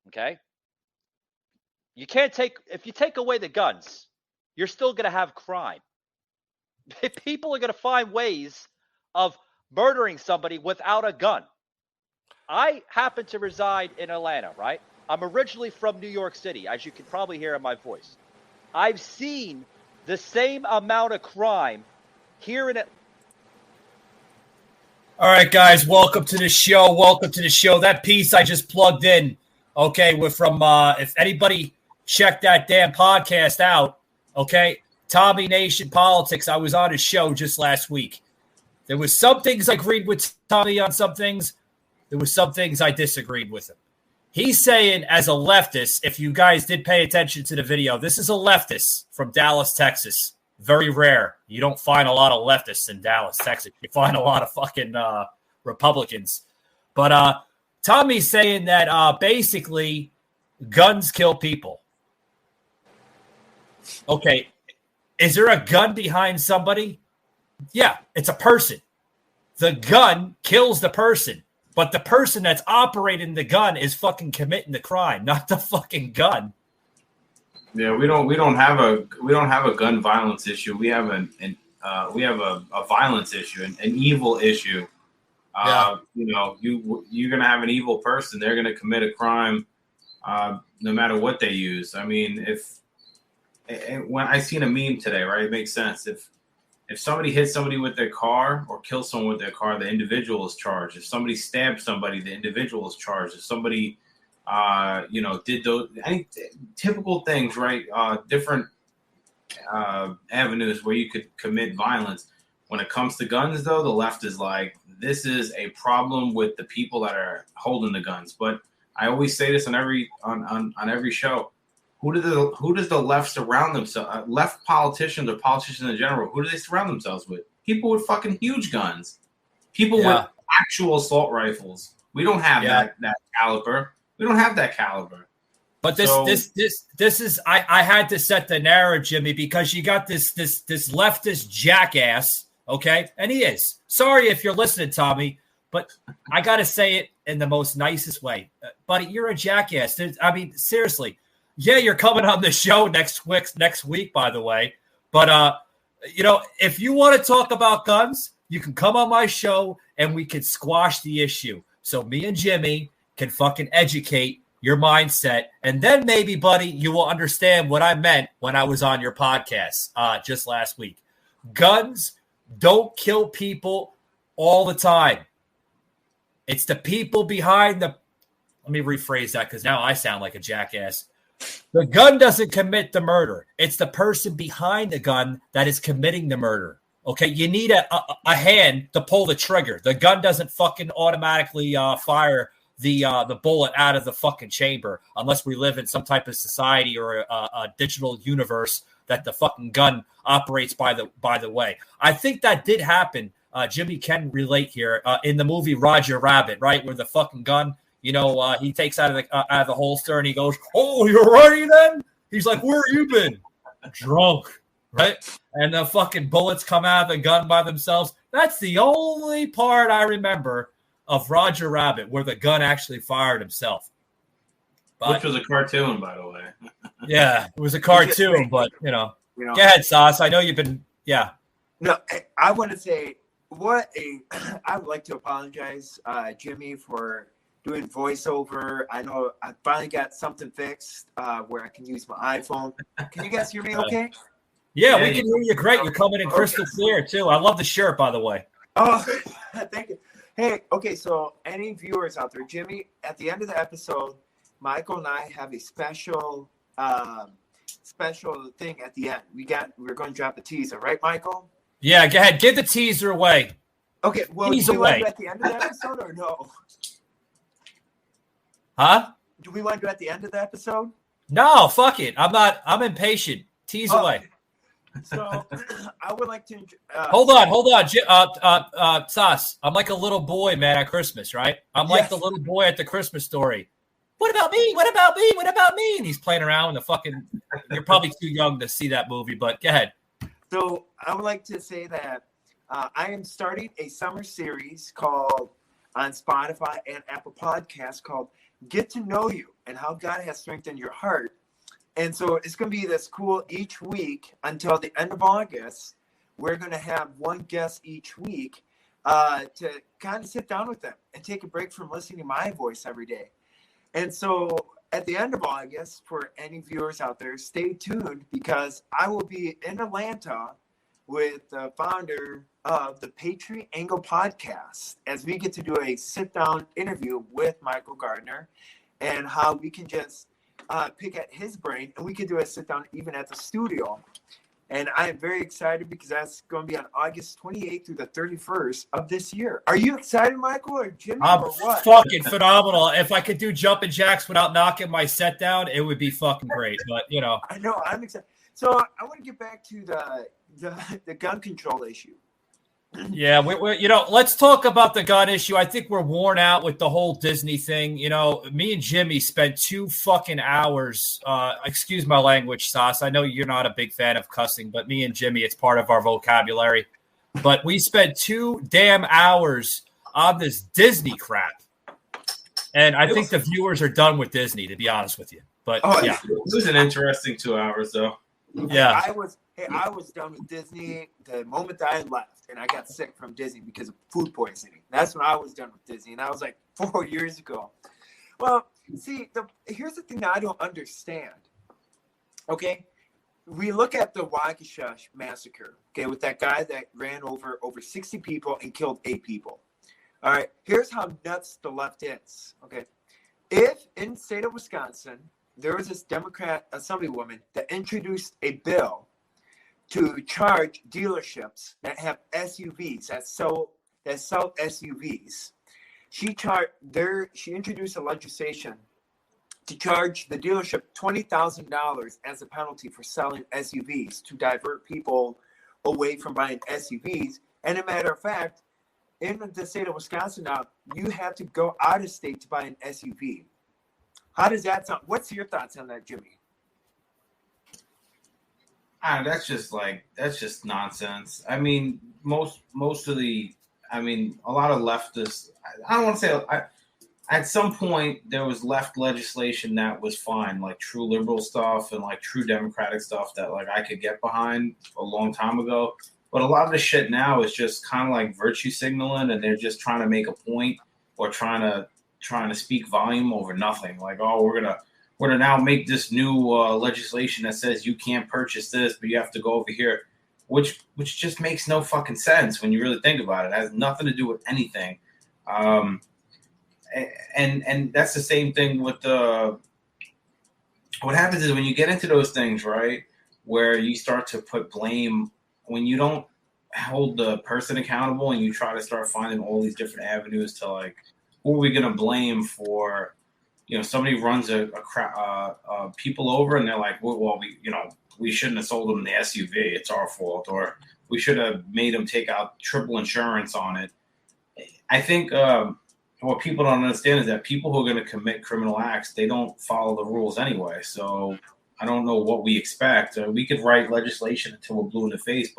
Okay. If you take away the guns, you're still going to have crime. People are going to find ways of murdering somebody without a gun. I happen to reside in Atlanta, right? I'm originally from New York City, as you can probably hear in my voice. I've seen the same amount of crime here in Atlanta. All right, guys, welcome to the show. Welcome to the show. That piece I just plugged in, okay, we're from, if anybody checked that damn podcast out, okay, Tommy Nation Politics, I was on his show just last week. There was some things I agreed with Tommy on some things. There was some things I disagreed with him. He's saying, as a leftist, if you guys did pay attention to the video, this is a leftist from Dallas, Texas. Very rare. You don't find a lot of leftists in Dallas, Texas. You find a lot of fucking Republicans. But Tommy's saying that basically guns kill people. Okay. Is there a gun behind somebody? Yeah, it's a person. The gun kills the person. But the person that's operating the gun is fucking committing the crime, not the fucking gun. Yeah, we don't have a gun violence issue. We have a violence issue, an evil issue. You know, you're gonna have an evil person. They're gonna commit a crime, no matter what they use. I mean, when I seen a meme today, right, it makes sense. If somebody hits somebody with their car or kills someone with their car, the individual is charged. If somebody stabs somebody, the individual is charged. If somebody, did those typical things, right? Different avenues where you could commit violence. When it comes to guns, though, the left is like, this is a problem with the people that are holding the guns. But I always say this on every show. Who does the left surround themselves? Left politicians or politicians in general, who do they surround themselves with? People with fucking huge guns. People with actual assault rifles. We don't have that caliber. We don't have that caliber. But this is I had to set the narrative, Jimmy, because you got this leftist jackass, okay? And he is. Sorry if you're listening, Tommy, but I got to say it in the most nicest way. Buddy, you're a jackass. I mean, seriously. Yeah, you're coming on the show next week, by the way. But, if you want to talk about guns, you can come on my show and we can squash the issue. So me and Jimmy can fucking educate your mindset. And then maybe, buddy, you will understand what I meant when I was on your podcast just last week. Guns don't kill people all the time. It's the people behind the – let me rephrase that because now I sound like a jackass. The gun doesn't commit the murder. It's the person behind the gun that is committing the murder. Okay, you need a hand to pull the trigger. The gun doesn't fucking automatically fire the bullet out of the fucking chamber unless we live in some type of society or a digital universe that the fucking gun operates by the way. I think that did happen. Jimmy can relate here in the movie Roger Rabbit, right, where the fucking gun. He takes out of the holster and he goes, "Oh, you're ready then?" He's like, "Where you been?" Drunk, right? And the fucking bullets come out of the gun by themselves. That's the only part I remember of Roger Rabbit where the gun actually fired himself. Which was a cartoon, by the way. Yeah, it was a cartoon, but go ahead, Sauce. I know you've been, No, I want to say I would like to apologize, Jimmy, for doing voiceover. I know I finally got something fixed where I can use my iPhone. Can you guys hear me okay? Yeah, we can hear you great. You're coming in crystal clear, too. I love the shirt, by the way. Oh, thank you. Hey, okay, so any viewers out there, Jimmy, at the end of the episode, Michael and I have a special thing at the end. We're going to drop a teaser, right, Michael? Yeah, go ahead. Give the teaser away. Okay, well, do we want to do at the end of the episode or no? Huh? Do we want to do at the end of the episode? No, fuck it. I'm impatient. Tease away. So I would like to. Hold on. Sas, I'm like a little boy, man, at Christmas, right? I'm like the little boy at the Christmas story. What about me? What about me? What about me? And he's playing around with the fucking. You're probably too young to see that movie, but go ahead. So I would like to say that I am starting a summer series called on Spotify and Apple Podcasts called Get to Know You and How God Has Strengthened Your Heart. And so it's going to be this cool each week until the end of August. we're going to have one guest each week to kind of sit down with them and take a break from listening to my voice every day. And so at the end of August, for any viewers out there, stay tuned because I will be in Atlanta with the founder of the Patriot Angle podcast as we get to do a sit-down interview with Michael Gardner and how we can just pick at his brain, and we can do a sit-down even at the studio. And I am very excited because that's going to be on August 28th through the 31st of this year. Are you excited, Michael, or Jimmy, or what? Fucking phenomenal. If I could do jumping jacks without knocking my set down, it would be fucking great. But, you know. I know. I'm excited. So I want to get back to the gun control issue. Yeah, we're let's talk about the gun issue. I think we're worn out with the whole Disney thing. You know, me and Jimmy spent 2 fucking hours. Excuse my language, Sauce. I know you're not a big fan of cussing, but me and Jimmy, it's part of our vocabulary. But we spent 2 damn hours on this Disney crap. And I think the viewers are done with Disney, to be honest with you. But yeah, it was an interesting 2 hours, though. Yeah, I was done with Disney the moment that I left, and I got sick from Disney because of food poisoning. That's when I was done with Disney, and that was like 4 years ago. Well, see, here's the thing that I don't understand. Okay, we look at the Waukesha massacre. Okay, with that guy that ran over 60 people and killed 8 people. All right, here's how nuts the left is. Okay, if in the state of Wisconsin there was this Democrat assemblywoman that introduced a bill to charge dealerships that have SUVs that sell SUVs. She introduced a legislation to charge the dealership $20,000 as a penalty for selling SUVs to divert people away from buying SUVs. And a matter of fact, in the state of Wisconsin now, you have to go out of state to buy an SUV. How does that sound? What's your thoughts on that, Jimmy? That's just nonsense. I mean, a lot of leftists. I don't want to say. At some point, there was left legislation that was fine, like true liberal stuff and like true democratic stuff that like I could get behind a long time ago. But a lot of the shit now is just kind of like virtue signaling, and they're just trying to make a point or trying to speak volume over nothing. Like, oh, we're gonna now make this new legislation that says you can't purchase this, but you have to go over here, which just makes no fucking sense when you really think about it. It has nothing to do with anything. And that's the same thing with what happens is when you get into those things, right, where you start to put blame when you don't hold the person accountable and you try to start finding all these different avenues to like, who are we going to blame for, somebody runs people over and they're like, well, we shouldn't have sold them the SUV. It's our fault. Or we should have made them take out triple insurance on it. I think what people don't understand is that people who are going to commit criminal acts, they don't follow the rules anyway. So I don't know what we expect. We could write legislation until we're blue in the face,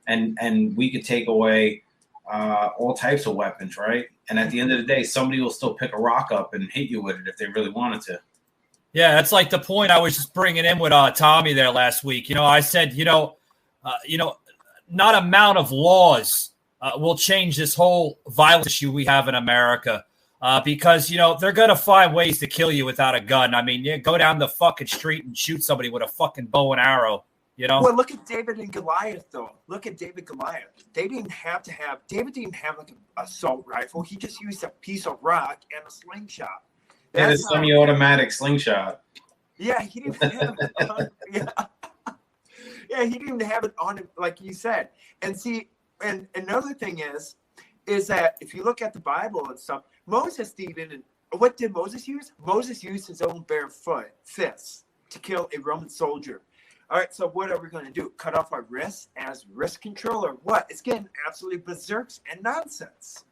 and we could take away all types of weapons, right? And at the end of the day, somebody will still pick a rock up and hit you with it if they really wanted to. Yeah, that's like the point I was just bringing in with Tommy there last week. I said, not amount of laws will change this whole violence issue we have in America because, they're going to find ways to kill you without a gun. I mean, you go down the fucking street and shoot somebody with a fucking bow and arrow. Well, look at David and Goliath, though. Look at David Goliath. David didn't have like an assault rifle. He just used a piece of rock and a slingshot. And a semi-automatic slingshot. Yeah, he didn't have it on. Yeah, he didn't even have it on him, like you said. And see, and another thing is that if you look at the Bible and stuff, Moses even. What did Moses use? Moses used his own bare fists to kill a Roman soldier. All right, so what are we going to do? Cut off our wrists as wrist control or what? It's getting absolutely berserk and nonsense.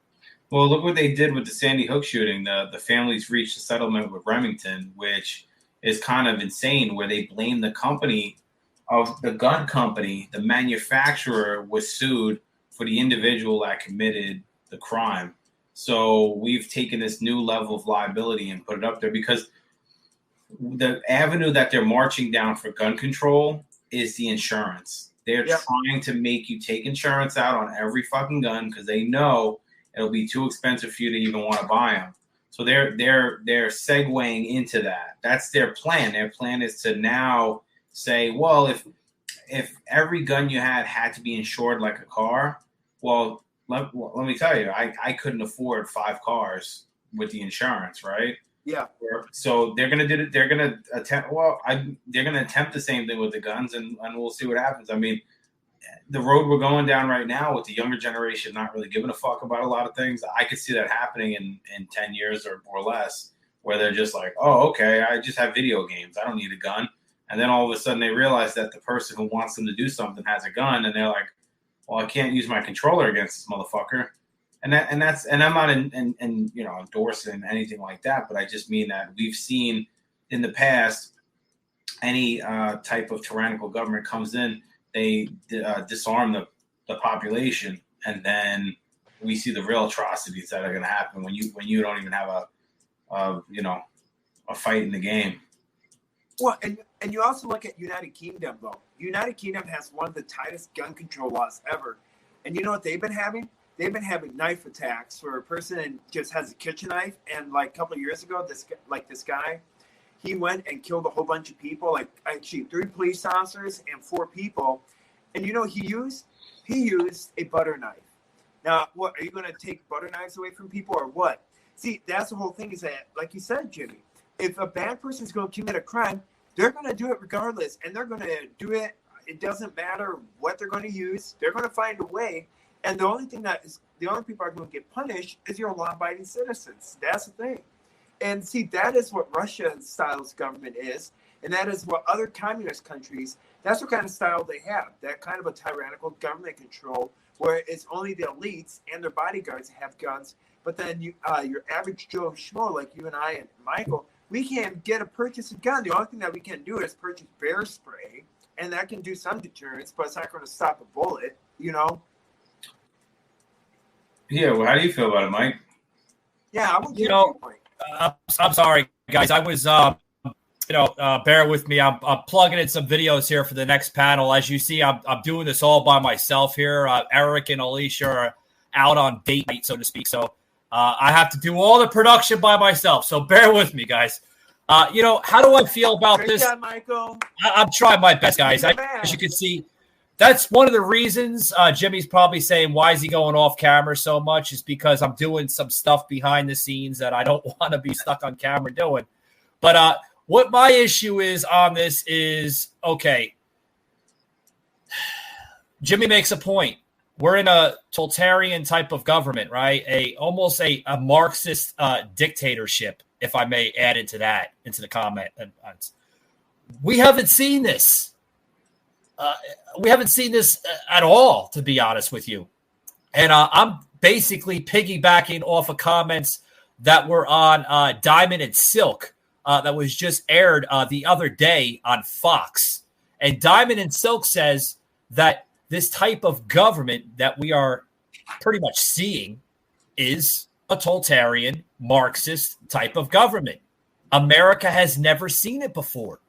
Well, look what they did with the Sandy Hook shooting. The families reached a settlement with Remington, which is kind of insane, where they blame the company of the gun company. The manufacturer was sued for the individual that committed the crime. So we've taken this new level of liability and put it up there because the avenue that they're marching down for gun control is the insurance. They're trying to make you take insurance out on every fucking gun because they know it'll be too expensive for you to even want to buy them. So they're segueing into that. That's their plan. Their plan is to now say, well, if every gun you had to be insured like a car, well, let me tell you, I couldn't afford 5 cars with the insurance, right? Yeah. So they're gonna do it. They're gonna attempt. Well, they're gonna attempt the same thing with the guns, and we'll see what happens. I mean, the road we're going down right now with the younger generation not really giving a fuck about a lot of things, I could see that happening in 10 years or less, where they're just like, oh, okay, I just have video games. I don't need a gun. And then all of a sudden they realize that the person who wants them to do something has a gun, and they're like, well, I can't use my controller against this motherfucker. And I'm not endorsing anything like that, but I just mean that we've seen in the past any type of tyrannical government comes in, they disarm the population, and then we see the real atrocities that are going to happen when you don't even have a fight in the game. Well, and you also look at United Kingdom, though. United Kingdom has one of the tightest gun control laws ever. And you know what they've been having? They've been having knife attacks where a person just has a kitchen knife. And like a couple of years ago, this guy, he went and killed a whole bunch of people, like actually 3 police officers and 4 people. And you know what he used? He used a butter knife. Now, what, are you going to take butter knives away from people or what? See, that's the whole thing is that, like you said, Jimmy, if a bad person is going to commit a crime, they're going to do it regardless. And they're going to do it. It doesn't matter what they're going to use. They're going to find a way. And the only people are going to get punished is your law-abiding citizens. That's the thing. And see, that is what Russia-style government is. And that is what other communist countries, that's what kind of style they have. That kind of a tyrannical government control where it's only the elites and their bodyguards have guns. But then your average Joe Schmo, like you and I and Michael, we can't purchase a gun. The only thing that we can do is purchase bear spray. And that can do some deterrence, but it's not going to stop a bullet, you know? Yeah, well, how do you feel about it, Mike? Yeah, I would give you a point. I'm sorry, guys. I was, bear with me. I'm plugging in some videos here for the next panel. As you see, I'm doing this all by myself here. Eric and Alicia are out on date night, so to speak. So I have to do all the production by myself. So bear with me, guys. How do I feel about this? Job, Michael. I'm trying my best, guys. As you can see, that's one of the reasons Jimmy's probably saying, why is he going off camera so much? Is because I'm doing some stuff behind the scenes that I don't want to be stuck on camera doing. But what my issue is on this is, okay, Jimmy makes a point. We're in a totalitarian type of government, right? Almost a Marxist dictatorship, if I may add into the comment. We haven't seen this. We haven't seen this at all, to be honest with you. And I'm basically piggybacking off of comments that were on Diamond and Silk that was just aired the other day on Fox. And Diamond and Silk says that this type of government that we are pretty much seeing is a totalitarian, Marxist type of government. America has never seen it before.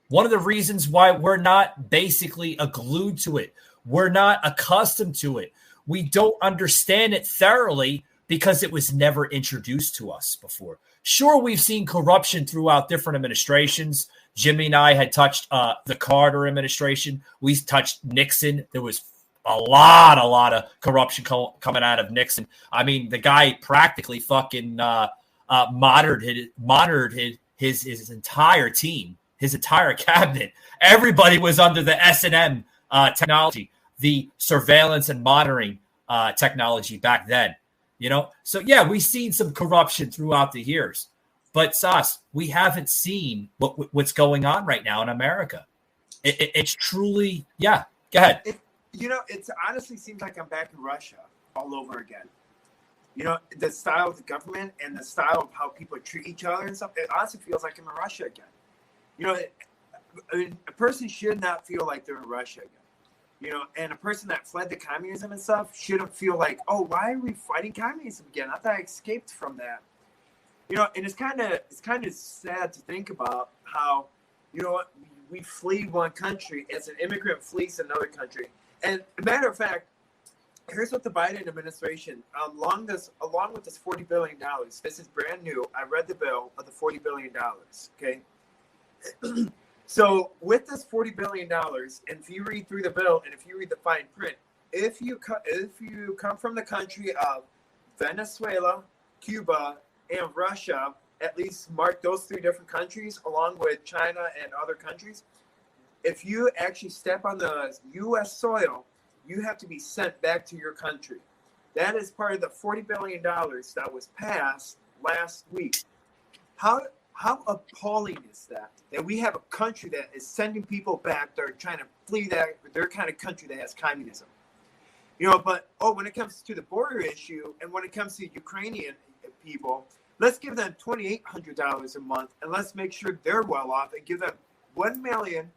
One of the reasons why we're not basically glued to it, we're not accustomed to it, we don't understand it thoroughly because it was never introduced to us before. Sure, we've seen corruption throughout different administrations. Jimmy and I had touched the Carter administration. We touched Nixon. There was a lot of corruption coming out of Nixon. I mean, the guy practically fucking monitored his entire team, his entire cabinet. Everybody was under the S&M technology, the surveillance and monitoring technology back then. So yeah, we've seen some corruption throughout the years, but Sas, we haven't seen what's going on right now in America. It's truly, yeah. Go ahead. It honestly seems like I'm back in Russia all over again. The style of the government and the style of how people treat each other and stuff. It honestly feels like I'm in Russia again. A person should not feel like they're in Russia again. And a person that fled to communism and stuff shouldn't feel like, oh, why are we fighting communism again? I thought I escaped from that. And it's kind of sad to think about how, we flee one country as an immigrant flees another country. And a matter of fact, here's what the Biden administration, along with this $40 billion, this is brand new. I read the bill of the $40 billion. Okay. So with this $40 billion, and if you read through the bill and if you read the fine print, if you come from the country of Venezuela, Cuba, and Russia, at least mark those 3 different countries along with China and other countries, if you actually step on the U.S. soil, you have to be sent back to your country. That is part of the $40 billion that was passed last week. How appalling is that we have a country that is sending people back that are trying to flee their kind of country that has communism? But when it comes to the border issue and when it comes to Ukrainian people, let's give them $2,800 a month and let's make sure they're well off and give them 1 million.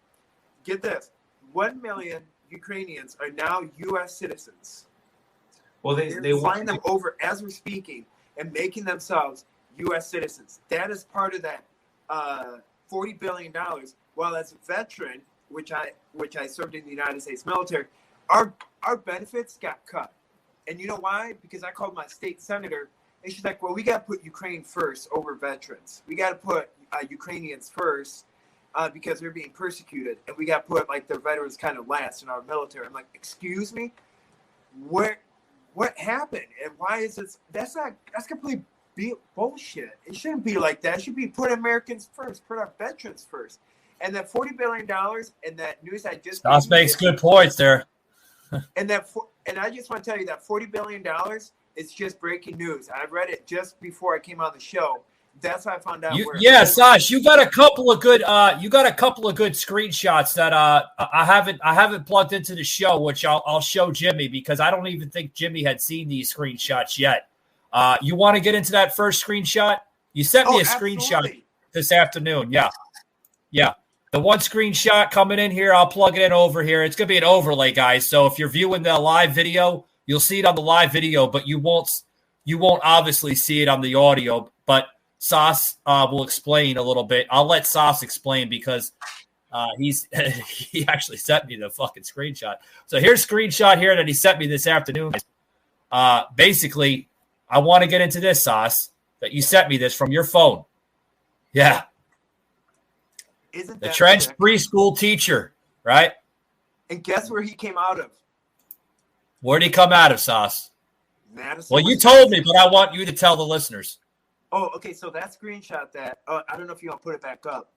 Get this, 1 million Ukrainians are now U.S. citizens. Well, they flying them over as we're speaking and making themselves U.S. citizens. That is part of that $40 billion. Well, as a veteran, which I served in the United States military, our benefits got cut. And you know why? Because I called my state senator, and she's like, well, we got to put Ukraine first over veterans. We got to put Ukrainians first because they're being persecuted. And we got to put, like, the veterans kind of last in our military. I'm like, excuse me? What happened? And why is this? That's complete bullshit. It shouldn't be like that. It should be put Americans first, put our veterans first. And that $40 billion and that news I just... Stas makes good points there. And I just want to tell you that $40 billion is just breaking news. I read it just before I came on the show. That's how I found out. Sash, you got a couple of good screenshots that I haven't plugged into the show, which I'll show Jimmy because I don't even think Jimmy had seen these screenshots yet. You want to get into that first screenshot? You sent me a screenshot this afternoon. Yeah. The one screenshot coming in here, I'll plug it in over here. It's going to be an overlay, guys. So if you're viewing the live video, you'll see it on the live video, but you won't obviously see it on the audio. But Sas will explain a little bit. I'll let Sas explain because he actually sent me the fucking screenshot. So here's a screenshot here that he sent me this afternoon. Basically, I want to get into this, Sas, that you sent me this from your phone. Yeah. Isn't the trenched preschool teacher, right? And guess where he came out of? Where did he come out of, Sauce? Madison. Well, you told me, but I want you to tell the listeners. Oh, okay. So that screenshot I don't know if you want to put it back up.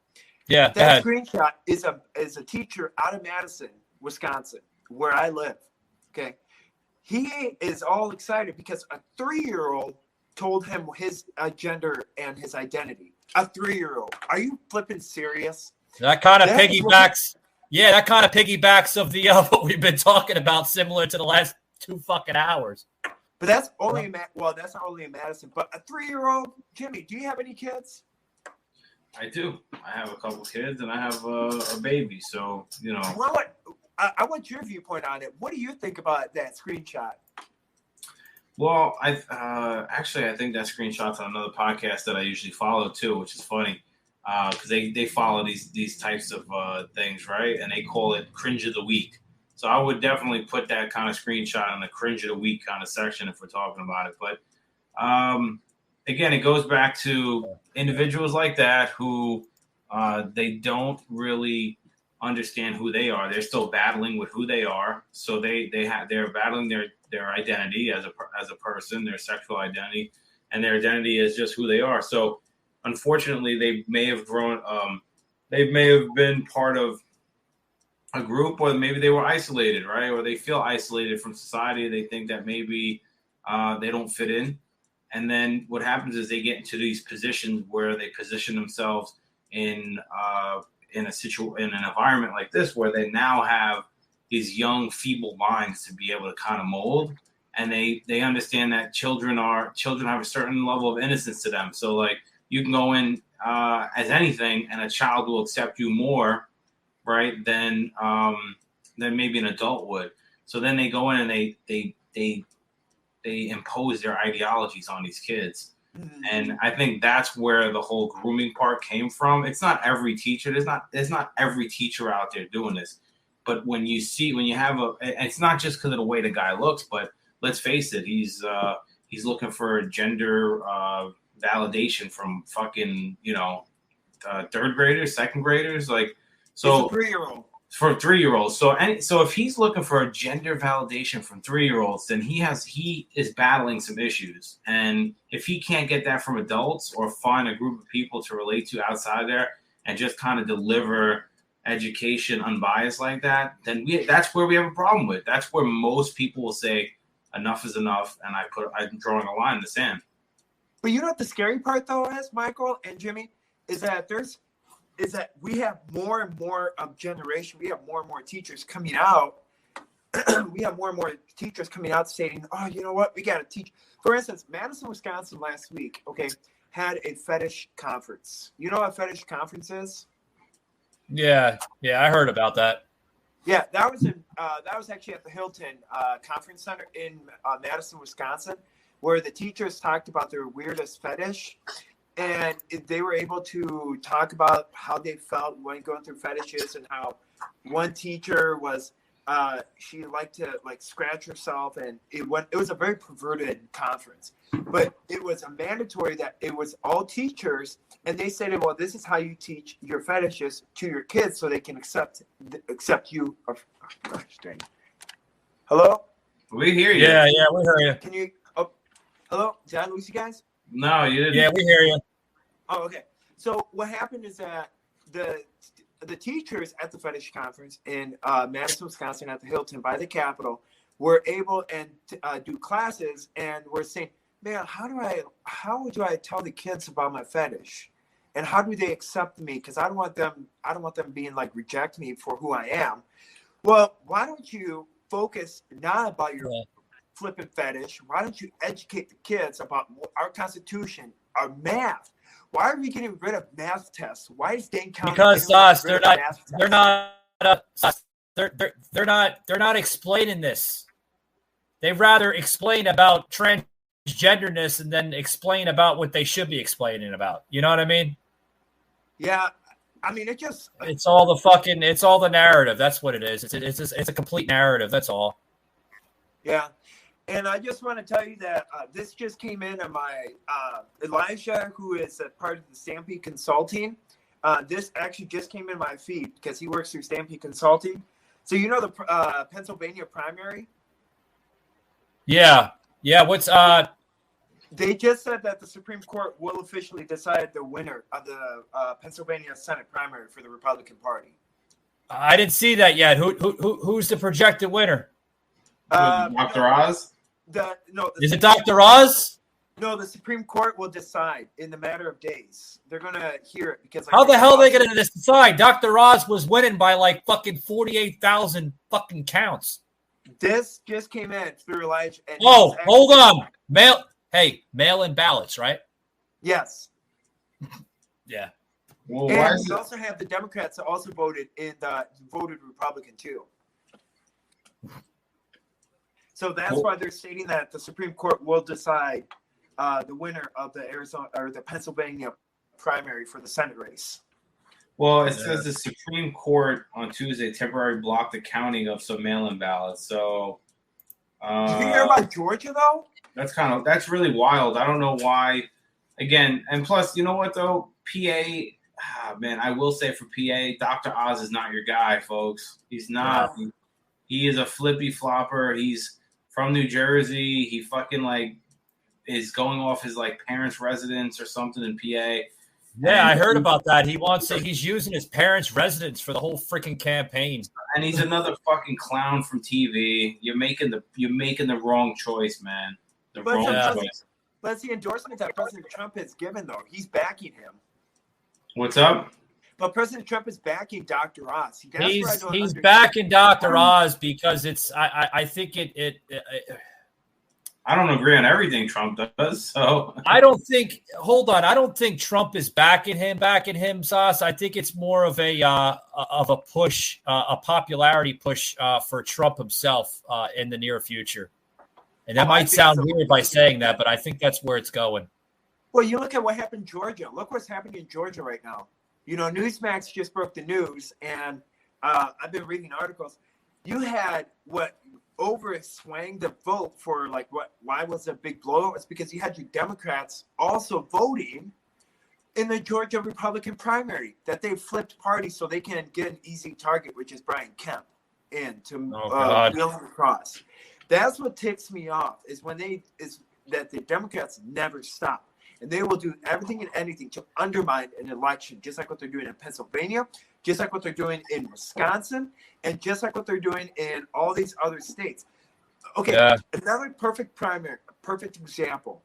Yeah, that screenshot is a teacher out of Madison, Wisconsin, where I live. Okay. He is all excited because a 3-year-old told him his gender and his identity. A 3-year-old. Are you flipping serious? That kind of piggybacks. Yeah, that kind of piggybacks of the what we've been talking about, similar to the last 2 fucking hours. But that's only that's not only in Madison. But a 3-year-old, Jimmy, do you have any kids? I do. I have a couple kids and I have a baby. So Well, I want your viewpoint on it. What do you think about that screenshot? Well, I think that screenshot's on another podcast that I usually follow too, which is funny because they follow these types of things, right? And they call it cringe of the week. So I would definitely put that kind of screenshot in the cringe of the week kind of section if we're talking about it. But again, it goes back to individuals like that who they don't really understand who they are. They're still battling with who they are. So they're battling their identity as a person, their sexual identity, and their identity is just who they are. So unfortunately, they may have grown. They may have been part of a group, or maybe they were isolated, right? Or they feel isolated from society. They think that maybe they don't fit in. And then what happens is they get into these positions where they position themselves in an environment like this, where they now have these young, feeble minds to be able to kind of mold, and they understand that children have a certain level of innocence to them. So like you can go in as anything, and a child will accept you more, right, than maybe an adult would. So then they go in and they impose their ideologies on these kids. And I think that's where the whole grooming part came from. It's not every teacher. There's not every teacher out there doing this. But when you have it's not just because of the way the guy looks, but let's face it, he's looking for gender validation from fucking, third graders, second graders. Like, so He's a 3-year-old. For 3-year-olds. So if he's looking for a gender validation from 3-year-olds, then he is battling some issues. And if he can't get that from adults or find a group of people to relate to outside there and just kind of deliver education unbiased like that, then that's where we have a problem with. That's where most people will say enough is enough, and I'm drawing a line in the sand. But you know what the scary part though is, Michael and Jimmy, is that we have more and more generation. We have more and more teachers coming out. We have more and more teachers coming out stating, "Oh, you know what? We got to teach." For instance, Madison, Wisconsin, last week, had a fetish conference. You know what a fetish conference is? Yeah, I heard about that. Yeah, that was actually at the Hilton Conference Center in Madison, Wisconsin, where the teachers talked about their weirdest fetish. And they were able to talk about how they felt when going through fetishes, and how one teacher was, she liked to scratch herself, and it was a very perverted conference. But it was a mandatory that it was all teachers, and they said, well, this is how you teach your fetishes to your kids so they can accept you. Oh, gosh, dang. Hello? We hear you. Yeah, we hear you. Can you? Oh, hello? Did I lose you guys? No, you didn't. Yeah, we hear you. Oh, okay. So what happened is that the teachers at the fetish conference in Madison, Wisconsin, at the Hilton by the Capitol, were able to do classes, and were saying, "Man, how do I tell the kids about my fetish, and how do they accept me? Because I don't want them being reject me for who I am. Well, why don't you focus not about your flippant fetish? Why don't you educate the kids about our Constitution, our math? Why are we getting rid of math tests? Why is Dane County? Because they're not explaining this. They'd rather explain about transgenderness and then explain about what they should be explaining about. You know what I mean? Yeah. I mean, it's all the narrative. That's what it is. It's a complete narrative. That's all. Yeah. And I just want to tell you that this just came in on my Elijah, who is a part of the Stampede Consulting. This actually just came in my feed because he works through Stampede Consulting. So you know the Pennsylvania primary? Yeah. What's They just said that the Supreme Court will officially decide the winner of the Pennsylvania Senate primary for the Republican Party. I didn't see that yet. Who's the projected winner? Dr. Oz? Is it Dr. Oz? No, the Supreme Court will decide in the matter of days. They're going to hear it because how the hell are they going to decide? Dr. Oz was winning by fucking 48,000 fucking counts. This just came in through Elijah. Hold on. Mail-in ballots, right? Yes. Yeah. Well, and we also have the Democrats that also voted Republican too. So that's why they're stating that the Supreme Court will decide the winner of the Arizona or the Pennsylvania primary for the Senate race. Well, it says the Supreme Court on Tuesday temporarily blocked the counting of some mail-in ballots. So, did you hear about Georgia though? That's really wild. I don't know why. Again, and plus, you know what though, PA. Man, I will say for PA, Dr. Oz is not your guy, folks. He's not. Yeah. He is a flippy flopper. He's from New Jersey. He fucking is going off his parents' residence or something in PA. Yeah, I heard about that. He's using his parents' residence for the whole freaking campaign. And he's another fucking clown from TV. You're making the wrong choice, man. Wrong choice. But the endorsement that President Trump has given, though, he's backing him. What's up? But President Trump is backing Dr. Oz. He's backing Dr. Oz because it's. I think it. I don't agree on everything Trump does. So I don't think. Hold on. I don't think Trump is backing him, Sauce. I think it's more of a push, a popularity push for Trump himself in the near future. And that might sound weird by saying that, but I think that's where it's going. Well, you look at what happened in Georgia. Look what's happening in Georgia right now. Newsmax just broke the news, and I've been reading articles. You had what overswang the vote for why was a big blowout? It's because you had your Democrats also voting in the Georgia Republican primary, that they flipped parties so they can get an easy target, which is Brian Kemp, in to wheel him across. That's what ticks me off is that the Democrats never stop. And they will do everything and anything to undermine an election, just like what they're doing in Pennsylvania, just like what they're doing in Wisconsin, and just like what they're doing in all these other states. Okay, Another perfect example.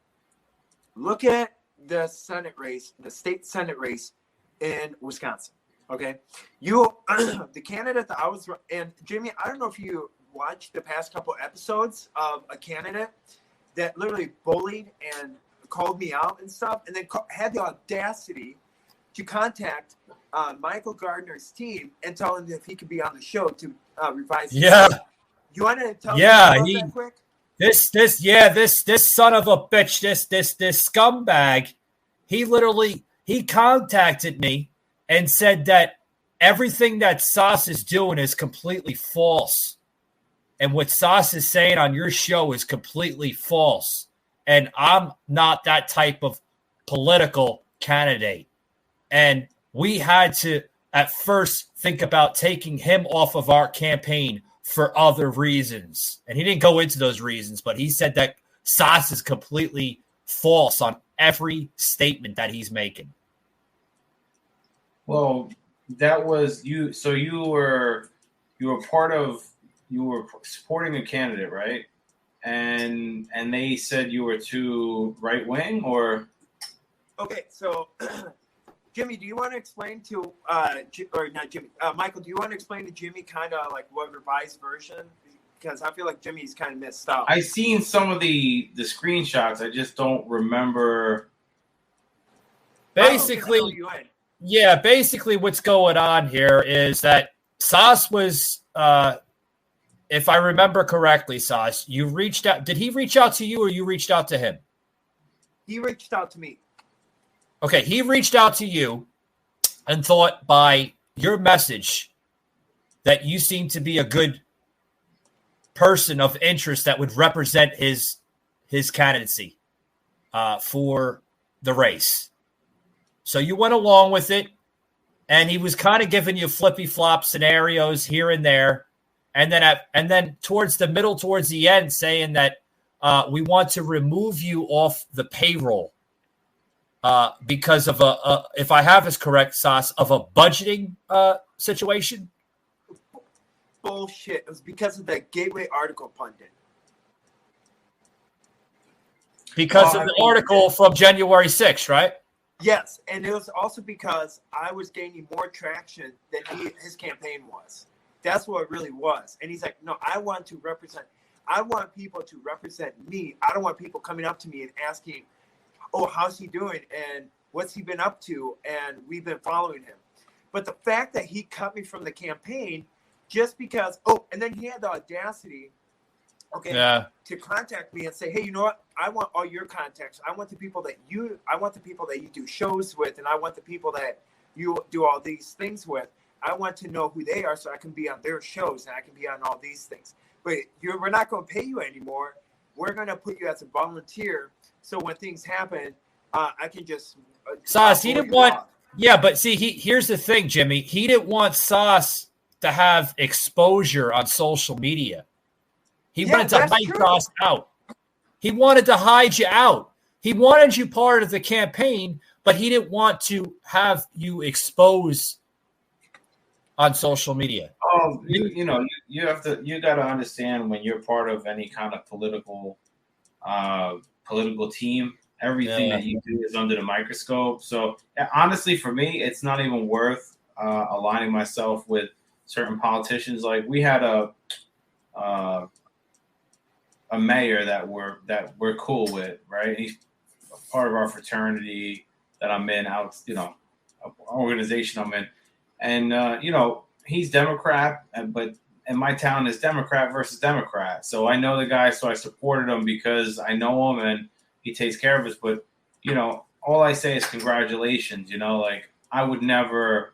Look at the Senate race, the state Senate race in Wisconsin. Okay, the candidate that I was, and Jimmy, I don't know if you watched the past couple episodes of a candidate that literally bullied and called me out and stuff, and then had the audacity to contact Michael Gardner's team and tell him if he could be on the show to revise his show. You want to tell me about that quick? This son of a bitch, this scumbag, he contacted me and said that everything that Sauce is doing is completely false. And what Sauce is saying on your show is completely false. And I'm not that type of political candidate. And we had to at first think about taking him off of our campaign for other reasons. And he didn't go into those reasons, but he said that Sauce is completely false on every statement that he's making. Well, that was you. So you were supporting a candidate, right? And they said you were too right wing, or okay. So, Jimmy, do you want to explain to or not Jimmy, Michael? Do you want to explain to Jimmy kind of like what revised version? Because I feel like Jimmy's kind of messed up. I've seen some of the screenshots. I just don't remember. Basically, what's going on here is that Sauce was. If I remember correctly, Sauce, you reached out. Did he reach out to you or you reached out to him? He reached out to me. Okay, he reached out to you and thought by your message that you seem to be a good person of interest that would represent his candidacy for the race. So you went along with it, and he was kind of giving you flippy-flop scenarios here and there. And then towards the end, saying that we want to remove you off the payroll because of if I have this correct, Sauce, of a budgeting situation. Bullshit! It was because of that Gateway article pundit. Because of the article from January 6th, right? Yes, and it was also because I was gaining more traction than his campaign was. That's what it really was. And he's like, no, I want people to represent me. I don't want people coming up to me and asking, oh, how's he doing? And what's he been up to? And we've been following him. But the fact that he cut me from the campaign just because, and then he had the audacity, to contact me and say, hey, you know what? I want all your contacts. I want the people that you do shows with, and I want the people that you do all these things with. I want to know who they are so I can be on their shows and I can be on all these things. But we're not going to pay you anymore. We're going to put you as a volunteer. So when things happen, I can just. Sauce, he didn't want. Yeah, but see, here's the thing, Jimmy. He didn't want Sauce to have exposure on social media. He wanted to hide Sauce out. He wanted to hide you out. He wanted you part of the campaign, but he didn't want to have you expose on social media. Oh, you got to understand when you're part of any kind of political team, everything that you do is under the microscope. So honestly, for me, it's not even worth aligning myself with certain politicians. Like we had a mayor that we're cool with, right? He's part of our fraternity that I'm in, organization I'm in. And, he's Democrat, but my town is Democrat versus Democrat. So I know the guy, so I supported him because I know him and he takes care of us. But, all I say is congratulations. You know, like I would never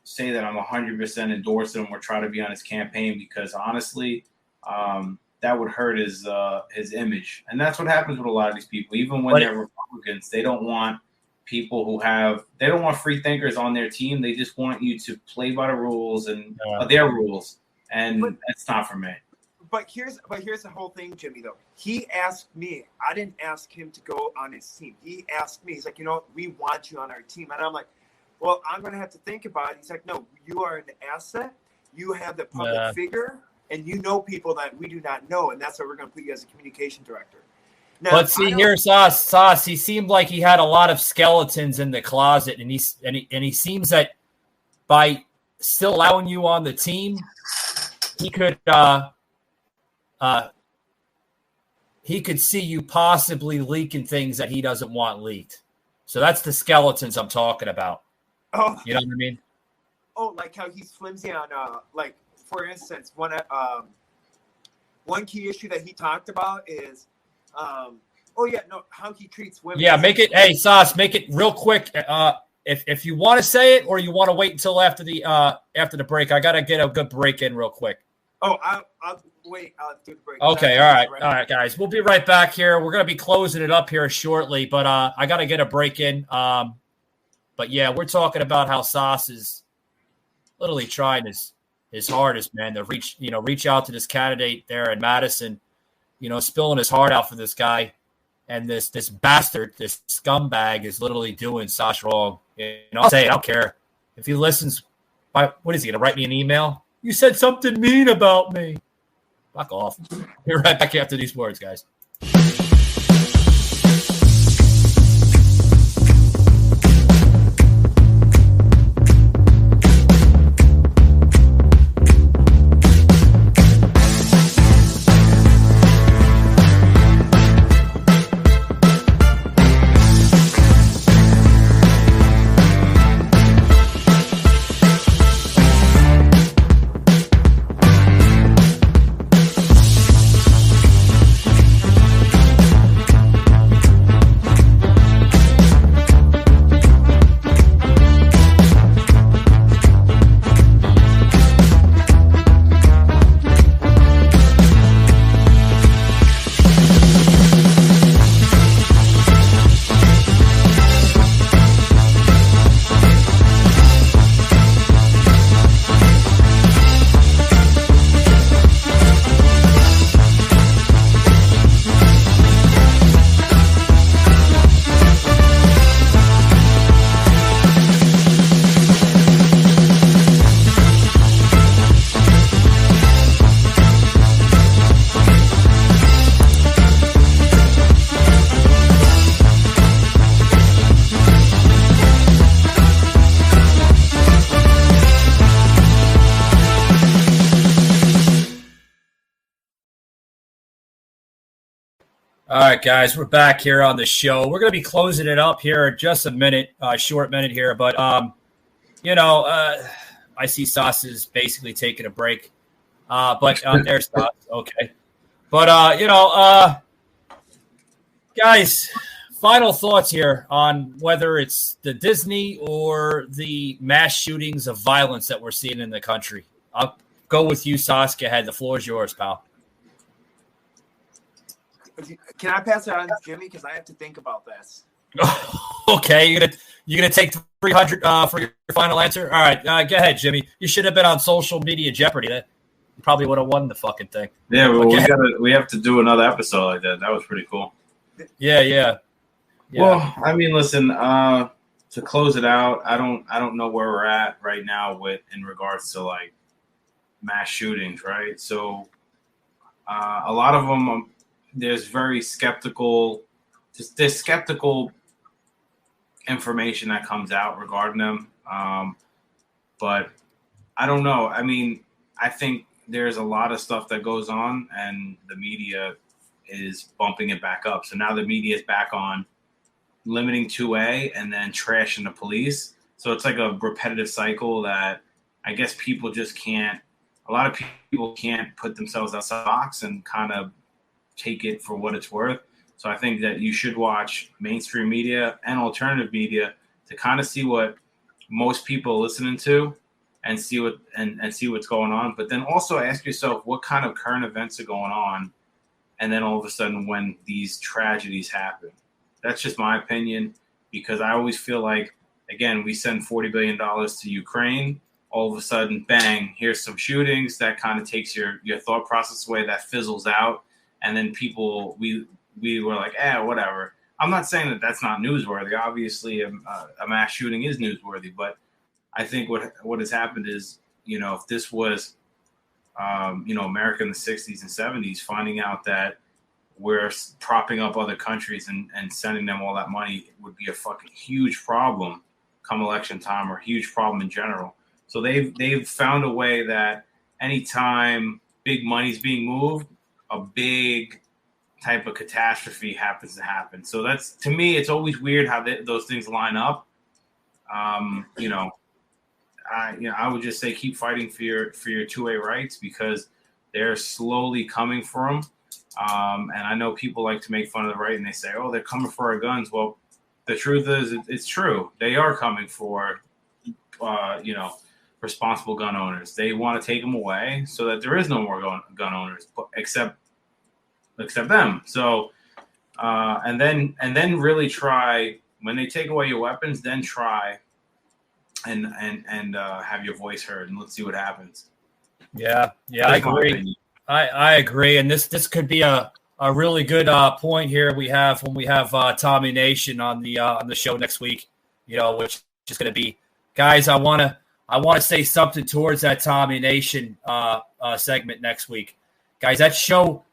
say that I'm 100% endorsing him or try to be on his campaign because honestly, that would hurt his image. And that's what happens with a lot of these people. Even when they're Republicans, they don't want people who they don't want free thinkers on their team. They just want you to play by the rules and their rules. And that's not for me. But here's the whole thing, Jimmy, though. He asked me. I didn't ask him to go on his team. He asked me. He's like, we want you on our team. And I'm like, well, I'm going to have to think about it. He's like, no, you are an asset. You have the public figure, and you know people that we do not know, and that's why we're going to put you as a communication director. Now, but see, here's Sauce. He seemed like he had a lot of skeletons in the closet, and he seems that by still allowing you on the team, he could see you possibly leaking things that he doesn't want leaked. So that's the skeletons I'm talking about. Oh, you know what I mean? Oh, like how he's flimsy on, like for instance, one key issue that he talked about is, how he treats women. Yeah, hey, Sauce, make it real quick. If you want to say it or you want to wait until after the break, I gotta get a good break in real quick. Oh, I'll wait. I'll do the break. Okay, all right, guys. We'll be right back here. We're gonna be closing it up here shortly, but I gotta get a break in. But yeah, we're talking about how Sauce is literally trying his hardest, man, to reach out to this candidate there in Madison, spilling his heart out for this guy, and this bastard, this scumbag is literally doing Sauce wrong. I'll say it. I don't care if he listens. What is he gonna write me an email? You said something mean about me. Fuck off. We're right back after these words, guys. All right, guys, we're back here on the show. We're going to be closing it up here in just a minute, short minute here. But, I see Sauce is basically taking a break. But there's Sauce. Okay. But, guys, final thoughts here on whether it's the Disney or the mass shootings of violence that we're seeing in the country. I'll go with you, Sauce. Go ahead. The floor is yours, pal. Can I pass it on to Jimmy? Because I have to think about this. Okay, you're gonna take 300 for your final answer. All right, go ahead, Jimmy. You should have been on social media Jeopardy. That you probably would have won the fucking thing. Yeah, well, we have to do another episode like that. That was pretty cool. Yeah. Well, I mean, listen. To close it out, I don't know where we're at right now in regards to like mass shootings, right? So a lot of them. There's very skeptical information that comes out regarding them. But I don't know. I mean, I think there's a lot of stuff that goes on and the media is bumping it back up. So now the media is back on limiting 2A and then trashing the police. So it's like a repetitive cycle that I guess a lot of people can't put themselves outside the box and kind of take it for what it's worth. So I think that you should watch mainstream media and alternative media to kind of see what most people are listening to and see what and see what's going on. But then also ask yourself what kind of current events are going on, and then all of a sudden when these tragedies happen. That's just my opinion, because I always feel like, again, we send $40 billion to Ukraine. All of a sudden, bang, here's some shootings. That kind of takes your thought process away. That fizzles out. And then people, we were like, whatever. I'm not saying that that's not newsworthy. Obviously, a mass shooting is newsworthy. But I think what has happened is, if this was, America in the 60s and 70s, finding out that we're propping up other countries and sending them all that money would be a fucking huge problem come election time, or a huge problem in general. So they've found a way that anytime big money's being moved, a big type of catastrophe happens to happen. So that's, to me, it's always weird how those things line up. I would just say keep fighting for your two-way rights, because they're slowly coming for them. And I know people like to make fun of the right, and they say, "Oh, they're coming for our guns." Well, the truth is, it's true. They are coming for, responsible gun owners. They want to take them away so that there is no more gun owners, except them. So, and then really try, when they take away your weapons, then try and have your voice heard, and let's see what happens. Yeah, I agree. I agree, and this could be a really good point here when we have Tommy Nation on the show next week. Which is going to be, guys. I want to say something towards that Tommy Nation segment next week, guys. That show,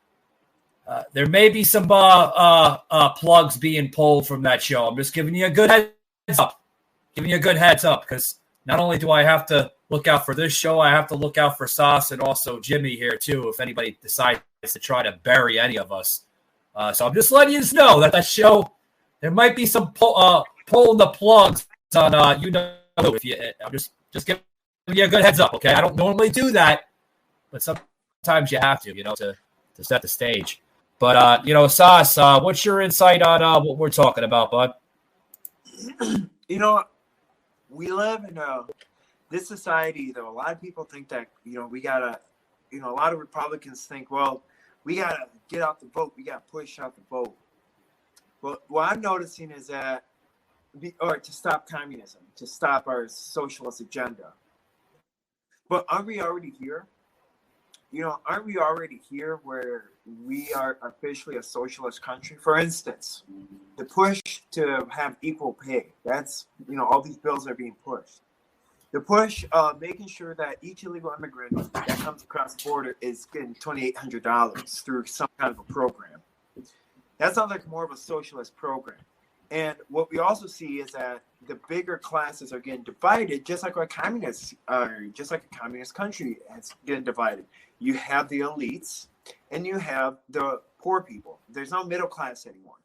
there may be some plugs being pulled from that show. I'm just giving you a good heads up. Because not only do I have to look out for this show, I have to look out for Sauce and also Jimmy here too, if anybody decides to try to bury any of us. So I'm just letting you know that show, there might be some pulling the plugs on if you. I'm just giving you a good heads up, okay? I don't normally do that, but sometimes you have to, to set the stage. But Sauce, what's your insight on what we're talking about, bud? We live in this society, though. A lot of people think that, we gotta, a lot of Republicans think, well, we gotta get out the vote. We gotta push out the vote. But what I'm noticing is that, to stop communism, to stop our socialist agenda. But aren't we already here? Aren't we already here where we are officially a socialist country? For instance, the push to have equal pay. That's, all these bills are being pushed. The push of making sure that each illegal immigrant that comes across the border is getting $2,800 through some kind of a program. That sounds like more of a socialist program. And what we also see is that the bigger classes are getting divided, just like a communist country is getting divided. You have the elites and you have the poor people. There's no middle class anymore.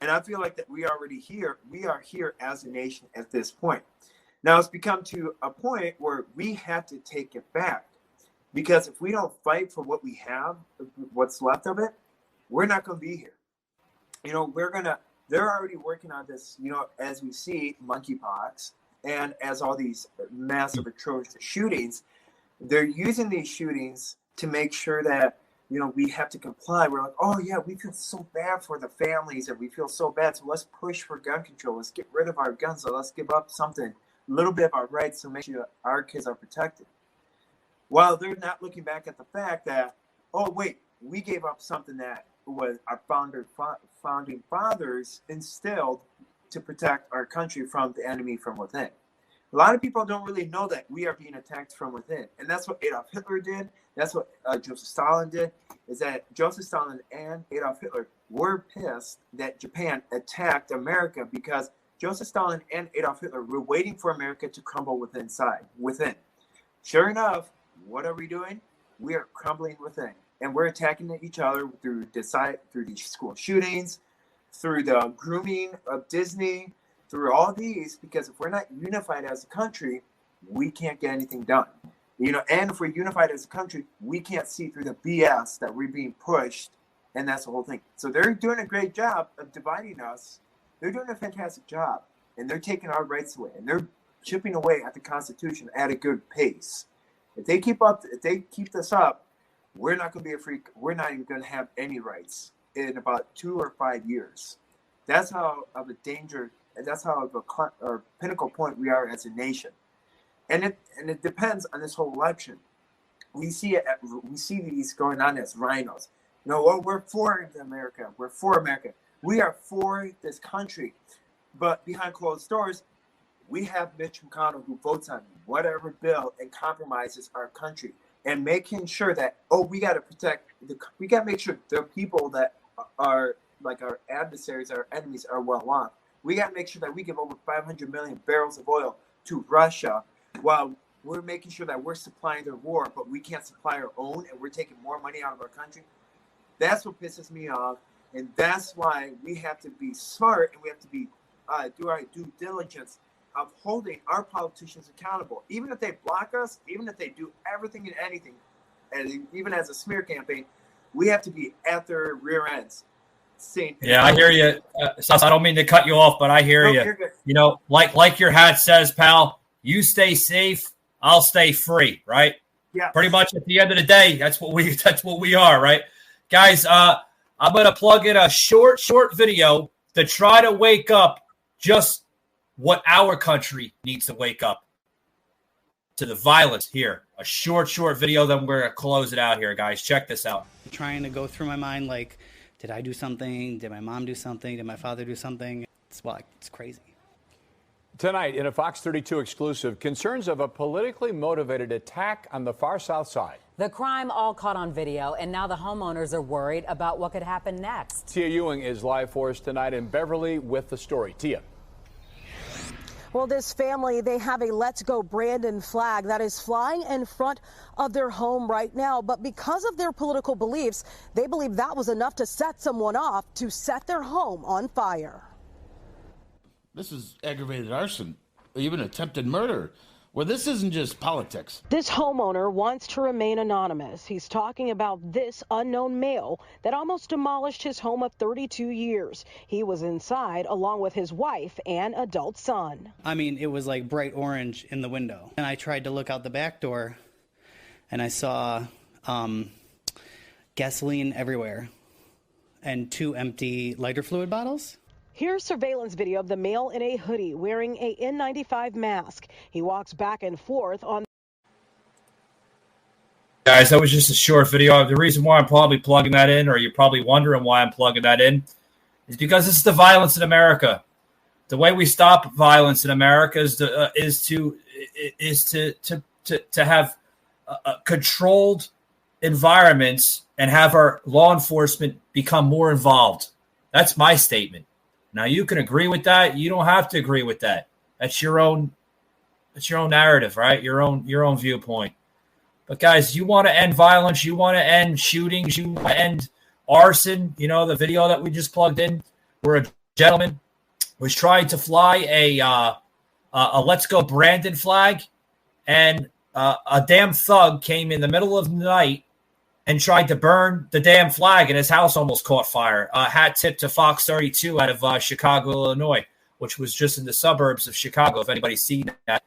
And I feel like that we are here as a nation at this point. Now it's become to a point where we have to take it back, because if we don't fight for what we have, what's left of it, we're not going to be here. They're already working on this, as we see monkeypox and as all these massive atrocious shootings, they're using these shootings to make sure that, we have to comply. We're like, oh yeah, we feel so bad for the families and we feel so bad. So let's push for gun control. Let's get rid of our guns. So let's give up something, a little bit of our rights to make sure our kids are protected. While they're not looking back at the fact that, oh wait, we gave up something that was our founding fathers instilled to protect our country from the enemy from within. A lot of people don't really know that we are being attacked from within. And that's what Adolf Hitler did. That's what Joseph Stalin did, is that Joseph Stalin and Adolf Hitler were pissed that Japan attacked America, because Joseph Stalin and Adolf Hitler were waiting for America to crumble within. Sure enough, what are we doing? We are crumbling within. And we're attacking each other through these school shootings, through the grooming of Disney, through all these, because if we're not unified as a country, we can't get anything done. And if we're unified as a country, we can't see through the BS that we're being pushed And that's the whole thing. So they're doing a great job of dividing us. They're doing a fantastic job, and they're taking our rights away, and they're chipping away at the Constitution at a good pace. If they keep this up, we're not going to be we're not even going to have any rights in about 2 or 5 years. That's how of a danger, and that's how of a pinnacle point we are as a nation. And it depends on this whole election. We see these going on as rhinos. No, well, we're for America. We're for America. We are for this country. But behind closed doors, we have Mitch McConnell who votes on whatever bill and compromises our country, and making sure that, we got to we got to make sure the people that are like our adversaries, our enemies, are well off. We got to make sure that we give over 500 million barrels of oil to Russia while we're making sure that we're supplying their war, but we can't supply our own, and we're taking more money out of our country. That's what pisses me off, and that's why we have to be smart, and we have to be do our due diligence of holding our politicians accountable. Even if they block us, even if they do everything and anything, and even as a smear campaign, we have to be at their rear ends. Yeah, I hear you. I don't mean to cut you off, but I hear you. You know, like your hat says, pal, you stay safe, I'll stay free, right? Yeah. Pretty much at the end of the day, that's what we are, right? Guys, I'm going to plug in a short video to try to wake up just what our country needs to wake up to, the violence here. A short video, then we're going to close it out here, guys. Check this out. I'm trying to go through my mind, like, did I do something? Did my mom do something? Did my father do something? It's crazy. Tonight, in a Fox 32 exclusive, concerns of a politically motivated attack on the far south side. The crime all caught on video, and now the homeowners are worried about what could happen next. Tia Ewing is live for us tonight in Beverly with the story. Tia. Well, this family, they have a Let's Go Brandon flag that is flying in front of their home right now. But because of their political beliefs, they believe that was enough to set someone off to set their home on fire. This is aggravated arson, even attempted murder. Well, this isn't just politics. This homeowner wants to remain anonymous. He's talking about this unknown male that almost demolished his home of 32 years. He was inside along with his wife and adult son. I mean, it was like bright orange in the window. And I tried to look out the back door, and I saw gasoline everywhere and 2 empty lighter fluid bottles. Here's surveillance video of the male in a hoodie wearing a N95 mask. He walks back and forth on. Guys, that was just a short video. The reason why I'm probably plugging that in, or you're probably wondering why I'm plugging that in, is because this is the violence in America. The way we stop violence in America is to have controlled environments and have our law enforcement become more involved. That's my statement. Now, you can agree with that. You don't have to agree with that. That's your own narrative, right? Your own viewpoint. But guys, you want to end violence, you want to end shootings, you want to end arson. You know, the video that we just plugged in, where a gentleman was trying to fly a Let's Go Brandon flag, and a damn thug came in the middle of the night and tried to burn the damn flag, and his house almost caught fire. Hat tip to Fox 32 out of Chicago, Illinois, which was just in the suburbs of Chicago. If anybody's seen that,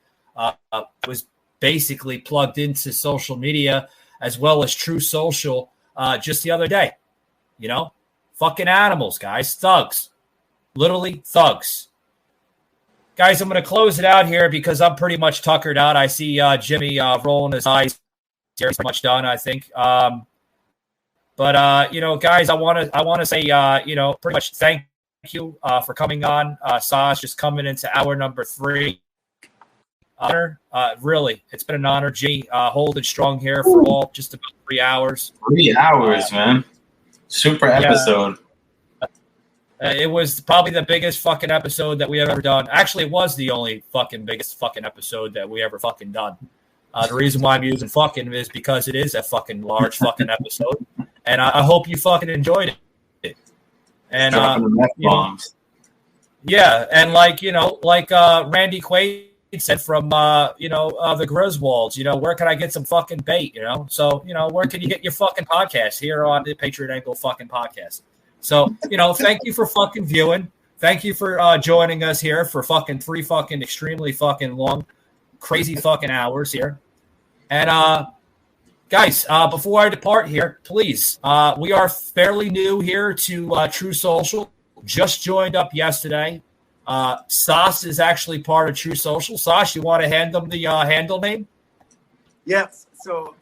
was basically plugged into social media as well as True Social just the other day. You know, fucking animals, guys, thugs, literally thugs. Guys, I'm going to close it out here because I'm pretty much tuckered out. I see Jimmy rolling his eyes. Pretty much done, I think. But you know, guys, I want to say, you know, pretty much thank you for coming on. Saj just coming into hour number 3. Honor, really, it's been an honor. Jimmy, holding strong here for all just about 3 hours. 3 hours, man. Super episode. It was probably the biggest fucking episode that we have ever done. Actually, it was the only fucking biggest fucking episode that we ever fucking done. The reason why I'm using fucking is because it is a fucking large fucking episode. And I hope you fucking enjoyed it. And, you know, yeah. And like, you know, like Randy Quaid said from the Griswolds, where can I get some fucking bait? So where can you get your fucking podcast? Here on the Patriot Angle fucking podcast. So thank you for fucking viewing. Thank you for joining us here for fucking 3 fucking extremely fucking long, crazy fucking hours here. And guys, before I depart here, please, we are fairly new here to True Social. Just joined up yesterday. Sauce is actually part of True Social. Sauce, you want to hand them the handle name? Yes. So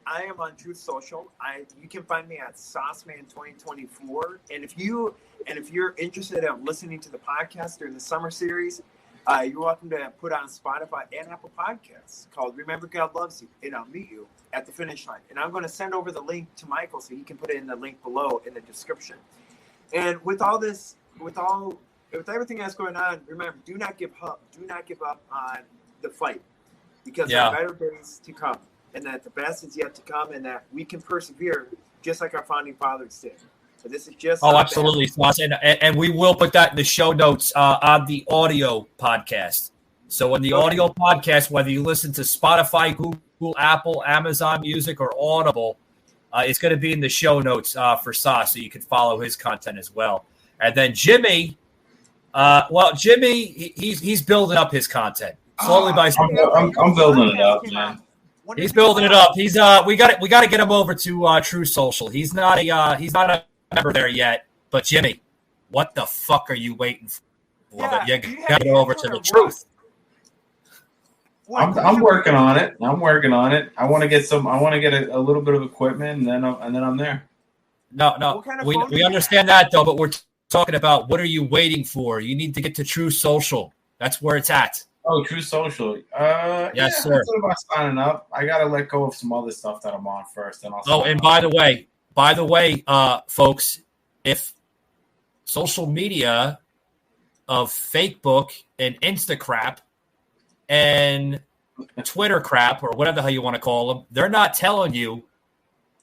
I am on True Social. You can find me at Sauceman2024. And if you're interested in listening to the podcast during the summer series, you're welcome to put on Spotify and Apple Podcasts called Remember God Loves You, and I'll meet you at the finish line. And I'm going to send over the link to Michael so he can put it in the link below in the description. And with all this, with everything that's going on, remember, do not give up. Do not give up on the fight, because there are better days to come, and that the best is yet to come, and that we can persevere just like our founding fathers did. So this is just absolutely, Sauce. And we will put that in the show notes on the audio podcast. So in the audio podcast, whether you listen to Spotify, Google, Apple, Amazon Music, or Audible, it's going to be in the show notes for Sauce, so you can follow his content as well. And then Jimmy, Jimmy, he's building up his content slowly by slowly. I'm building it up, man. He's building it up. He's we got to get him over to True Social. He's not a member there yet. But Jimmy, what the fuck are you waiting for? You got to go over to the truth. I'm working on it. I want to get a little bit of equipment, and then I'm there. No. We understand that though, but we're talking about what are you waiting for? You need to get to True Social. That's where it's at. Oh, True Social. Yes, sir. I'm about signing up. I gotta let go of some other stuff that I'm on first, and I'll. Oh, and by the way, folks, if social media of Facebook and Insta crap and Twitter crap, or whatever the hell you want to call them, they're not telling you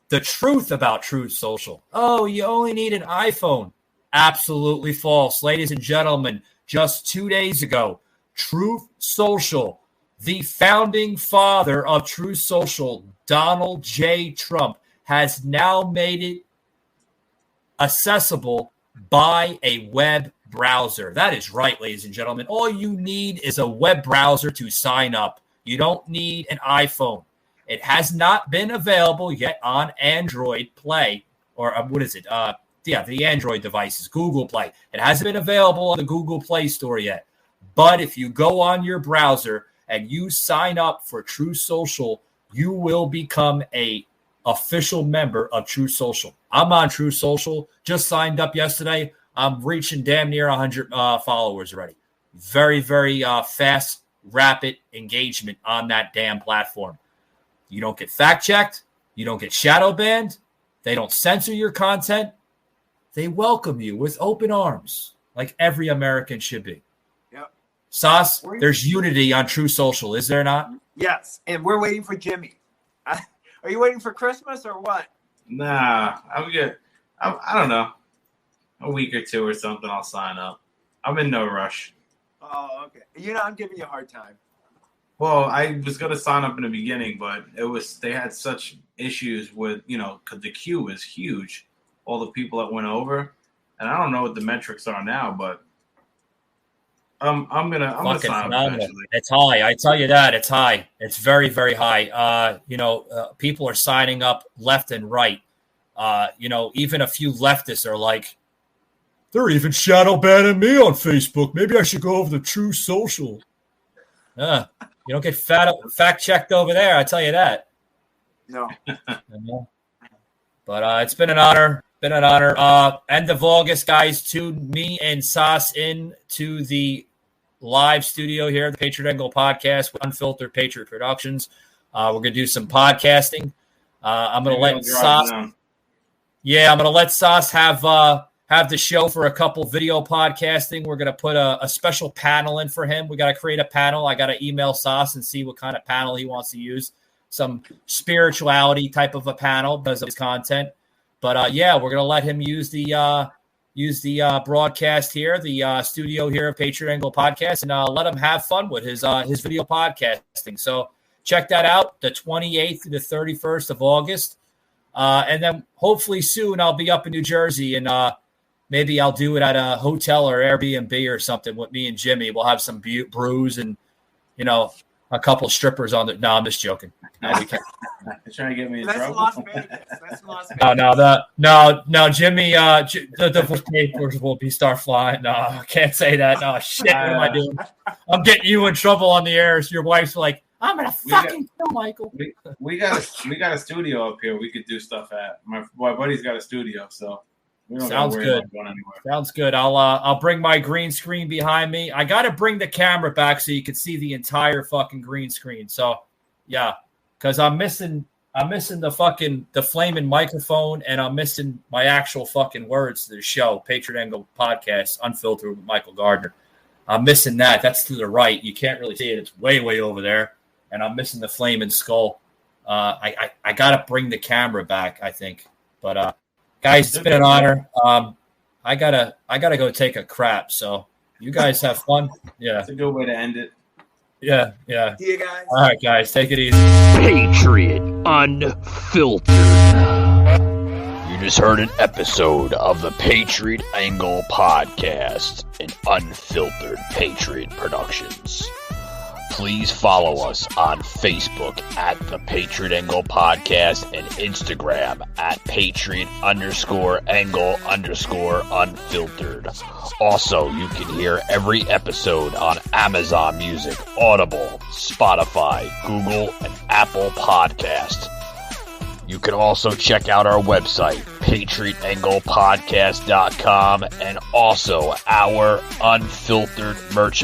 the truth about True Social. Oh, you only need an iPhone. Absolutely false. Ladies and gentlemen, just 2 days ago, Truth Social, the founding father of True Social, Donald J. Trump, has now made it accessible by a web browser. That is right, ladies and gentlemen. All you need is a web browser to sign up. You don't need an iPhone. It has not been available yet on Android Play, or what is it? The Android devices, Google Play. It hasn't been available on the Google Play Store yet. But if you go on your browser and you sign up for True Social, you will become a official member of True Social. I'm on True Social. Just signed up yesterday. I'm reaching damn near 100 followers already. Very, very fast, rapid engagement on that damn platform. You don't get fact-checked. You don't get shadow banned. They don't censor your content. They welcome you with open arms, like every American should be. Yep. Sauce, there's unity on True Social, is there not? Yes, and we're waiting for Jimmy. Are you waiting for Christmas or what? Nah, I'm good. I don't know. A week or two or something, I'll sign up. I'm in no rush. Oh, okay. I'm giving you a hard time. Well, I was going to sign up in the beginning, but they had such issues with, because the queue was huge. All the people that went over, and I don't know what the metrics are now, but I'm gonna sign up eventually. It's high. I tell you that it's high. It's very, very high. People are signing up left and right. Even a few leftists are like, they're even shadow banning me on Facebook. Maybe I should go over to True Social. You don't get fact checked over there. I tell you that. No. But it's been an honor. End of August, guys. Tune me and Sauce in to the live studio here at the Patriot Angle podcast with Unfiltered Patriot Productions. We're going to do some podcasting. I'm going to let Sauce. Yeah, I'm going to let Sauce have the show for a couple video podcasting. We're going to put a special panel in for him. We got to create a panel. I got to email Sauce and see what kind of panel he wants to use. Some spirituality type of a panel because of his content. But we're going to let him use the use the broadcast here, the studio here of Patriot Angle Podcast, and let him have fun with his video podcasting. So check that out, the 28th to the 31st of August. And then hopefully soon I'll be up in New Jersey, and maybe I'll do it at a hotel or Airbnb or something with me and Jimmy. We'll have some brews and, a couple strippers on the. No, I'm just joking. No, we can't. They're trying to get me in That's trouble. Las Vegas. That's Las Vegas. No, Jimmy. The papers will start flying. No, I can't say that. No, shit. What am I doing? I'm getting you in trouble on the air. So your wife's like, I'm gonna fucking kill Michael. We got a studio up here. We could do stuff at. My buddy's got a studio, so we don't Sounds worry good. about going anywhere. Sounds good. I'll bring my green screen behind me. I got to bring the camera back so you can see the entire fucking green screen. So, yeah, because I'm missing the flaming microphone, and I'm missing my actual fucking words to the show, Patriot Angle Podcast, Unfiltered with Michael Gardner. I'm missing that. That's to the right. You can't really see it. It's way, way over there. And I'm missing the flaming skull. I got to bring the camera back, I think. But, guys, it's been an honor. I gotta go take a crap. So you guys have fun. Yeah, it's a good way to end it. Yeah. See you guys. All right, guys, take it easy. Patriot Unfiltered. You just heard an episode of the Patriot Angle Podcast, an unfiltered Patriot Productions. Please follow us on Facebook at the Patriot Angle Podcast and Instagram at Patriot_Angle_Unfiltered. Also, you can hear every episode on Amazon Music, Audible, Spotify, Google, and Apple Podcast. You can also check out our website, PatriotAnglePodcast.com, and also our unfiltered merchandise.